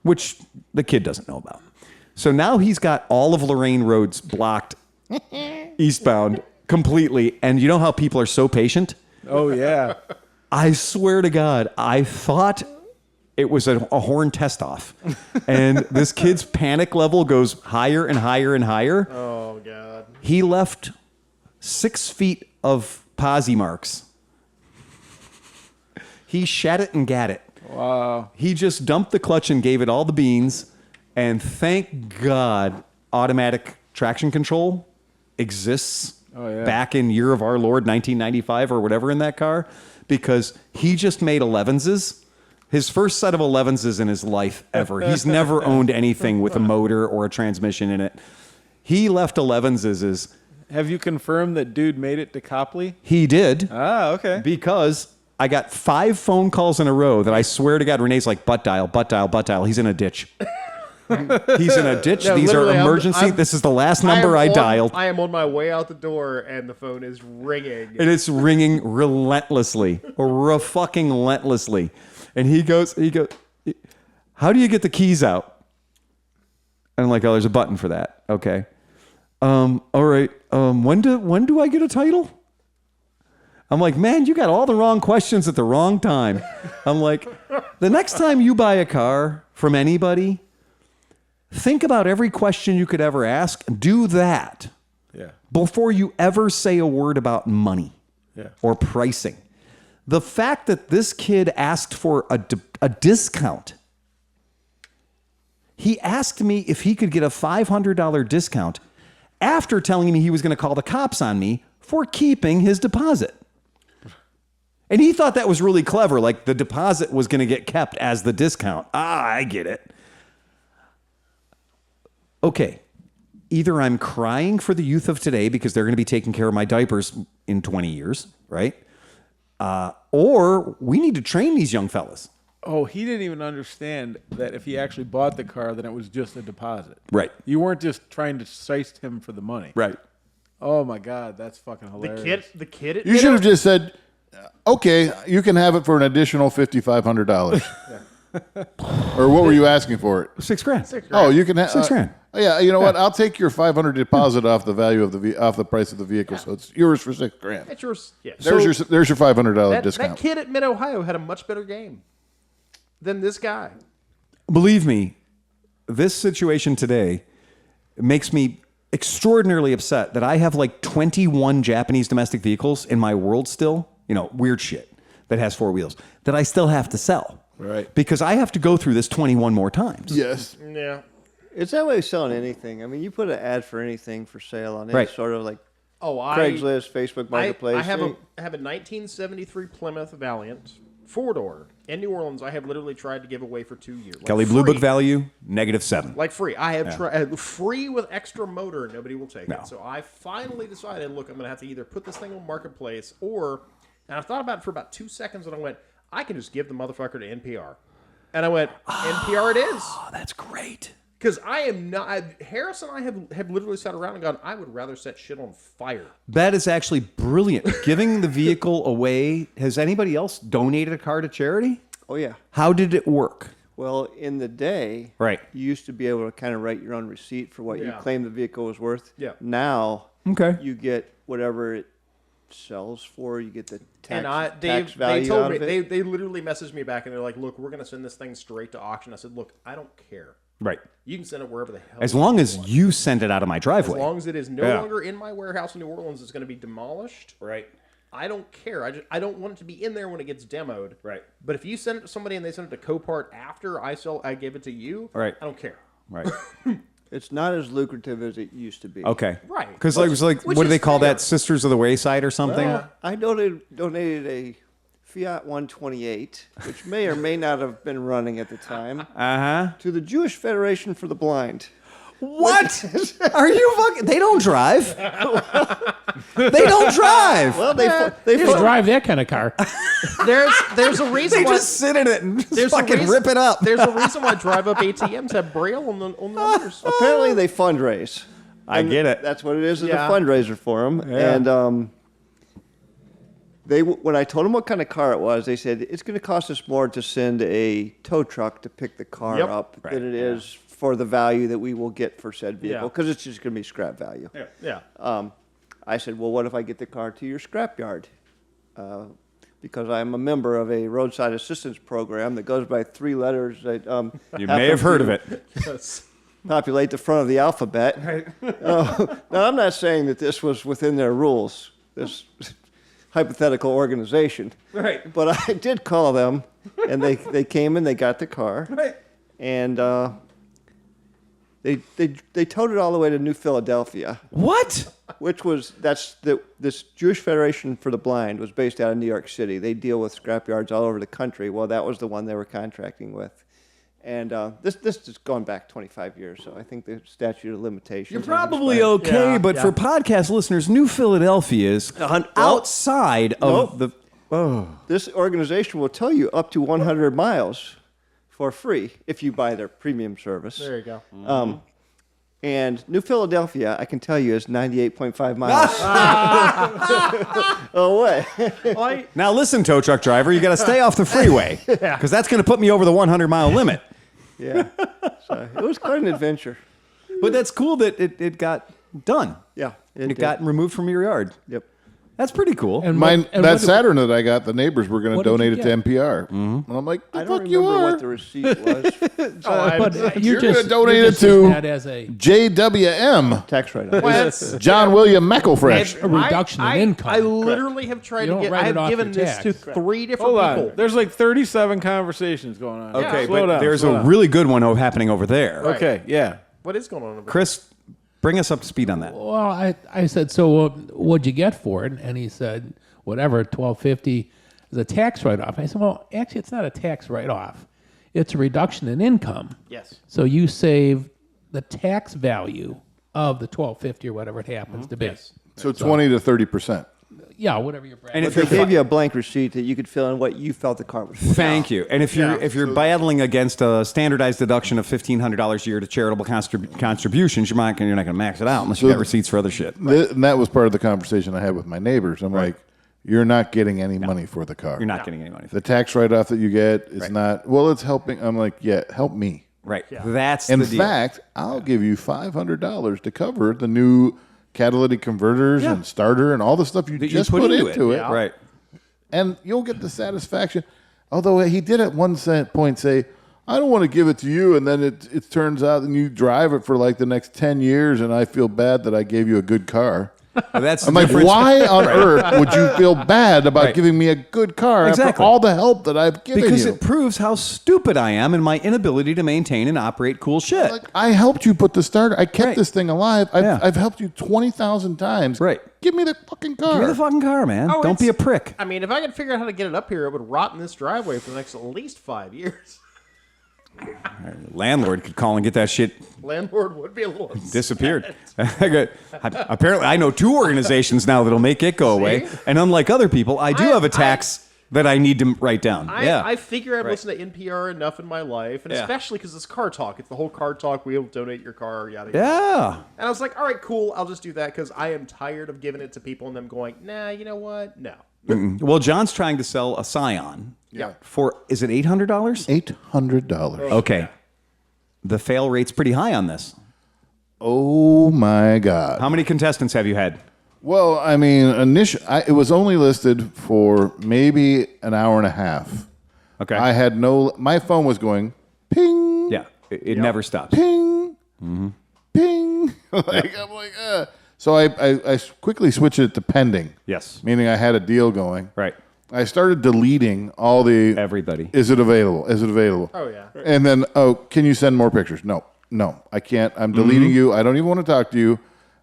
which the kid doesn't know about. So now he's got all of Lorraine roads blocked eastbound completely. And you know how people are so patient? oh, yeah. I swear to God, I thought it was a horn test off. And this kid's panic level goes higher and higher and higher. Oh, God. He left 6 feet of posi marks. He shat it and gat it. Wow. He just dumped the clutch and gave it all the beans. And thank God, automatic traction control exists back in year of our Lord, 1995 or whatever in that car, because he just made 11s. His first set of 11s in his life ever. He's never owned anything with a motor or a transmission in it. He left 11s. Have you confirmed that dude made it to Copley? He did. Ah, okay. Because I got 5 phone calls in a row that I swear to God, Renee's like, butt dial. He's in a ditch. He's in a ditch. Yeah, These are literally, emergency. I'm- This is the last number I dialed. I am on my way out the door, and the phone is ringing. And it's ringing relentlessly. Fucking relentlessly. And he goes, how do you get the keys out? And I'm like, oh, there's a button for that. Okay. All right. When do I get a title? I'm like, man, you got all the wrong questions at the wrong time. I'm like, the next time you buy a car from anybody, think about every question you could ever ask. Do that before you ever say a word about money or pricing. The fact that this kid asked for a discount. He asked me if he could get a $500 discount after telling me he was going to call the cops on me for keeping his deposit. And he thought that was really clever. Like the deposit was going to get kept as the discount. I get it. Okay. Either I'm crying for the youth of today because they're going to be taking care of my diapers in 20 years, right? Or we need to train these young fellas. Oh, he didn't even understand that if he actually bought the car, then it was just a deposit. Right. You weren't just trying to size him for the money. Right. Oh my God, that's fucking hilarious. The kid. You should have just said, okay, you can have it for an additional $5,500. Or what were you asking for it? $6,000. Oh, you can have $6,000. Yeah, you know what? I'll take your $500 deposit off the value of off the price of the vehicle, so it's yours for $6,000. It's yours. Yeah. There's your $500 That discount. kid at Mid Ohio had a much better game than this guy. Believe me, this situation today makes me extraordinarily upset that I have like 21 Japanese domestic vehicles in my world still, weird shit that has 4 wheels that I still have to sell. Right. Because I have to go through this 21 more times. Yes. Yeah. It's that way selling anything. I mean, you put an ad for anything for sale on any Right. sort of like I Craigslist, Facebook Marketplace. I have a 1973 Plymouth Valiant 4-door in New Orleans. I have literally tried to give away for 2 years. Like Kelly Blue Book free. value, -7. Like free. I have tried free with extra motor. Nobody will take No. it. So I finally decided, look, I'm going to have to either put this thing on Marketplace or, and I thought about it for about 2 seconds and I went, I can just give the motherfucker to NPR. And I went, NPR it is. Oh, that's great. Because I am not, Harris and I have literally sat around and gone, I would rather set shit on fire. That is actually brilliant. Giving the vehicle away. Has anybody else donated a car to charity? Oh yeah. How did it work? Well, in the day, Right. you used to be able to kind of write your own receipt for what you Yeah. claim the vehicle was worth. Yeah. Now, Okay. you get whatever it sells for. You get the tax, They value told out me, of it. they literally messaged me back and they're like, look, we're going to send this thing straight to auction. I said, look, I don't care. Right. You can send it wherever the hell As you long want. as you send it out of my As driveway. long as it is no Yeah. longer in my warehouse in New Orleans, it's going to be demolished. Right. I don't care. I don't want it to be in there when it gets demoed. Right. But if you send it to somebody and they send it to Copart after I gave it to you, Right. I don't care. Right. It's not as lucrative as it used to be. Okay. Right. Because it was like, Which what do is they call fair. that? Sisters of the Wayside or something? Well, I donated a Fiat 128, which may or may not have been running at the time, to the Jewish Federation for the Blind. What? Are you fucking? They don't drive. They don't drive. Well, they You don't drive that kind of car. There's a reason They why just sit in it and just there's a fucking reason- rip it up. There's a reason why drive-up ATMs have Braille on the numbers. apparently they fundraise. I get it. That's what it is. It's Yeah. a fundraiser for them. Yeah. And when I told them what kind of car it was, they said it's going to cost us more to send a tow truck to pick the car Yep. up Right. than it is for the value that we will get for said vehicle Yeah. because it's just going to be scrap value. Yeah. I said, well, what if I get the car to your scrapyard? Because I'm a member of a roadside assistance program that goes by 3 letters. That, You may have heard of it. populate the front of the alphabet. Now, I'm not saying that this was within their rules, this hypothetical organization. Right. But I did call them, and they came and they got the car. Right. And they towed it all the way to New Philadelphia, What? which was, this Jewish Federation for the Blind was based out of New York City. They deal with scrapyards all over the country. Well, that was the one they were contracting with. And this is going back 25 years, so I think the statute of limitations. You're has probably expired. okay, Yeah, but yeah. for podcast listeners, New Philadelphia is well, outside of nope. the. This organization will tell you up to 100 miles for free if you buy their premium service. There you go. And New Philadelphia, I can tell you, is 98.5 miles away. Now listen, tow truck driver, you got to stay off the freeway because that's going to put me over the 100-mile limit. Yeah. So it was quite an adventure. But that's cool that it got done. Yeah. It got removed from your yard. Yep. That's pretty cool. And That Saturn that I got, the neighbors were going to what did donate you it to NPR. And I'm like, the I don't fuck you remember are? what the receipt was. but You're gonna just donate you're it just using to- that as a JWM, Tax write-off. Well, that's- John William McElfresh. a reduction in income. I literally have tried You to don't get. write I it have off given your this tax. to 3 different Hold on. people. There's like 37 conversations going on. Okay, Slow but down, there's slow a down. really good one happening over there. Okay, yeah. What is going on over there? Chris, bring us up to speed on that. Well, I said, so what'd you get for it? And he said, whatever, $1,250. as a tax write-off. I said, well, actually, it's not a tax write-off. It's a reduction in income. Yes. So you save the tax value of the $1,250 or whatever it happens to be. Yes. So 20 to 30%. Yeah, whatever your bracket. And But if they you're gave you a blank receipt that you could fill in what you felt the car was worth. Thank you. And if you're battling against a standardized deduction of $1,500 a year to charitable contributions, you're not going to max it out unless you got receipts for other shit. And that was part of the conversation I had with my neighbors. I'm like, you're not getting any money for the car. You're not getting any money. The tax write-off that you get is not, well, it's helping. I'm like, yeah, help me. Right. That's In the deal. fact, I'll give you $500 to cover the new catalytic converters and starter and all the stuff you That just put into it. Right. And you'll get the satisfaction. Although he did at one point say, I don't want to give it to you, and then it turns out and you drive it for like the next 10 years, and I feel bad that I gave you a good car. That's I'm like, why on earth would you feel bad about Right. giving me a good car after Exactly. all the help that I've given Because you? it proves how stupid I am and my inability to maintain and operate cool shit. Like, I helped you put the starter. I kept Right. this thing alive. Yeah. I've helped you 20,000 times. Right. Give me the fucking car. Give me the fucking car, man. Oh, Don't be a it's- prick. I mean, if I could figure out how to get it up here, it would rot in this driveway for the next at least 5 years. Landlord could call and get that shit Landlord would be a little upset. disappeared. Apparently, I know 2 organizations now that'll make it go away. And unlike other people, I do have a tax that I need to write down. I figure I've listened to NPR enough in my life, and Yeah. especially because it's car talk. It's the whole car talk. We'll donate your car, yada yada. Yeah. And I was like, all right, cool. I'll just do that because I am tired of giving it to people and them going, nah, you know what? No. Well, John's trying to sell a Scion. Yeah. For, is it $800? $800. Okay. The fail rate's pretty high on this. Oh my God. How many contestants have you had? Well, I mean, it was only listed for maybe an hour and a half. Okay. I had my phone was going ping, Yeah. It never stops. ping, ping. Like, I'm like, So I quickly switched it to pending. Yes. Meaning I had a deal going. Right. I started deleting all the Everybody. Is it available? Is it available? Oh, yeah. And then, can you send more pictures? No, I can't. I'm deleting you. I don't even want to talk to you.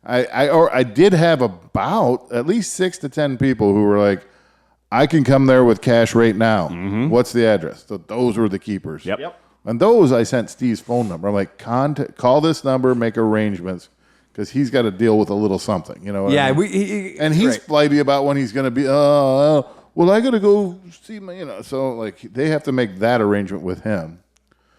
I did have about at least 6 to 10 people who were like, I can come there with cash right now. What's the address? So those were the keepers. Yep. And those I sent Steve's phone number. I'm like, call this number, make arrangements, because he's got to deal with a little something. You know what I mean? And he's flighty about when he's going to be, well, I got to go see my, so like they have to make that arrangement with him.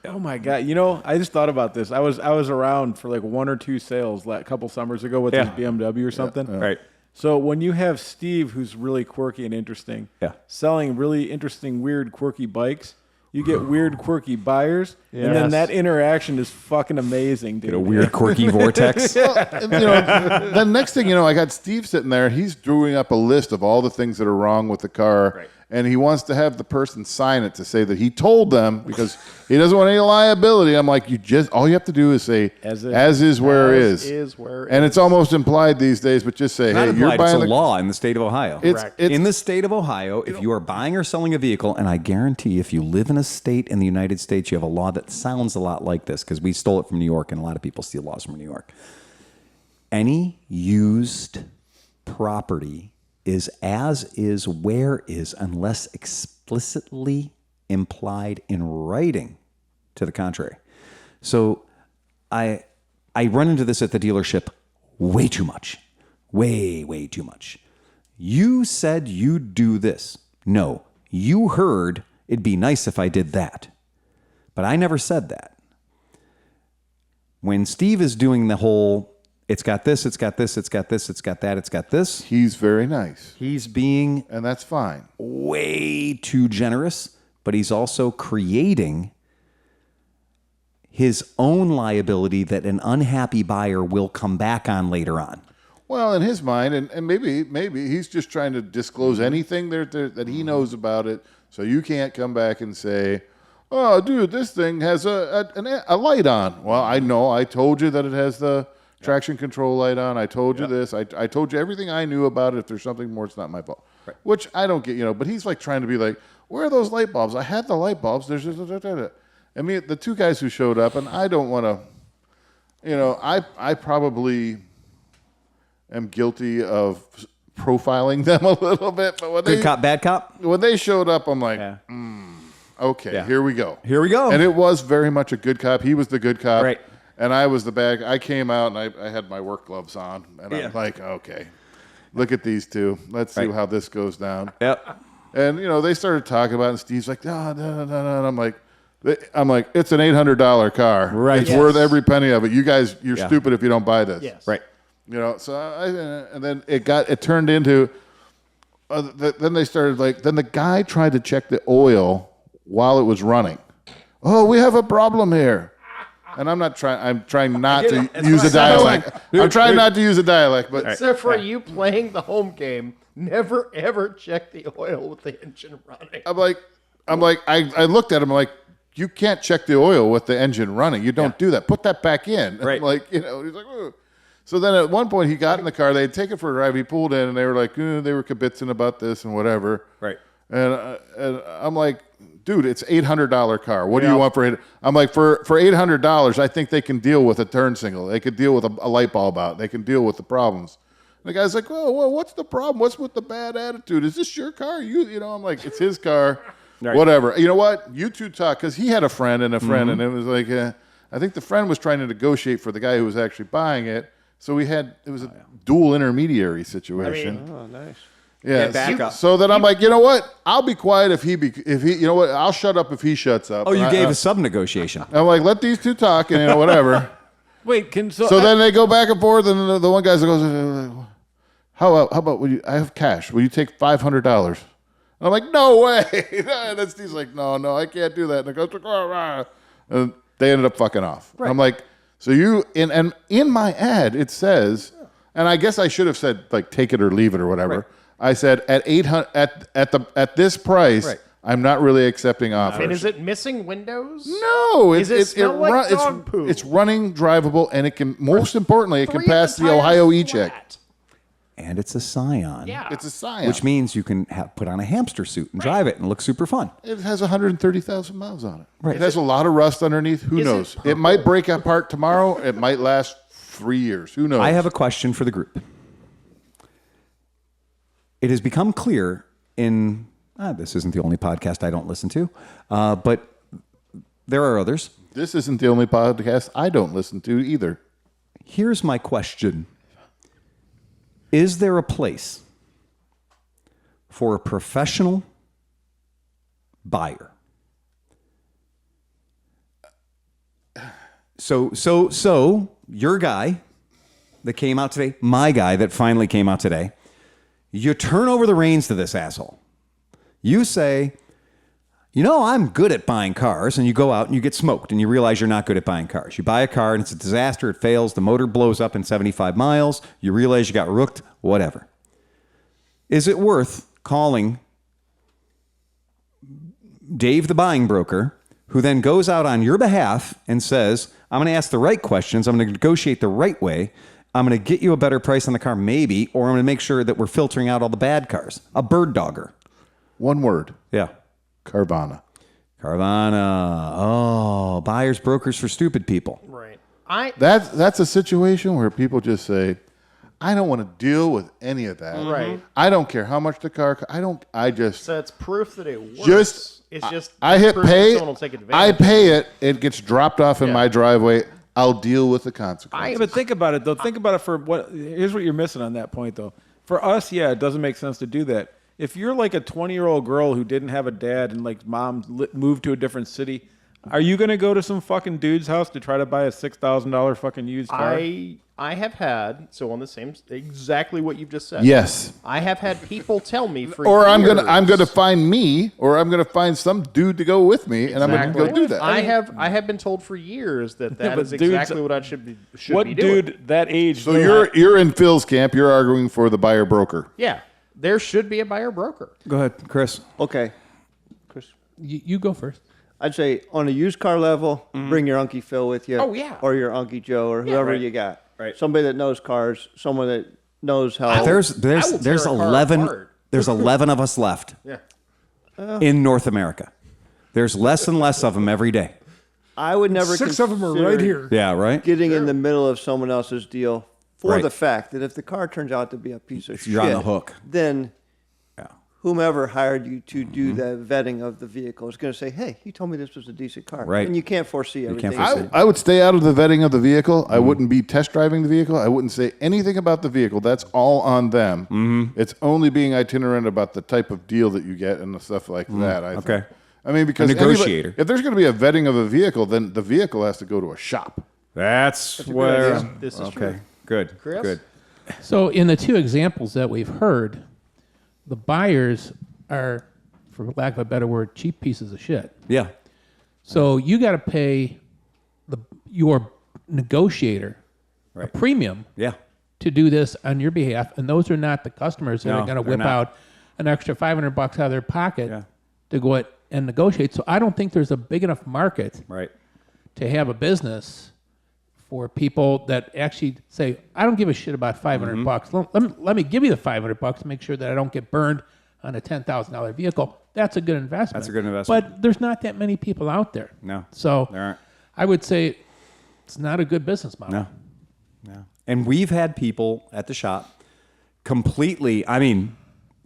Oh my God! I just thought about this. I was around for like 1 or 2 sales a couple summers ago with his BMW or something. Right. So when you have Steve, who's really quirky and interesting, selling really interesting, weird, quirky bikes, you get weird, quirky buyers, and then that interaction is fucking amazing, dude. Get a weird, quirky vortex. The next thing I got Steve sitting there. He's drawing up a list of all the things that are wrong with the car, and he wants to have the person sign it to say that he told them because he doesn't want any liability. I'm like, all you have to do is say, as is where is. And it's almost implied these days, but just say, Not hey, implied, you're buying it's a law in the state of Ohio. It's in the state of Ohio, if you are buying or selling a vehicle, and I guarantee if you live in a state in the United States, you have a law that sounds a lot like this because we stole it from New York, and a lot of people steal laws from New York. Any used property is as is where is unless explicitly implied in writing to the contrary. So I run into this at the dealership way too much. Way too much. You said you'd do this. No, you heard it'd be nice if I did that. But I never said that. When Steve is doing the whole, it's got this, it's got this, it's got this, it's got that, it's got this. He's very nice. He's being And that's fine. way too generous, but he's also creating his own liability that an unhappy buyer will come back on later on. Well, in his mind, and maybe he's just trying to disclose anything that he knows about it, so you can't come back and say, "Oh, dude, this thing has a light on." Well, I know. I told you that it has the traction control light on. I told you this. I told you everything I knew about it. If there's something more, it's not my fault. Right. Which I don't get, But he's like trying to be like, "Where are those light bulbs? I had the light bulbs." There's I mean, the 2 guys who showed up, and I don't want to, I probably am guilty of profiling them a little bit. But when Good cop, bad cop. when they showed up, I'm like, Yeah. okay, Yeah. here we go. Here we go. And it was very much a good cop. He was the good cop. Right. And I was the bad. I came out and I had my work gloves on. And I'm like, okay, look at these two. Let's see Right. how this goes down. Yep. And, they started talking about it. And Steve's like, no. And I'm like, it's an $800 car. Right. It's Yes. worth every penny of it. You guys, you're Yeah. stupid if you don't buy this. Yes. Right. So and then it turned into, then they started then the guy tried to check the oil while it was running. Oh, we have a problem here. And I'm trying not to use a dialect. I'm trying not to use a dialect, but So for you playing the home game, never ever check the oil with the engine running. I looked at him like, you can't check the oil with the engine running. You don't do that. Put that back in. Right. He's like, ugh. So then at one point he got in the car. They had taken for a drive. He pulled in and they were like, they were kibitzing about this and whatever. Right. And I'm like, dude, it's $800 car. What do you want for it? I'm like, for $800, I think they can deal with a turn signal. They could deal with a light bulb out. They can deal with the problems. And the guy's like, well, what's the problem? What's with the bad attitude? Is this your car? I'm like, it's his car. Right. Whatever. You know what? You two talk, because he had a friend, and it was like, I think the friend was trying to negotiate for the guy who was actually buying it. So it was a dual intermediary situation. Oh, nice. Yeah. back up. So then I'm like, you know what? I'll be quiet if he, you know what? I'll shut up if he shuts up. Oh, you And gave a sub negotiation. I'm like, let these two talk and whatever. Wait, So then they go back and forth, and the one guy goes, how about I have cash. Will you take $500? And I'm like, no way. And then Steve's like, no, I can't do that. And it goes, and they ended up fucking off. Right. I'm like, so and in my ad it says, and I guess I should have said take it or leave it or whatever. Right. I said at at this price, Right. I'm not really accepting offers. I mean, is it missing windows? No, Does it smell like dog poo? It's running drivable, and it can. Most importantly, it can 3 pass of the tires Ohio E-check. flat. And it's a Scion. Yeah. It's a Scion, Which means you can put on a hamster suit and drive it and look super fun. it has 130,000 miles on it. Right. It has a lot of rust underneath. Who Is it knows? It might break apart tomorrow. It might last 3 years. Who knows? I have a question for the group. It has become clear this isn't the only podcast I don't listen to, but there are others. This isn't the only podcast I don't listen to either. Here's my question. Is there a place for a professional buyer? So your guy that came out today, my guy that finally came out today, you turn over the reins to this asshole. You say, I'm good at buying cars, and you go out and you get smoked, and you realize you're not good at buying cars. You buy a car, and it's a disaster. It fails. The motor blows up in 75 miles. You realize you got rooked, whatever. Is it worth calling Dave, the buying broker, who then goes out on your behalf and says, I'm going to ask the right questions. I'm going to negotiate the right way. I'm going to get you a better price on the car, maybe, or I'm going to make sure that we're filtering out all the bad cars. A bird dogger. One word. Yeah. Carvana. Oh, buyers, brokers for stupid people. Right. That's a situation where people just say, I don't want to deal with any of that. Right. I don't care how much the car. So it's proof that it works. Just I hit proof that pay. someone will take advantage I of pay it. It gets dropped off in my driveway. I'll deal with the consequences. Yeah, but think about it though. Think about it for what. Here's what you're missing on that point though. For us, it doesn't make sense to do that. If you're like a 20-year-old girl who didn't have a dad and like mom moved to a different city, are you gonna go to some fucking dude's house to try to buy a $6,000 fucking used car? I have had on the same exactly what you've just said. Yes. I have had people tell me for Or I'm years, gonna find me, or I'm gonna find some dude to go with me, and I'm gonna go do that. I have been told for years that but is dudes- exactly what I should be what be doing. dude that age? So you're in Phil's camp. You're arguing for the buyer broker. Yeah, there should be a buyer broker. Go ahead, Chris. Okay. Chris. You go first. I'd say on a used car level, bring your Uncle Phil with you. Oh, yeah. Or your Uncle Joe or whoever right. you got. Right. Somebody that knows cars, someone that knows how. There's I will tear a car 11 apart. there's 11 of us left in North America. There's less and less of them every day. I would never 6 of them are consider right here. Yeah, right? Getting in the middle of someone else's deal for Right. the fact that if the car turns out to be a piece of shit, You're on the hook. then Yeah. whomever hired you to do the vetting of the vehicle is going to say, hey, you told me this was a decent car. Right. And you can't foresee everything. can't foresee. I would stay out of the vetting of the vehicle. I wouldn't be test driving the vehicle. I wouldn't say anything about the vehicle. That's all on them. It's only being itinerant about the type of deal that you get and the stuff like that. I think. Okay. I mean, because A negotiator. if there's going to be a vetting of a vehicle, then the vehicle has to go to a shop. That's good where. idea. This is true. Okay. Good. Chris? Good. So in the two examples that we've heard, the buyers are, for lack of a better word, cheap pieces of shit. Yeah. So you got to pay your negotiator a Right. premium Yeah. to do this on your behalf, and those are not the customers that No, are going to they're whip not. out an extra $500 out of their pocket Yeah. to go out and negotiate. So I don't think there's a big enough market Right. to have a business for people that actually say, I don't give a shit about $500. Let me give you the $500 to make sure that I don't get burned on a $10,000 vehicle. That's a good investment. That's a good investment. But there's not that many people out there. No. So There aren't. I would say it's not a good business model. No. No. And we've had people at the shop completely, I mean,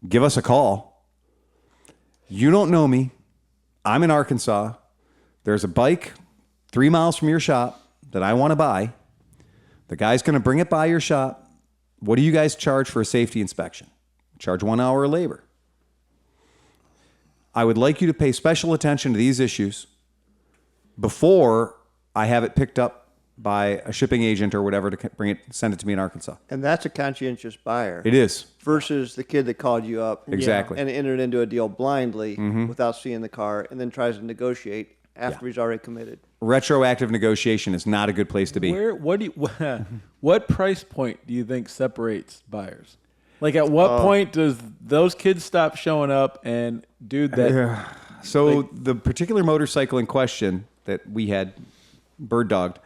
give us a call. You don't know me. I'm in Arkansas. There's a bike 3 miles from your shop that I want to buy. The guy's going to bring it by your shop. What do you guys charge for a safety inspection? Charge 1 hour of labor. I would like you to pay special attention to these issues before I have it picked up by a shipping agent or whatever to send it to me in Arkansas. And that's a conscientious buyer. It is. Versus the kid that called you up Exactly. and entered into a deal blindly without seeing the car and then tries to negotiate after he's already committed. Retroactive negotiation is not a good place to be. What price point do you think separates buyers? Like, at what point does those kids stop showing up and dude that? So the particular motorcycle in question that we had bird dogged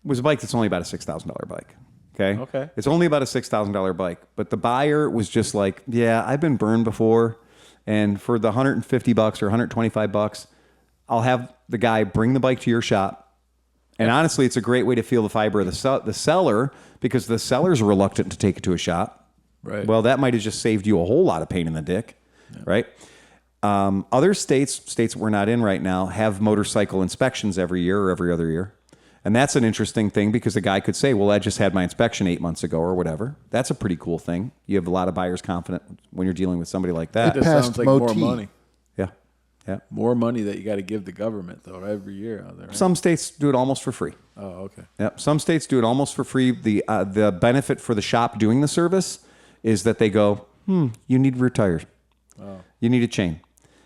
was a bike that's only about a $6,000 bike. Okay. Okay. It's only about a $6,000 bike, but the buyer was just like, yeah, I've been burned before. And for the $150 or $125, I'll have the guy bring the bike to your shop. And honestly, it's a great way to feel the fiber of the seller, because the seller's reluctant to take it to a shop. Right. Well, that might have just saved you a whole lot of pain in the dick, right? Other states we're not in right now, have motorcycle inspections every year or every other year. And that's an interesting thing, because the guy could say, well, I just had my inspection 8 months ago or whatever. That's a pretty cool thing. You have a lot of buyers confident when you're dealing with somebody like that. It just sounds like more motif. money. Yeah. Yeah. More money that you got to give the government, though, every year out there. Right? Some states do it almost for free. Oh, okay. Yep. Some states do it almost for free. The benefit for the shop doing the service is that they go, you need rear tires. You need a chain.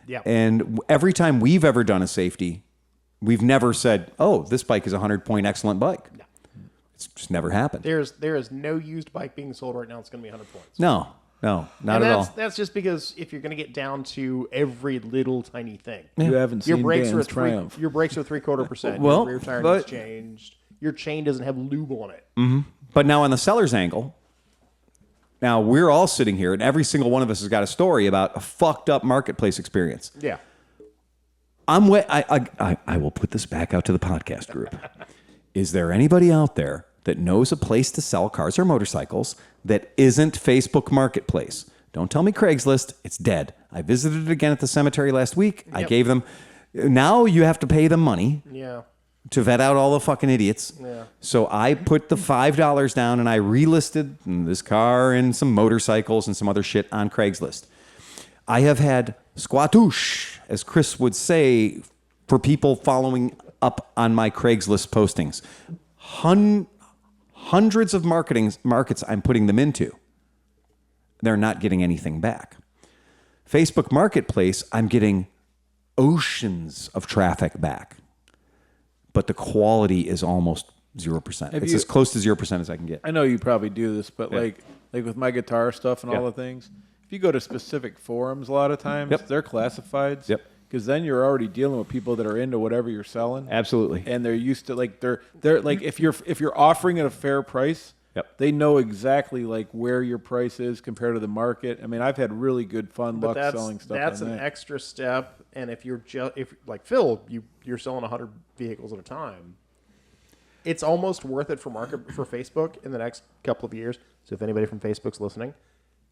Yeah. And every time we've ever done a safety, we've never said, oh, this bike is a 100-point excellent bike. No. It's just never happened. There is no used bike being sold right now. It's going to be 100 points. No, not And at all. That's just because if you're going to get down to every little tiny thing, You haven't your seen brakes are Dan's three. Triumph. Your brakes are 0.75%. Well, your rear tire but- needs changed. Your chain doesn't have lube on it. But now on the seller's angle, now we're all sitting here, and every single one of us has got a story about a fucked up marketplace experience. Yeah. I will put this back out to the podcast group. Is there anybody out there that knows a place to sell cars or motorcycles that isn't Facebook Marketplace? Don't tell me Craigslist. It's dead. I visited it again at the cemetery last week. I gave them. Now you have to pay them money Yeah. to vet out all the fucking idiots. Yeah. So I put the $5 down and I relisted this car and some motorcycles and some other shit on Craigslist. I have had squatoosh, as Chris would say, for people following up on my Craigslist postings. Hundreds of markets I'm putting them into. They're not getting anything back. Facebook Marketplace, I'm getting oceans of traffic back. But the quality is almost 0%. It's as close to 0% as I can get. I know you probably do this, but like with my guitar stuff and all the things, if you go to specific forums, a lot of times they're classifieds. Yep. Because then you're already dealing with people that are into whatever you're selling. Absolutely. And they're used to they're like if you're offering at a fair price, they know exactly like where your price is compared to the market. I mean, I've had really good fun luck selling stuff. That's on an that. extra step. And if you're if like Phil, you're selling 100 vehicles at a time. it's almost worth it for Facebook in the next couple of years. So if anybody from Facebook's listening,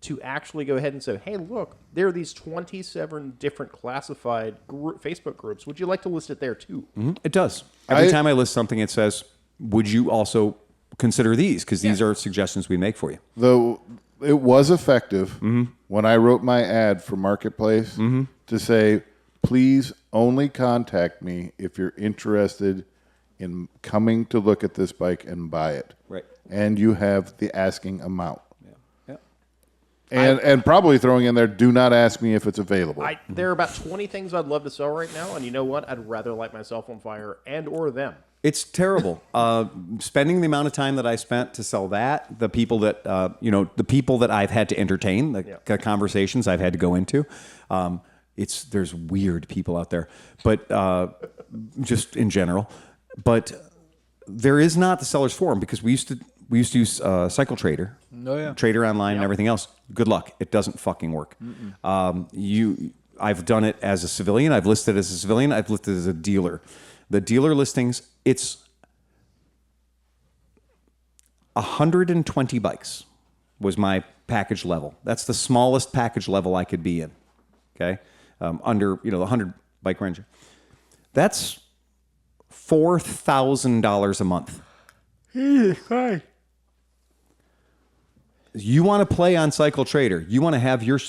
to actually go ahead and say, hey, look, there are these 27 different classified Facebook groups. Would you like to list it there too? Mm-hmm. It does. Every time I list something, it says, would you also consider these? Because these are suggestions we make for you. Though it was effective when I wrote my ad for Marketplace to say, please only contact me if you're interested in coming to look at this bike and buy it. Right. And you have the asking amount. And probably throwing in there, do not ask me if it's available. There are about 20 things I'd love to sell right now, and you know what? I'd rather light myself on fire and or them. It's terrible. Spending the amount of time that I spent to sell that, the people that the people that I've had to entertain, the conversations I've had to go into. There's weird people out there, but just in general. But there is not the seller's forum because we used to use Cycle Trader, Trader Online, and everything else. Good luck. It doesn't fucking work. I've done it as a civilian. I've listed as a civilian. I've listed as a dealer. The dealer listings, it's 120 bikes was my package level. That's the smallest package level I could be in. Okay, under the 100 bike range. That's $4,000 a month. You want to play on Cycle Trader. You want to have your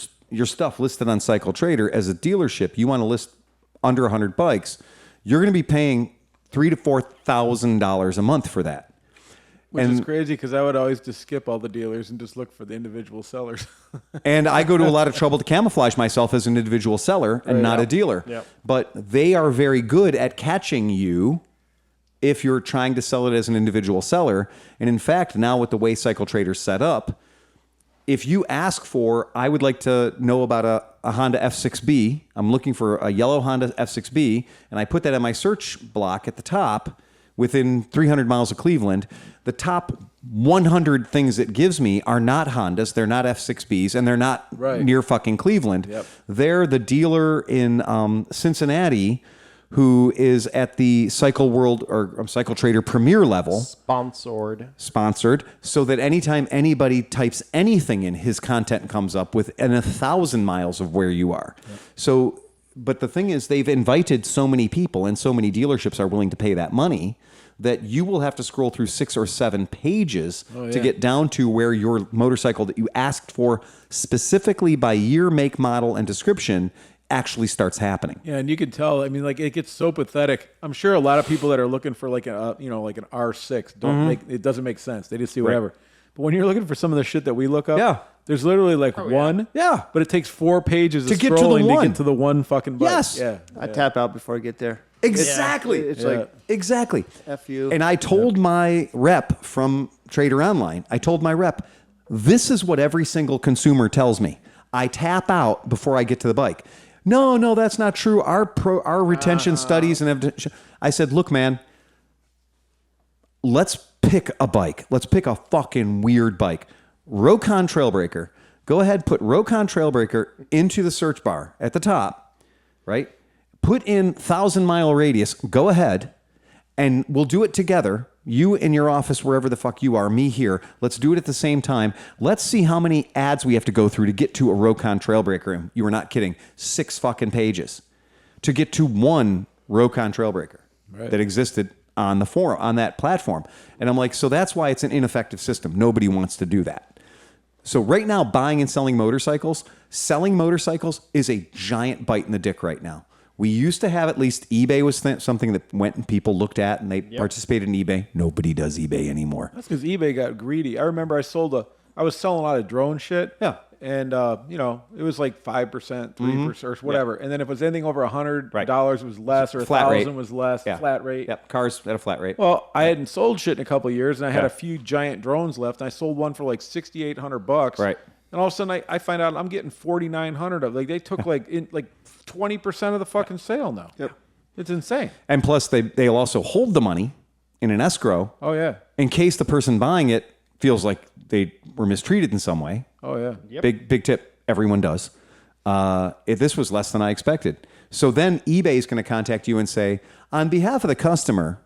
stuff listed on Cycle Trader as a dealership. You want to list under 100 bikes. You're going to be paying $3,000 to $4,000 a month for that. Which is crazy because I would always just skip all the dealers and just look for the individual sellers. And I go to a lot of trouble to camouflage myself as an individual seller and not a dealer. Yep. But they are very good at catching you if you're trying to sell it as an individual seller. And in fact, now with the way Cycle Trader's set up, if you ask for, I would like to know about a Honda F6B, I'm looking for a yellow Honda F6B, and I put that in my search block at the top within 300 miles of Cleveland, the top 100 things it gives me are not Hondas, they're not F6Bs, and they're not near fucking Cleveland. Yep. They're the dealer in Cincinnati who is at the Cycle World or Cycle Trader Premier level. Sponsored, so that anytime anybody types anything in, his content comes up within 1,000 miles of where you are. Yep. So, but the thing is, they've invited so many people and so many dealerships are willing to pay that money that you will have to scroll through 6 or 7 pages to get down to where your motorcycle that you asked for specifically by year, make, model, and description actually starts happening. Yeah, and you can tell. I mean, like it gets so pathetic. I'm sure a lot of people that are looking for like an an R6 don't make it doesn't make sense. They just see whatever. But when you're looking for some of the shit that we look up, there's literally like one. Yeah. But it takes 4 pages to of get to the scrolling one. to get to the one fucking bike. Yes. Yeah. I tap out before I get there. Exactly. It's like exactly. F you. And I told my rep from Trader Online, this is what every single consumer tells me. I tap out before I get to the bike. No, that's not true. Our retention studies and I said, look, man, let's pick a bike. Let's pick a fucking weird bike. Rokon Trailbreaker. Go ahead, put Rokon Trailbreaker into the search bar at the top, right? Put in 1,000-mile radius. Go ahead, and we'll do it together. You in your office, wherever the fuck you are, me here. Let's do it at the same time. Let's see how many ads we have to go through to get to a Rokon Trailbreaker. And you were not kidding. 6 fucking pages to get to one Rokon Trailbreaker that existed on the forum, on that platform. And I'm like, so that's why it's an ineffective system. Nobody wants to do that. So right now, buying and selling motorcycles is a giant bite in the dick right now. We used to have, at least eBay was something that went and people looked at and they participated in eBay. Nobody does eBay anymore. That's because eBay got greedy. I remember I was selling a lot of drone shit. Yeah. And, it was like 5%, 3%, or whatever. And then if it was anything over $100, it was less, or flat rate. $1,000 was less, flat rate. Yep, cars at a flat rate. Well, I hadn't sold shit in a couple of years, and I had a few giant drones left, and I sold one for like $6,800. Right. And all of a sudden, I find out I'm getting $4,900 of. Like they took like 20% of the fucking sale now. Yep. It's insane. And plus, they'll also hold the money in an escrow. Oh yeah. In case the person buying it feels like they were mistreated in some way. Oh yeah. Yep. Big tip. Everyone does. If this was less than I expected. So then eBay is going to contact you and say, on behalf of the customer,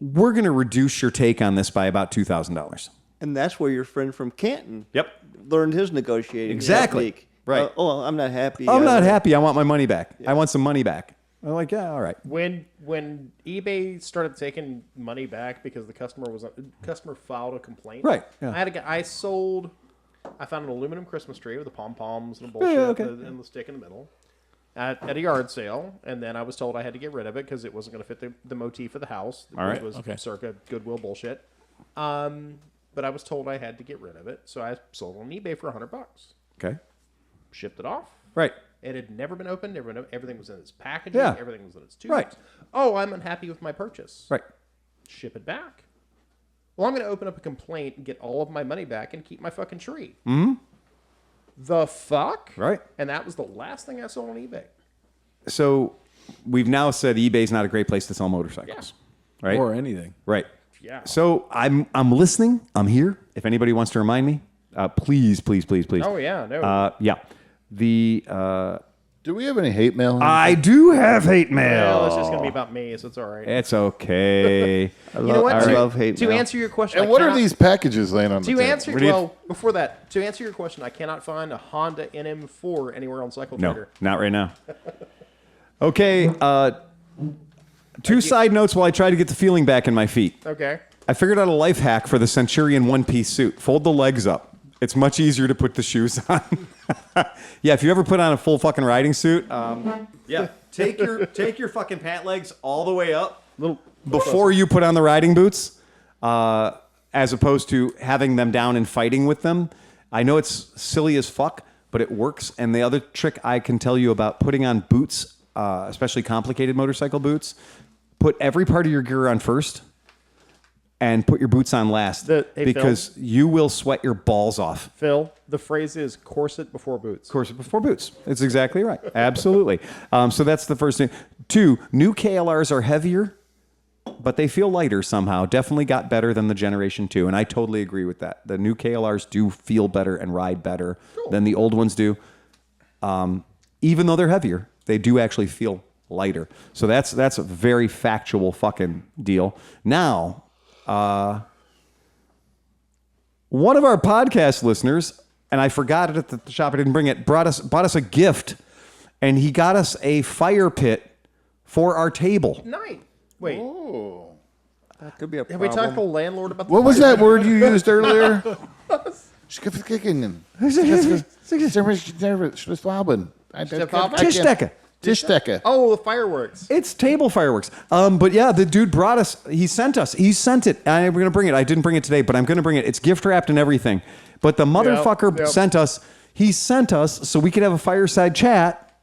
we're going to reduce your take on this by about $2,000. And that's where your friend from Canton Yep. learned his negotiating Exactly. technique. Right. I'm not happy. I'm not happy. I want my money back. I want some money back. I'm like, yeah, all right. When eBay started taking money back because the customer filed a complaint. Right, yeah. I found an aluminum Christmas tree with the pom poms and a bullshit and the stick in the middle at a yard sale, and then I was told I had to get rid of it because it wasn't going to fit the motif of the house, which was circa Goodwill bullshit. But I was told I had to get rid of it, so I sold it on eBay for $100. Okay. Shipped it off. Right. It had never been opened. Everything was in its packaging. Yeah. Everything was in its tubes. Right. Oh, I'm unhappy with my purchase. Right. Ship it back. Well, I'm going to open up a complaint and get all of my money back and keep my fucking tree. Mm-hmm. The fuck? Right. And that was the last thing I sold on eBay. So we've now said eBay's not a great place to sell motorcycles. Right. Or anything. Right. Yeah. So I'm listening. I'm here. If anybody wants to remind me, please. Oh, yeah. No. Yeah. Do we have any hate mail? I do have hate mail. Well, it's just going to be about me, so it's all right. It's okay. I To- love hate To mail. answer your question, And what are these packages laying on the To table? answer, before that, to answer your question, I cannot find a Honda NM4 anywhere on Cycle No, Trader. not right now. Okay. Two side notes while I try to get the feeling back in my feet. Okay. I figured out a life hack for the Centurion one-piece suit. Fold the legs up. It's much easier to put the shoes on. Yeah, if you ever put on a full fucking riding suit, yeah, take your fucking pant legs all the way up before you put on the riding boots, as opposed to having them down and fighting with them. I know it's silly as fuck, but it works. And the other trick I can tell you about putting on boots, especially complicated motorcycle boots, put every part of your gear on first. And put your boots on last because you will sweat your balls off. Phil, the phrase is corset before boots. Corset before boots. It's exactly right. Absolutely. So that's the first thing. 2, new KLRs are heavier, but they feel lighter somehow. Definitely got better than the Generation 2, and I totally agree with that. The new KLRs do feel better and ride better than the old ones do. Even though they're heavier, they do actually feel lighter. So that's a very factual fucking deal. Now... one of our podcast listeners, and I forgot it at the shop, I didn't bring it, bought us a gift, and he got us a fire pit for our table. Nice. Wait. Oh. That could be a Have problem. we talked to the landlord about the What was fire? that word you used earlier? Tischdecke. Tischdecke. Oh, the fireworks. It's table fireworks. But yeah, the dude brought us, he sent it. I'm going to bring it. I didn't bring it today, but I'm going to bring it. It's gift wrapped and everything. But the motherfucker sent us so we could have a fireside chat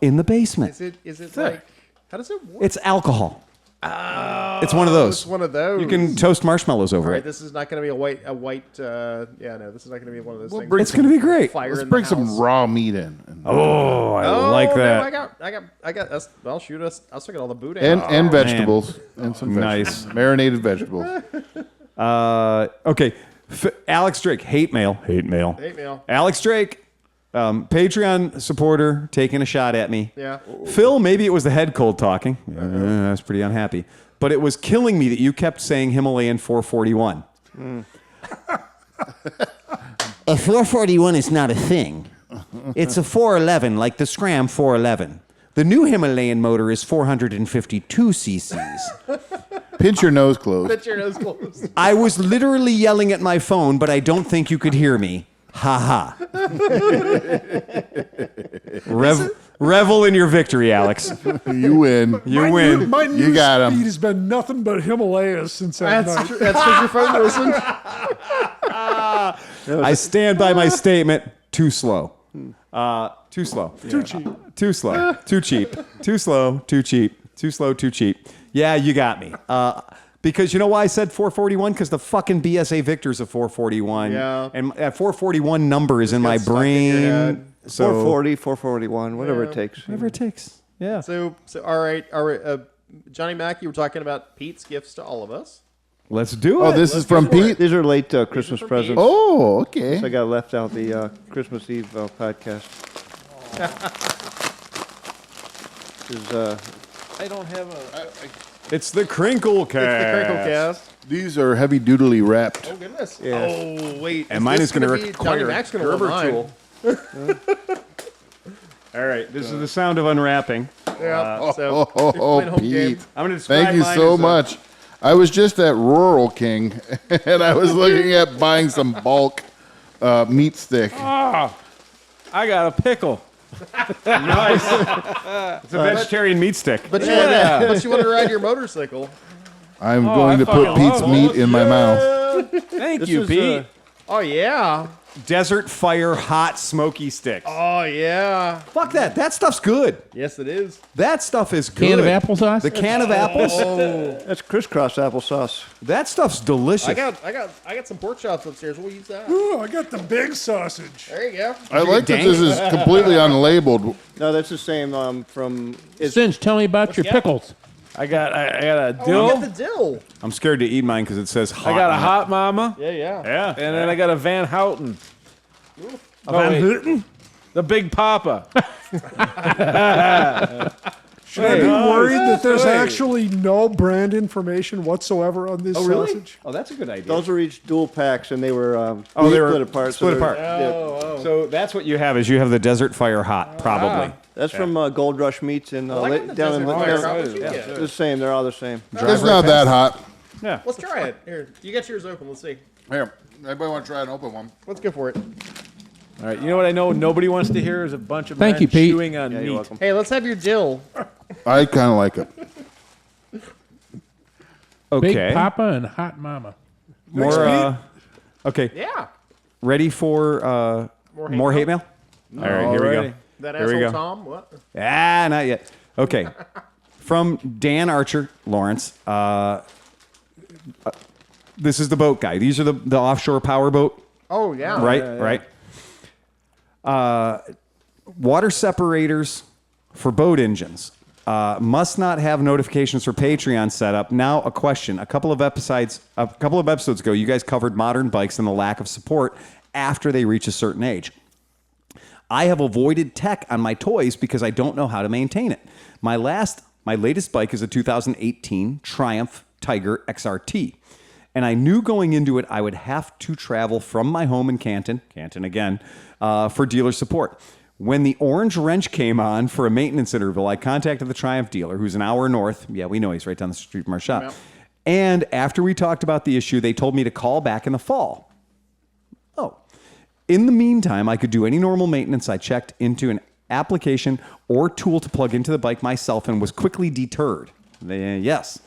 in the basement. Is it like, how does it work? It's alcohol. It's one of those. It's one of those. You can toast marshmallows over All right, it. this is not going to be a white, this is not going to be one of those things. It's going to be great. Fire Let's in bring the some house. raw meat in. Oh, I like no, that. I got. Well, shoot us. I'll still get all the boot And vegetables. And some Nice. vegetables. Marinated vegetables. Okay. Alex Drake, hate mail. Hate mail. Alex Drake, Patreon supporter, taking a shot at me. Yeah. Phil, maybe it was the head cold talking. I was pretty unhappy. But it was killing me that you kept saying Himalayan 441. A 441 is not a thing. It's a 411, like the Scram 411. The new Himalayan motor is 452 cc's. Pinch your nose closed. Put your nose closed. I was literally yelling at my phone, but I don't think you could hear me. Ha ha. Revel in your victory, Alex. You win. You win. My You news got 'em. feed has been nothing but Himalayas since that That's night. true. That's because your phone listened. I stand by my statement. Too slow. Too slow. Too cheap. Too slow. Too cheap. Too slow. Too cheap. Too slow. Too cheap. Yeah, you got me. Because you know why I said 441? Because the fucking BSA Victor's a 441. Yeah. And that 441 number is in my gets stuck in your brain. head. So 440, 441, whatever it takes. whatever it takes. Yeah. So all right. Johnny Mack, you were talking about Pete's gifts to all of us. Let's do it. Oh, this is from go for Pete? These are late Christmas from presents. Pete. Oh, okay. So I got left out the Christmas Eve podcast. I don't have a. It's the crinkle cast. It's the crinkle cast. These are heavy dutifully wrapped. Oh goodness. Yeah. Oh wait. And mine is going to Johnny require Mac's a gonna Gerber love mine. tool. All right, this is the sound of unwrapping. Yeah. So Oh, if you're playing a home Pete. game. I'm going to describe Thank you mine so as much. I was just at Rural King, and I was looking at buying some bulk meat stick. I got a pickle. Nice. It's a vegetarian meat stick. But you want to ride your motorcycle. I'm going to put fucking Pete's love meat in my mouth. Thank you, Pete. Oh yeah. Desert Fire hot smoky sticks. Oh yeah. Fuck that. That stuff's good. Yes, it is. That stuff is good. Can of applesauce? The can of apples. That's crisscross applesauce. That stuff's delicious. I got some pork chops upstairs. We'll use that. Ooh, I got the big sausage. There you go. I like that this is completely unlabeled. No, that's the same from. It's, Cinch, tell me about your pickles. I got a Oh, dill. we got the dill. I'm scared to eat mine because it says hot. I got a on it. hot mama. Yeah. Yeah. And then I got a Van Houten. Van wait. Houten? The Big Papa. Should I be worried that there's actually no brand information whatsoever on this sausage? Oh, that's a good idea. those were each dual packs, and they were they were split apart. split they're- apart. yeah. So that's what you have is you have the Desert Fire hot, probably. That's from Gold Rush Meats in I got the down in Desert Fire. Lincoln. How would you get? The same. They're all the same. It's not that hot. Let's try it. Here, you got yours open. Let's see. Here, anybody want to try an open one? Let's go for it. All right, you know what I know nobody wants to hear is a bunch of Thank men you, Pete. chewing on You're meat. welcome. Hey, let's have your dill. I kind of like it. Okay. Big Papa and Hot Mama. More. Okay. Yeah. Ready for more hate mail? All right, here we go. Alrighty. That Here we asshole go. Tom. What? Ah, not yet. Okay. From Dan Archer, Lawrence. This is the boat guy. These are the offshore power boat, Oh yeah. right? Water separators for boat engines. Must not have notifications for Patreon set up. Now a question. A couple of episodes ago, you guys covered modern bikes and the lack of support after they reach a certain age. I have avoided tech on my toys because I don't know how to maintain it. My latest bike is a 2018 Triumph Tiger XRT. And I knew going into it I would have to travel from my home in Canton again, for dealer support. When the orange wrench came on for a maintenance interval, I contacted the Triumph dealer, who's an hour north. Yeah, we know he's right down the street from our shop. Yep. And after we talked about the issue, they told me to call back in the fall. Oh. In the meantime, I could do any normal maintenance. I checked into an application or tool to plug into the bike myself and was quickly deterred. Yes.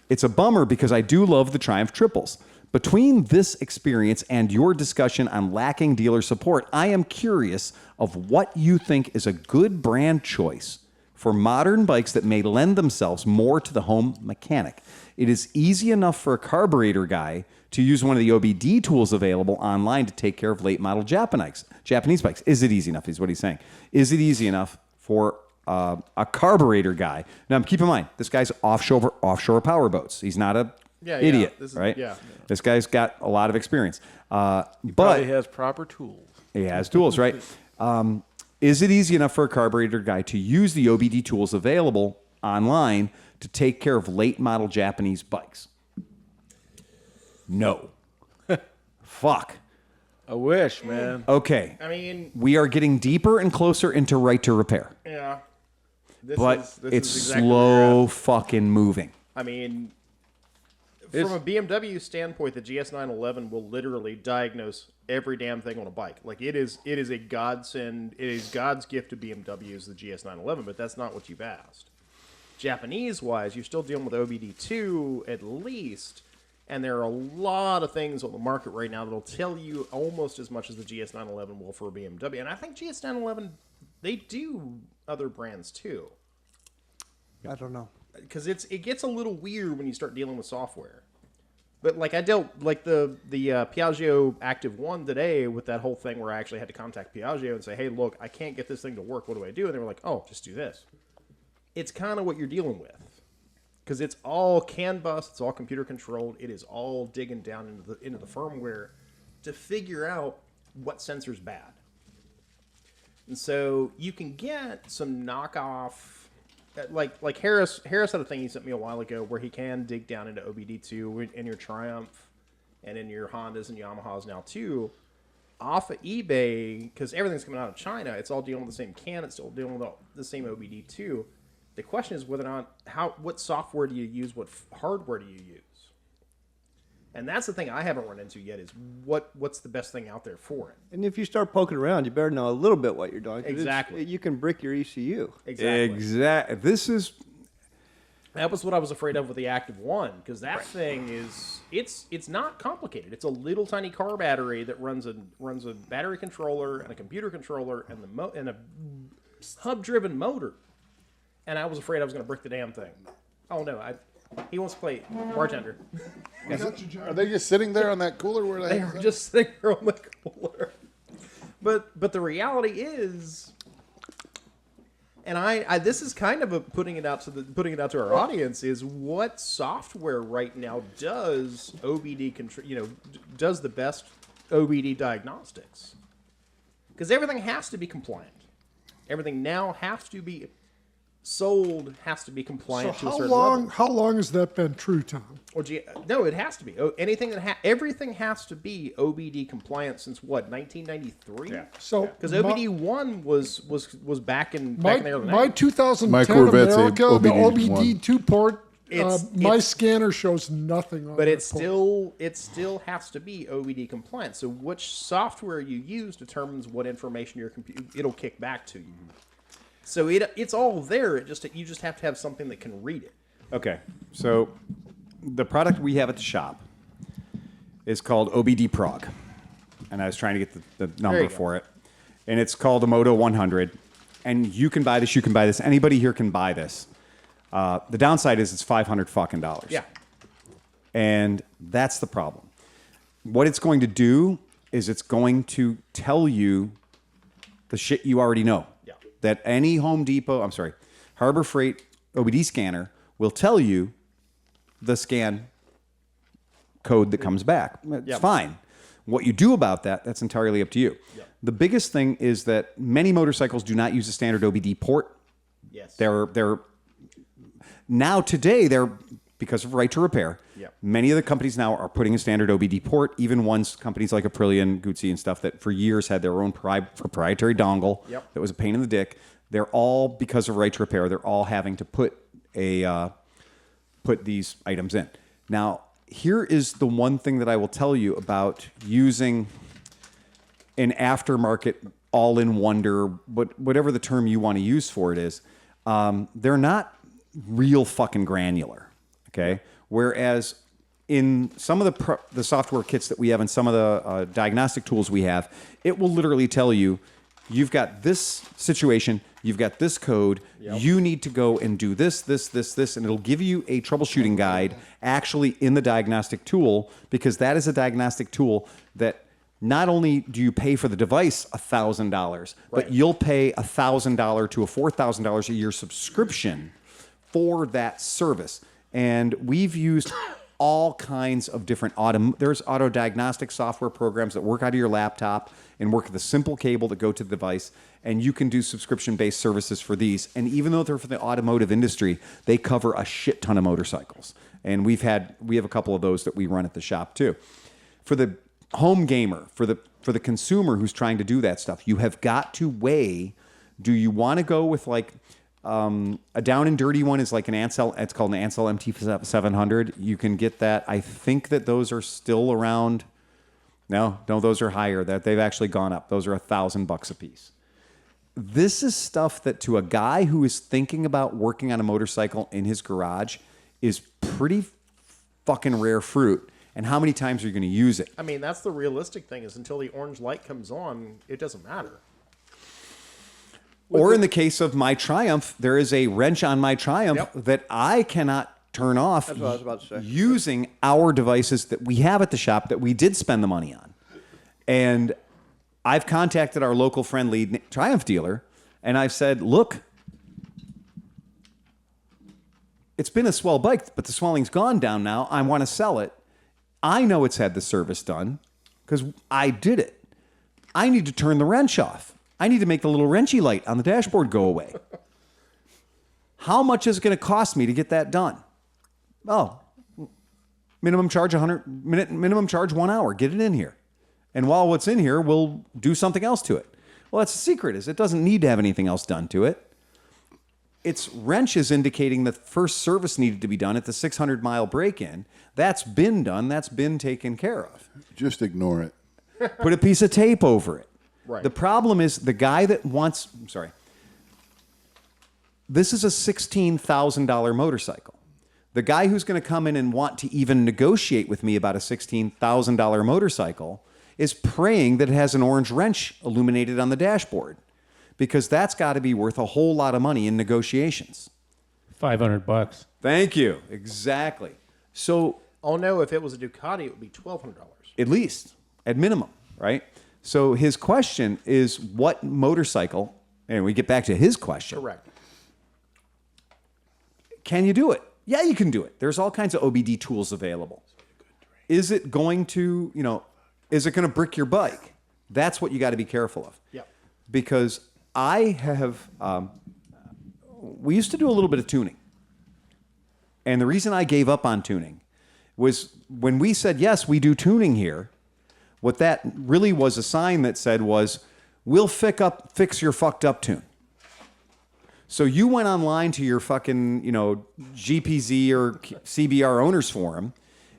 It's a bummer because I do love the Triumph triples. Between this experience and your discussion on lacking dealer support, I am curious of what you think is a good brand choice for modern bikes that may lend themselves more to the home mechanic. It is easy enough for a carburetor guy to use one of the OBD tools available online to take care of late model Japanese bikes. Is it easy enough, is what he's saying. Is it easy enough for a carburetor guy? Now, keep in mind, this guy's offshore power boats. He's not a idiot, right? Yeah. This guy's got a lot of experience. But But he has proper tools. he has tools, right? Is it easy enough for a carburetor guy to use the OBD tools available online to take care of late model Japanese bikes? No. Fuck. I wish, man. Okay. I mean, We are getting deeper and closer into right to repair, yeah. This but is it's exactly where we're slow at. fucking moving. I mean, from a BMW standpoint, the GS911 will literally diagnose every damn thing on a bike. Like it is a godsend. It is God's gift to BMW is the GS911, but that's not what you've asked. Japanese wise, you're still dealing with OBD2 at least, and there are a lot of things on the market right now that'll tell you almost as much as the GS911 will for a BMW. And I think GS911 they do other brands too. I don't know. Because it gets a little weird when you start dealing with software. But like I dealt like the Piaggio Active 1 today with that whole thing where I actually had to contact Piaggio and say, hey, look, I can't get this thing to work. What do I do? And they were like, oh, just do this. It's kind of what you're dealing with. Because it's all CAN bus, it's all computer controlled. It is all digging down into the firmware to figure out what sensor's bad. And so you can get some knockoff like Harris had a thing he sent me a while ago where he can dig down into OBD2 in your Triumph and in your Hondas and Yamahas now too, off of eBay, because everything's coming out of China. It's all dealing with the same can. It's still dealing with the same OBD2. The question is whether or not what software do you use, what hardware do you use, and that's the thing I haven't run into yet. Is what's the best thing out there for it? And if you start poking around, you better know a little bit what you're doing. 'Cause Exactly. you can brick your ECU. Exactly. That was what I was afraid of with the Active One, because that thing is it's not complicated. It's a little tiny car battery that runs a battery controller and a computer controller and a hub-driven motor. And I was afraid I was going to brick the damn thing. Oh no, he wants to play bartender. Are they just sitting there on that cooler? Where They are just sitting there on the cooler. But the reality is, and I this is kind of putting it out to our audience, is what software right now does does the best OBD diagnostics? Because everything has to be compliant. Everything now has to be sold, has to be compliant to a certain level. How long has that been true, Tom? No, it has to be. Everything has to be OBD compliant since what, 1993? Yeah. So because OBD 1 was back in the early 90s. My 2010 My Corvette's America, a the OBD OBD 2 port, my it's- scanner shows nothing on But that it still has to be OBD compliant. So which software you use determines what information it'll kick back to you. So it's all there. You just have to have something that can read it. Okay, so the product we have at the shop is called OBD Prog, and I was trying to get the number for it, and it's called a Moto 100, and you can buy this. Anybody here can buy this. The downside is it's $500 fucking dollars. Yeah. And that's the problem. What it's going to do is it's going to tell you the shit you already know. Yeah. That any Harbor Freight OBD scanner will tell you the scan code that comes back. It's fine. What you do about that's entirely up to you. Yep. The biggest thing is that many motorcycles do not use a standard OBD port. Yes. They're now today because of right to repair. Yep. Many of the companies now are putting a standard OBD port. Even companies like Aprilia and Guzzi and stuff that for years had their own proprietary dongle that was a pain in the dick. They're all, because of right to repair, they're all having to put these items in. Now, here is the one thing that I will tell you about using an aftermarket all-in-wonder, whatever the term you want to use for it is. They're not real fucking granular, okay? Whereas in some of the software kits that we have and some of the diagnostic tools we have, it will literally tell you, you've got this situation, you've got this code, you need to go and do this, and it'll give you a troubleshooting guide actually in the diagnostic tool, because that is a diagnostic tool that not only do you pay for the device $1,000, but you'll pay $1,000 to a $4,000 a year subscription for that service. And we've used all kinds of different there's auto diagnostic software programs that work out of your laptop and work with a simple cable that go to the device, and you can do subscription-based services for these. And even though they're for the automotive industry, they cover a shit ton of motorcycles. And we have a couple of those that we run at the shop too. For the home gamer, for the consumer who's trying to do that stuff, you have got to weigh, do you want to go with like a down and dirty one is like an Ansel. It's called an Ansel MT700. You can get that. I think that those are still around. No, those are higher. That they've actually gone up. Those are $1,000 a piece. This is stuff that to a guy who is thinking about working on a motorcycle in his garage is pretty fucking rare fruit. And how many times are you going to use it? I mean, that's the realistic thing, is until the orange light comes on, it doesn't matter. Or in the case of my Triumph, there is a wrench on my Triumph that I cannot turn off. That's what I was about to say. Using our devices that we have at the shop that we did spend the money on. And I've contacted our local friendly Triumph dealer, and I've said, look, it's been a swell bike, but the swelling's gone down now. I want to sell it. I know it's had the service done because I did it. I need to turn the wrench off. I need to make the little wrenchy light on the dashboard go away. How much is it going to cost me to get that done? Oh, minimum charge 100, minimum charge 1 hour. Get it in here. And while what's in here, we'll do something else to it. Well, that's the secret, is it doesn't need to have anything else done to it. Its wrench is indicating that first service needed to be done at the 600-mile break-in. That's been done. That's been taken care of. Just ignore it. Put a piece of tape over it. Right. The problem is the guy that wants... I'm sorry. This is a $16,000 motorcycle. The guy who's going to come in and want to even negotiate with me about a $16,000 motorcycle is praying that it has an orange wrench illuminated on the dashboard, because that's got to be worth a whole lot of money in negotiations. $500. Thank you. Exactly. So Oh no, if it was a Ducati, it would be $1,200. at least, at minimum, right? So his question is, what motorcycle, and we get back to his question. Correct. Can you do it? Yeah, you can do it. There's all kinds of OBD tools available. Is it going to, is it going to brick your bike? That's what you got to be careful of. Yep. Because I have, we used to do a little bit of tuning. And the reason I gave up on tuning was when we said, yes, we do tuning here, what that really was a sign that said was, we'll fix your fucked up tune. So you went online to your fucking, GPZ or CBR owners forum,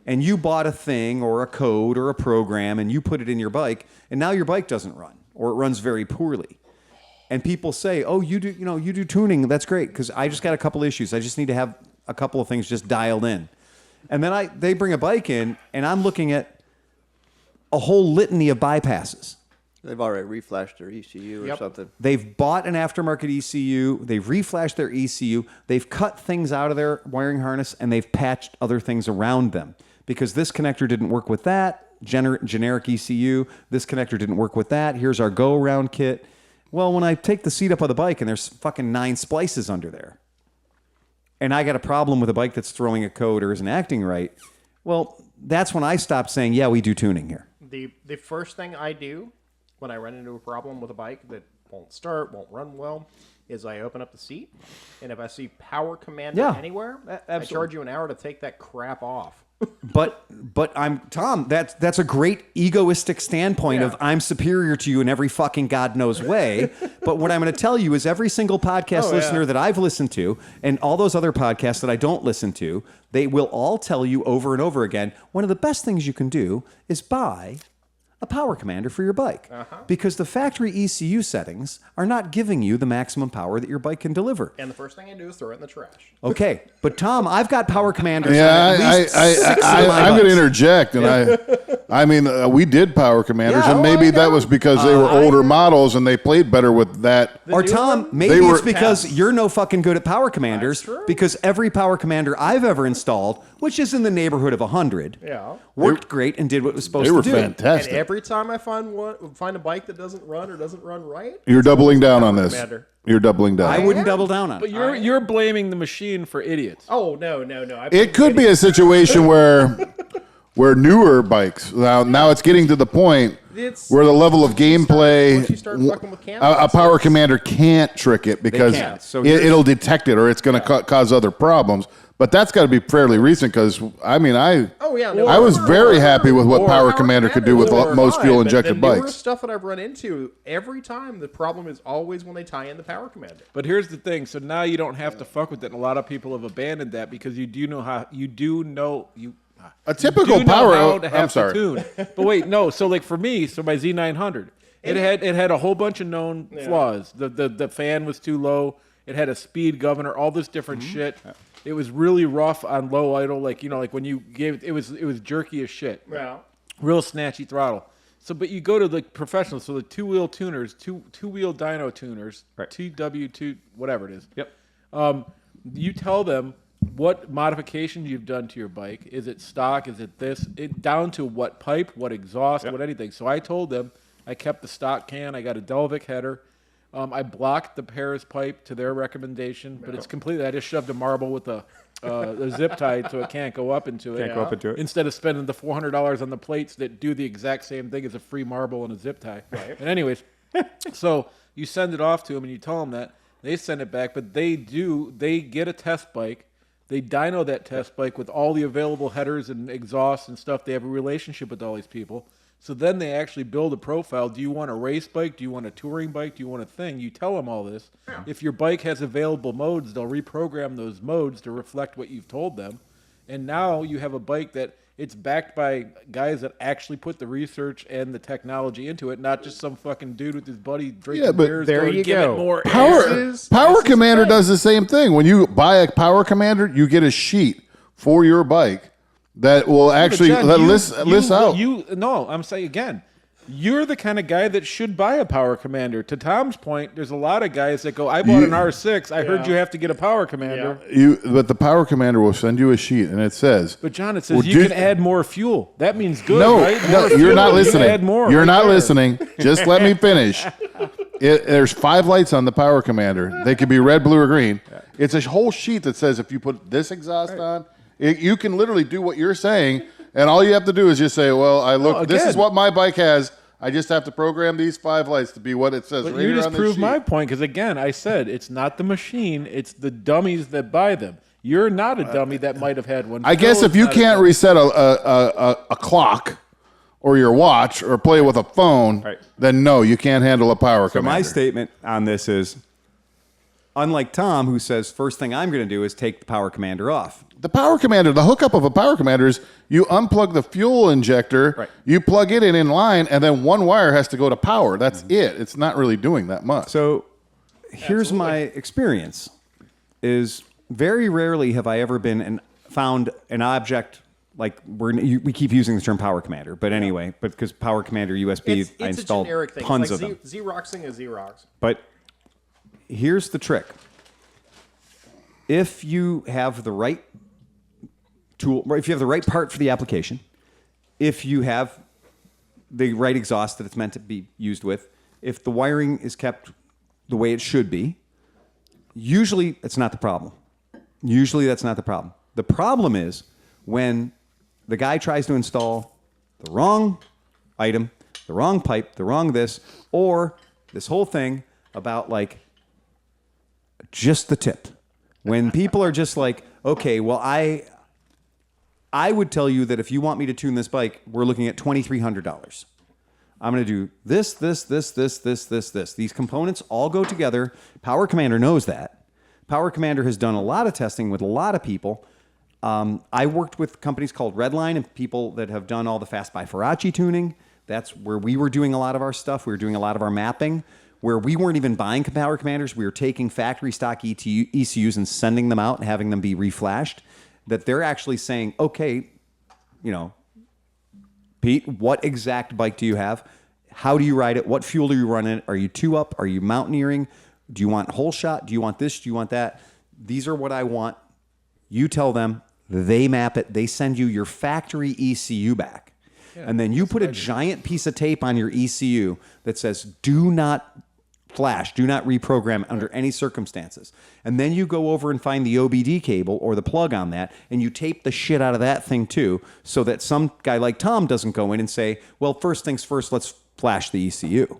and you bought a thing or a code or a program, and you put it in your bike, and now your bike doesn't run, or it runs very poorly. And people say, oh, you do tuning. That's great, because I just got a couple issues. I just need to have a couple of things just dialed in. And then they bring a bike in, and I'm looking at a whole litany of bypasses. They've already reflashed their ECU or something. They've bought an aftermarket ECU. They've reflashed their ECU. They've cut things out of their wiring harness, and they've patched other things around them. Because this connector didn't work with that, generic ECU. This connector didn't work with that. Here's our go-around kit. Well, when I take the seat up of the bike and there's fucking 9 splices under there, and I got a problem with a bike that's throwing a code or isn't acting right, well, that's when I stopped saying, yeah, we do tuning here. The first thing I do when I run into a problem with a bike that won't start, won't run well, is I open up the seat, and if I see Power Commander anywhere, I charge you an hour to take that crap off. But I'm Tom. That's a great egoistic standpoint of I'm superior to you in every fucking God knows way. But what I'm going to tell you is every single podcast listener that I've listened to, and all those other podcasts that I don't listen to, they will all tell you over and over again, one of the best things you can do is buy a Power Commander for your bike. Because the factory ECU settings are not giving you the maximum power that your bike can deliver. And the first thing I do is throw it in the trash. Okay, but Tom, I've got Power Commanders. Yeah, on at least 6 of my I'm going to bikes. interject, and I mean, we did Power Commanders, Yeah, and maybe that was because they were older models and they played better with that. Or new Tom, one? maybe They were- it's because you're no fucking good at Power Commanders. That's true. Because every Power Commander I've ever installed, which is in the neighborhood of 100, worked great and did what it was supposed They were to do. And fantastic. every time I find a bike that doesn't run or doesn't run right, You're doubling down on this. Commander. You're doubling down. I wouldn't double down on But it. you're blaming the machine for idiots. oh no. It could be a situation where newer bikes now it's getting to the point It's- where the level of gameplay once you start fucking with a cameras, Power Commander can't trick it because can't. So here's- it'll detect it or it's going to cause other problems. But that's got to be fairly recent because I mean I was very happy with what Power Commander could do with most fuel injected the newer bikes. stuff that I've run into, every time the problem is always when they tie in the Power Commander. But here's the thing. So now you don't have to fuck with it. And a lot of people have abandoned that because you do know how A typical do know power. how to have I'm sorry. to tune. But wait, no. So like for me, my Z900, it had a whole bunch of known flaws. The fan was too low. It had a speed governor, all this different shit. It was really rough on low idle, like when you gave it was jerky as shit. Yeah. Real snatchy throttle. So, but you go to the professionals, so the two-wheel tuners, two-wheel dyno tuners, TW2, whatever it is. Yep. You tell them what modifications you've done to your bike. Is it stock? Is it this? Down to what pipe, what exhaust, what anything. So I told them I kept the stock can. I got a Delvic header. I blocked the Paris pipe to their recommendation, but it's completely. I just shoved a marble with a zip tie so it can't go up into it. Can't go up into it. Instead of spending the $400 on the plates that do the exact same thing as a free marble and a zip tie. Right. And anyways, so you send it off to them and you tell them that. They send it back, but they get a test bike. They dyno that test bike with all the available headers and exhausts and stuff. They have a relationship with all these people. So then they actually build a profile. Do you want a race bike? Do you want a touring bike? Do you want a thing? You tell them all this. Yeah. If your bike has available modes, they'll reprogram those modes to reflect what you've told them. And now you have a bike that it's backed by guys that actually put the research and the technology into it, not just some fucking dude with his buddy drinking beers. There going, you give go. It more Power Commander does the same thing. When you buy a Power Commander, you get a sheet for your bike that will actually John, list out. No, I'm saying again, you're the kind of guy that should buy a Power Commander. To Tom's point, there's a lot of guys that go, I bought an R6. I heard you have to get a Power Commander. But the Power Commander will send you a sheet, and it says. But John, it says you can add more fuel. That means good, right? No, you're not listening. Add more. You're not listening. Just let me finish. There's 5 lights on the Power Commander. They could be red, blue, or green. It's a whole sheet that says if you put this exhaust on, you can literally do what you're saying, and all you have to do is just say, well, this is what my bike has. I just have to program these 5 lights to be what it says. But right you here just on the proved sheet. my point, because again, I said it's not the machine, it's the dummies that buy them. You're not a dummy that might have had one. I guess if you can't reset a clock or your watch or play with a phone, then no, you can't handle a Power Commander. My statement on this is, unlike Tom, who says, first thing I'm going to do is take the Power Commander off. The Power Commander, the hookup of a Power Commander is you unplug the fuel injector, you plug it in line, and then one wire has to go to power. That's it. It's not really doing that much. So here's my experience, is very rarely have I ever found an object, like we keep using the term Power Commander, but anyway, because Power Commander USB, I installed a generic thing. tons it's like of them. Xeroxing a Xerox. But here's the trick. If you have the right tool, if you have the right part for the application, if you have the right exhaust that it's meant to be used with, if the wiring is kept the way it should be, usually it's not the problem. Usually that's not the problem. The problem is when the guy tries to install the wrong item, the wrong pipe, the wrong this, or this whole thing about like just the tip. When people are just like, okay, well, I would tell you that if you want me to tune this bike, we're looking at $2,300. I'm going to do this. These components all go together. Power Commander knows that. Power Commander has done a lot of testing with a lot of people. I worked with companies called Redline and people that have done all the Fast by Faraci tuning. That's where we were doing a lot of our stuff. We were doing a lot of our mapping, where we weren't even buying Power Commanders. We were taking factory stock ECUs and sending them out and having them be reflashed. That they're actually saying, okay, Pete, what exact bike do you have? How do you ride it? What fuel do you run in it? Are you 2-up? Are you mountaineering? Do you want whole shot? Do you want this? Do you want that? These are what I want. You tell them. They map it. They send you your factory ECU back. Yeah, and then you put a giant piece of tape on your ECU that says, do not flash, do not reprogram under any circumstances. And then you go over and find the OBD cable or the plug on that, and you tape the shit out of that thing too, so that some guy like Tom doesn't go in and say, well, first things first, let's flash the ECU.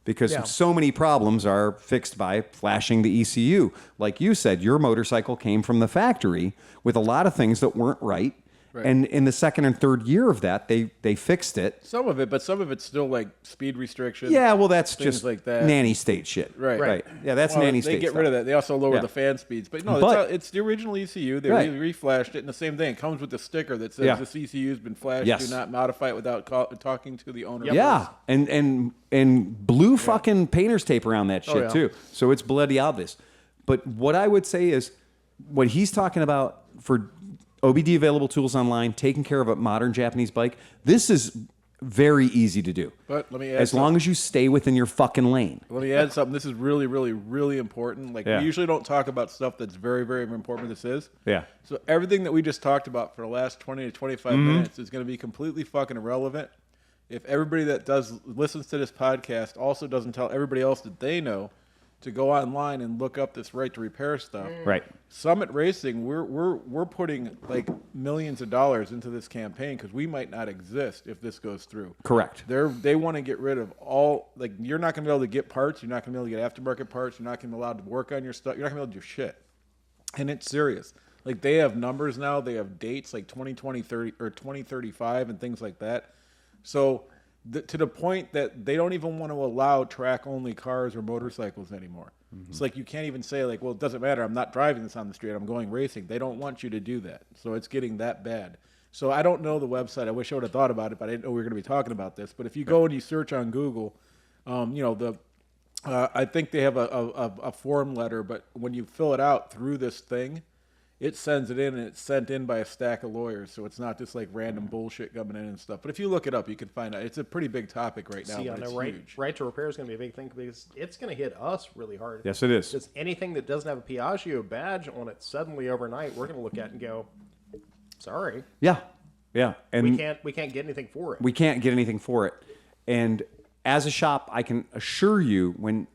Because so many problems are fixed by flashing the ECU. Like you said, your motorcycle came from the factory with a lot of things that weren't right. Right. And in the second and third year of that, they fixed it. Some of it, but some of it's still like speed restrictions. Yeah, well, that's just like that. Nanny state shit. Right. Yeah, that's nanny state They get stuff. rid of that. They also lower the fan speeds. But no, it's the original ECU. They reflashed it, and the same thing. It comes with a sticker that says this ECU has been flashed. Yes. Do not modify it without talking to the owner. Yeah, and blue fucking painter's tape around that shit too. So it's bloody obvious. But what I would say is, what he's talking about for OBD available tools online, taking care of a modern Japanese bike, this is very easy to do. But let me add long as you stay within your fucking lane. Let me add something. This is really, really, really important. Like, we usually don't talk about stuff that's very, very important. This is. Yeah. So everything that we just talked about for the last 20 to 25 minutes is going to be completely fucking irrelevant if everybody that listens to this podcast also doesn't tell everybody else that they know to go online and look up this right to repair stuff. Right. Summit Racing, we're putting like millions of dollars into this campaign because we might not exist if this goes through. Correct. They want to get rid of all, like, you're not going to be able to get parts. You're not going to be able to get aftermarket parts. You're not going to be allowed to work on your stuff. You're not going to be able to do shit. And it's serious. Like, they have numbers now. They have dates like 2020, 30, or 2035 and things like that. So to the point that they don't even want to allow track-only cars or motorcycles anymore. Mm-hmm. It's like you can't even say, like, well, it doesn't matter. I'm not driving this on the street. I'm going racing. They don't want you to do that. So it's getting that bad. So I don't know the website. I wish I would have thought about it, but I didn't know we were going to be talking about this. But if you go and you search on Google, I think they have a form letter, but when you fill it out through this thing, it sends it in, and it's sent in by a stack of lawyers, so it's not just like random bullshit coming in and stuff. But if you look it up, you can find out. It's a pretty big topic right now. See, but I it's know huge. right to repair is going to be a big thing because it's going to hit us really hard. Yes, it is. Because anything that doesn't have a Piaggio badge on it, suddenly overnight, we're going to look at it and go, sorry, Yeah. Yeah. And we can't get anything for it. we can't get anything for it. And as a shop, I can assure you when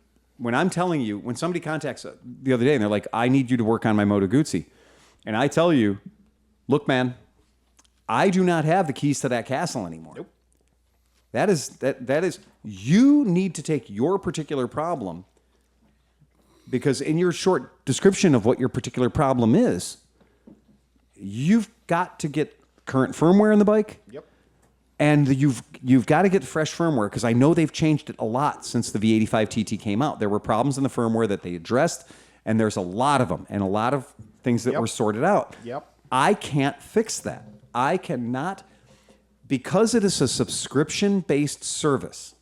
I'm telling you, when somebody contacts the other day and they're like, I need you to work on my Moto Guzzi. And I tell you, look, man, I do not have the keys to that castle anymore. Nope. That is, you need to take your particular problem, because in your short description of what your particular problem is, you've got to get current firmware in the bike. Yep. And you've got to get fresh firmware, because I know they've changed it a lot since the V85 TT came out. There were problems in the firmware that they addressed, and there's a lot of them and a lot of things that were sorted out. Yep. I can't fix that. I cannot, because it is a subscription-based service.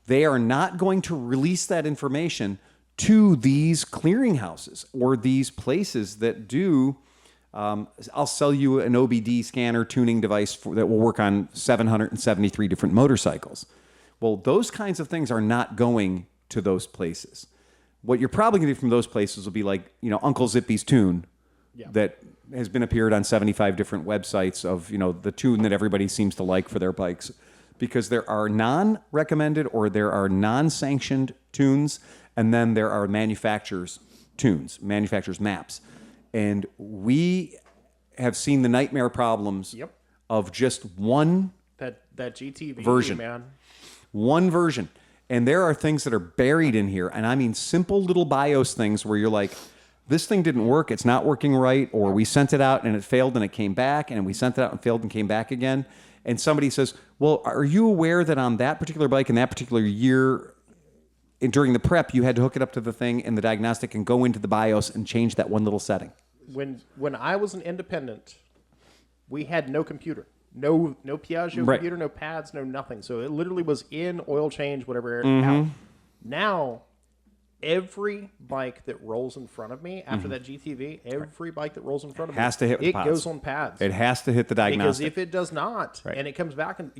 They are not going to release that information to these clearinghouses or these places that do. I'll sell you an OBD scanner tuning device that will work on 773 different motorcycles. Well, those kinds of things are not going to those places. What you're probably going to do from those places will be like, Uncle Zippy's tune that has been appeared on 75 different websites of, the tune that everybody seems to like for their bikes, because there are non-recommended or there are non-sanctioned tunes, and then there are manufacturers' tunes, manufacturers' maps. And we have seen the nightmare problems of just one That GTV version. man. One version. And there are things that are buried in here. And I mean simple little BIOS things where you're like, this thing didn't work, it's not working right, or we sent it out and it failed and it came back, and we sent it out and failed and came back again. And somebody says, well, are you aware that on that particular bike in that particular year, during the prep, you had to hook it up to the thing in the diagnostic and go into the BIOS and change that one little setting? When I was an independent, we had no computer. No Piaggio computer, no pads, no nothing. So it literally was in, oil change, whatever, out. Now, every bike that rolls in front of me after that GTV, every bike that rolls in front of me, has to hit with it pads. goes on pads. It has to hit the diagnostic. Because if it does not, and it comes back and,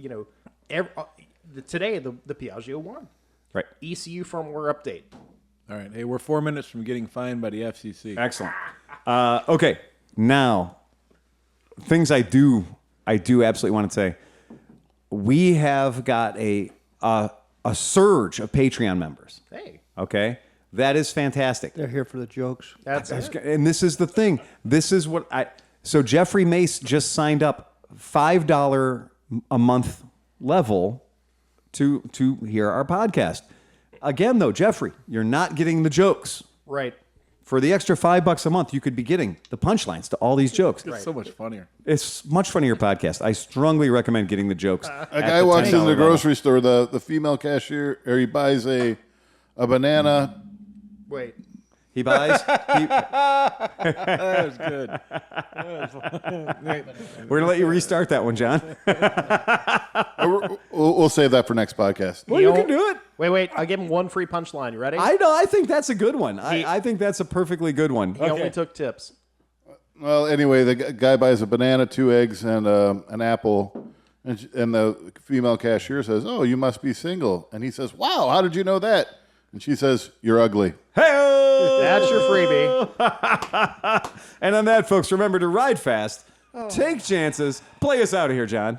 today the Piaggio won. Right. ECU firmware update. All right. Hey, we're 4 minutes from getting fined by the FCC. Excellent. Okay, now, things I do absolutely want to say. We have got a surge of Patreon members. Hey. Okay? That is fantastic. They're here for the jokes. That's it. And this is the thing. This is what so Jeffrey Mace just signed up $5 a month level to hear our podcast. Again, though, Jeffrey, you're not getting the jokes. Right. For the extra $5 a month, you could be getting the punchlines to all these jokes. It's so much funnier. It's much funnier podcast. I strongly recommend getting the jokes. A guy walks into the grocery store, the female cashier, or he buys a banana. Wait. He buys. That was good. We're gonna let you restart that one, John. We'll save that for next podcast. Well, you can do it. Wait. I'll give him one free punchline. You ready? I know. I think that's a good one. I think that's a perfectly good one. He only took tips. Well, anyway, the guy buys a banana, 2 eggs, and an apple, and the female cashier says, "Oh, you must be single." And he says, "Wow, how did you know that?" And she says, "You're ugly." Hey, That's your freebie. And on that, folks, remember to ride fast, take chances, play us out of here, John.